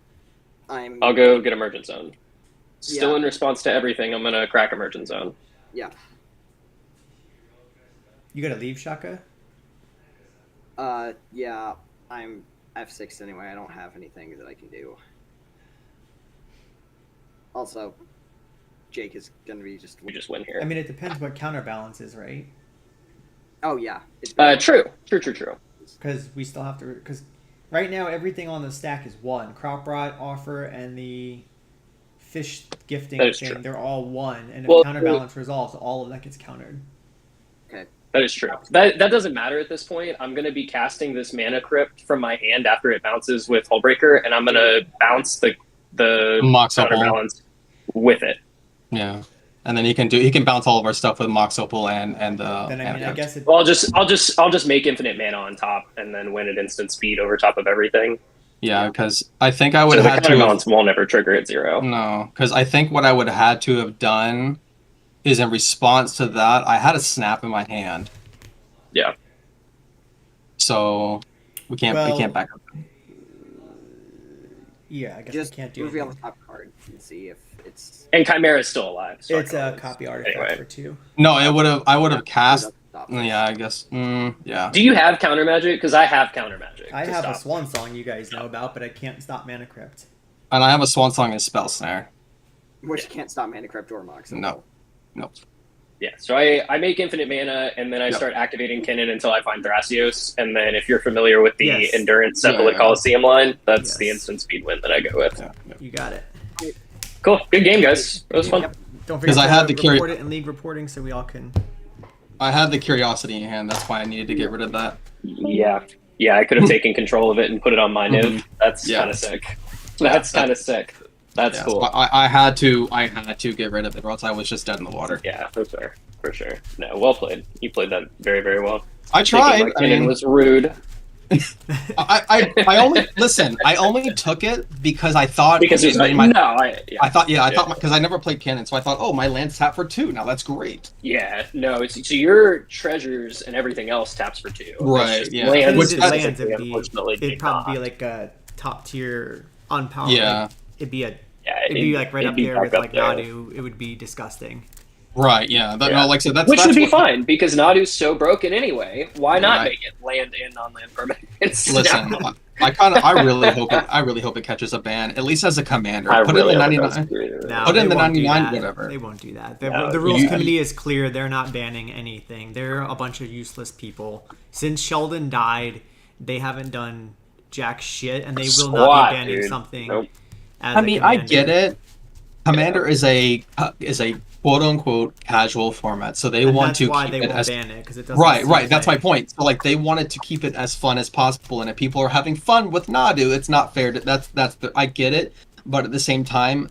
Speaker 6: I'll go get Emergent Zone. Still
Speaker 5: Yeah.
Speaker 6: in response to everything, I'm gonna crack Emergent Zone.
Speaker 5: Yeah.
Speaker 1: You gotta leave, Shaka?
Speaker 5: Yeah, I'm F6 anyway. I don't have anything that I can do. Also, Jake is gonna be just.
Speaker 6: We just win here.
Speaker 1: I mean, it depends what counterbalance is, right?
Speaker 5: Oh yeah. It's
Speaker 6: True.
Speaker 1: Because we still have to. Because right now, everything on the stack is 1. Crop Rot, Offer, and the fish gifting
Speaker 6: That is
Speaker 1: thing,
Speaker 6: true.
Speaker 1: they're all 1. And if
Speaker 6: Well,
Speaker 1: counterbalance resolves, all of that gets countered.
Speaker 6: That is true. That doesn't matter at this point. I'm going to be casting this Mana Crypt from my hand after it bounces with Hullbreaker, and I'm going to bounce the
Speaker 7: Mox Opal.
Speaker 6: counterbalance with it.
Speaker 7: Yeah. And then he can bounce all of our stuff with Mox Opal and the
Speaker 1: Then I mean, I guess it.
Speaker 6: Well, I'll just make infinite mana on top, and then win at instant speed over top of everything.
Speaker 7: Yeah, because I think I would
Speaker 6: So the
Speaker 7: have to
Speaker 6: counterbalance will never trigger at 0.
Speaker 7: no, because I think what I would have had to have done is in response to that, I had a snap in my hand.
Speaker 6: Yeah.
Speaker 7: So we can't back up.
Speaker 1: Yeah, I guess
Speaker 5: just
Speaker 1: I can't do
Speaker 5: reveal
Speaker 1: anything.
Speaker 5: the top card and see if it's.
Speaker 6: And Chimera is still alive. So
Speaker 1: It's a copy artifact
Speaker 6: Anyway.
Speaker 1: for 2.
Speaker 7: No, I would have cast.
Speaker 5: Stop.
Speaker 7: Yeah, I guess. Yeah.
Speaker 6: Do you have counter magic? Because I have counter magic.
Speaker 1: I
Speaker 6: to
Speaker 1: have a
Speaker 6: stop.
Speaker 1: Swan Song you guys know about, but I can't stop Mana Crypt.
Speaker 7: And I have a Swan Song and Spell Snare.
Speaker 5: Which can't stop Mana Crypt or Mox.
Speaker 7: No.
Speaker 6: Yeah, so I make infinite mana, and then I
Speaker 7: Yep.
Speaker 6: start activating Kinnan until I find Thrasios, and then if you're familiar with the
Speaker 1: Yes.
Speaker 6: Endurance
Speaker 7: Yeah,
Speaker 6: Cephalid
Speaker 7: yeah.
Speaker 6: Coliseum line, that's the
Speaker 1: Yes.
Speaker 6: instant speed win that I go with.
Speaker 7: Yeah.
Speaker 1: You got it.
Speaker 6: Cool, good game, guys. It was fun.
Speaker 5: Yep.
Speaker 1: Don't
Speaker 7: 'Cause
Speaker 1: forget
Speaker 7: I had
Speaker 1: to
Speaker 7: the
Speaker 1: report it in league reporting so we all can.
Speaker 7: I had the Curiosity in hand. That's why I needed to get rid of that.
Speaker 6: Yeah, I could have taken control of it and put it on my Niv.
Speaker 7: Mhm.
Speaker 6: That's
Speaker 7: Yeah.
Speaker 6: kind of sick. That's kind of sick. That's
Speaker 7: Yeah,
Speaker 6: cool.
Speaker 7: so I had to get rid of it, or else I was just dead in the water.
Speaker 6: Yeah, for sure. No, well played. You played that very, very well.
Speaker 7: I tried.
Speaker 6: Taking my Kinnan was rude
Speaker 7: I only listen. I only took it because I thought
Speaker 6: because it was like,
Speaker 7: I thought because I never played Cannon, so I thought, oh, my land's tapped for 2. Now that's great.
Speaker 6: Yeah, no. So your treasures and everything else taps for 2. It's
Speaker 7: Right,
Speaker 6: just
Speaker 7: yeah.
Speaker 6: Lands,
Speaker 1: Which
Speaker 7: that's-
Speaker 1: lands it'd be,
Speaker 6: unfortunately,
Speaker 1: it'd
Speaker 6: did
Speaker 1: probably be
Speaker 6: not.
Speaker 1: like a top tier unpowered.
Speaker 7: Yeah.
Speaker 1: Like, it'd be
Speaker 6: Yeah,
Speaker 1: it'd be like right
Speaker 6: it'd
Speaker 1: up
Speaker 6: be
Speaker 1: there
Speaker 6: back
Speaker 1: with
Speaker 6: up
Speaker 1: like
Speaker 6: there.
Speaker 1: Nadu. It would be disgusting.
Speaker 7: Right. Yeah. That,
Speaker 6: Yeah.
Speaker 7: No, like I said, that's
Speaker 6: Which
Speaker 7: that's
Speaker 6: would be
Speaker 7: what-
Speaker 6: fine because Nadu's so broken anyway. Why not
Speaker 7: Right.
Speaker 6: make it land in non-land permanents?
Speaker 7: Listen, I really hope it catches a ban, at least as a commander.
Speaker 6: I
Speaker 7: Put
Speaker 6: really
Speaker 7: in the
Speaker 6: hope it
Speaker 7: 99.
Speaker 6: does.
Speaker 1: No,
Speaker 7: Put in
Speaker 1: they
Speaker 7: the
Speaker 1: won't do
Speaker 7: 99,
Speaker 1: that.
Speaker 7: whatever.
Speaker 1: They won't do that.
Speaker 6: No,
Speaker 1: The rules
Speaker 7: you-
Speaker 1: committee is clear. They're not banning anything. They're a bunch of useless people. Since Sheldon died, they haven't done jack shit, and they will
Speaker 6: Squat,
Speaker 1: not be banning
Speaker 6: dude.
Speaker 1: something.
Speaker 6: Nope.
Speaker 1: As
Speaker 7: I
Speaker 1: a
Speaker 7: mean, I
Speaker 1: commander.
Speaker 7: get it. Commander is a quote unquote casual format, so they
Speaker 1: And
Speaker 7: want
Speaker 1: that's
Speaker 7: to
Speaker 1: why
Speaker 7: keep
Speaker 1: they
Speaker 7: it
Speaker 1: won't
Speaker 7: as
Speaker 1: ban it because it doesn't.
Speaker 7: right.
Speaker 1: seem
Speaker 7: That's my
Speaker 1: like-
Speaker 7: point. So like they wanted to keep it as fun as possible, and if people are having fun with Nadu, it's not fair. I get it, but at the same time,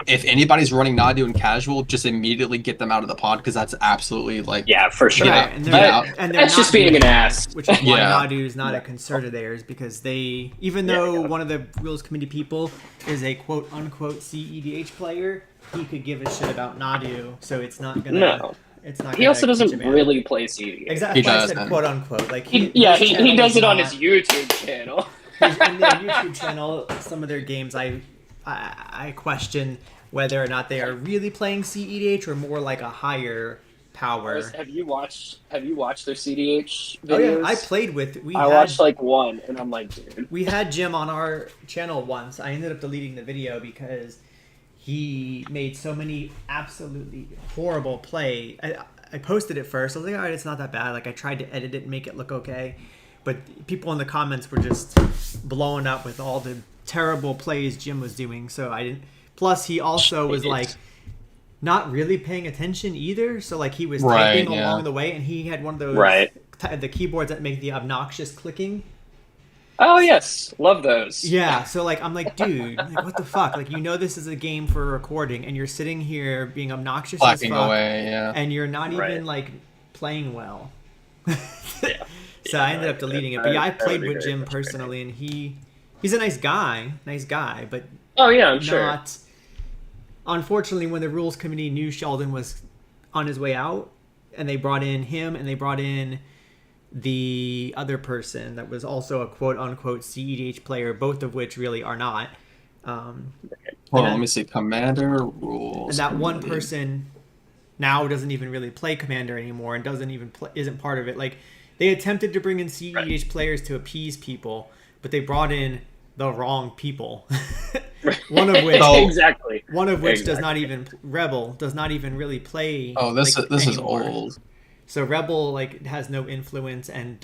Speaker 7: if anybody's running Nadu and casual, just immediately get them out of the pod because that's absolutely like
Speaker 6: Yeah, for sure.
Speaker 7: Yeah.
Speaker 1: Right, and
Speaker 7: Get
Speaker 1: they're,
Speaker 7: out.
Speaker 1: and they're
Speaker 6: That's
Speaker 1: not
Speaker 6: just being
Speaker 1: doing
Speaker 6: an
Speaker 1: that,
Speaker 6: ass.
Speaker 1: which is why
Speaker 7: Yeah.
Speaker 1: Nadu is not a concern of theirs because they, even though one of the rules committee people is a quote unquote cEDH player, he could give a shit about Nadu, so it's not gonna.
Speaker 6: No.
Speaker 1: It's not.
Speaker 6: He
Speaker 1: gonna
Speaker 6: also doesn't
Speaker 1: catch a ban.
Speaker 6: really play CD.
Speaker 1: Exactly.
Speaker 7: He
Speaker 1: That's why I said
Speaker 7: doesn't.
Speaker 1: quote unquote. Like
Speaker 6: He
Speaker 1: his channel
Speaker 6: does
Speaker 1: is
Speaker 6: it on
Speaker 1: not-
Speaker 6: his YouTube channel.
Speaker 1: in their YouTube channel, some of their games, I question whether or not they are really playing cEDH or more like a higher power.
Speaker 6: Have you watched their cEDH videos?
Speaker 1: Oh yeah, I played with.
Speaker 6: I watched like one, and I'm like, dude.
Speaker 1: We had Jim on our channel once. I ended up deleting the video because he made so many absolutely horrible play. I posted it first. I was like, all right, it's not that bad. Like I tried to edit it and make it look okay, but people in the comments were just blowing up with all the terrible plays Jim was doing. So I didn't. Plus, he also was like not really paying attention either. So like he was typing along the way, and he had one of those the keyboards that make the obnoxious clicking.
Speaker 6: Oh yes, love those.
Speaker 1: Yeah, so like I'm like, dude, like, what the fuck? Like, you know, this is a game for recording, and you're sitting here being obnoxious as
Speaker 7: Clacking
Speaker 1: fuck,
Speaker 7: away, yeah.
Speaker 1: and you're not even like playing well. So I ended up deleting it. But yeah, I played with Jim personally, and he's a nice guy, but
Speaker 6: oh yeah, I'm sure.
Speaker 1: Unfortunately, when the rules committee knew Sheldon was on his way out, and they brought in him, and they brought in the other person that was also a quote-unquote cEDH player, both of which really are not.
Speaker 7: Hold on, let me see. Commander rules.
Speaker 1: And that one person now doesn't even really play Commander anymore and isn't part of it. Like, they attempted to bring in cEDH players to appease people, but they brought in the wrong people. One of which does not even Rebel does not even really play.
Speaker 7: Oh, this is old.
Speaker 1: So Rebel like has no influence and doesn't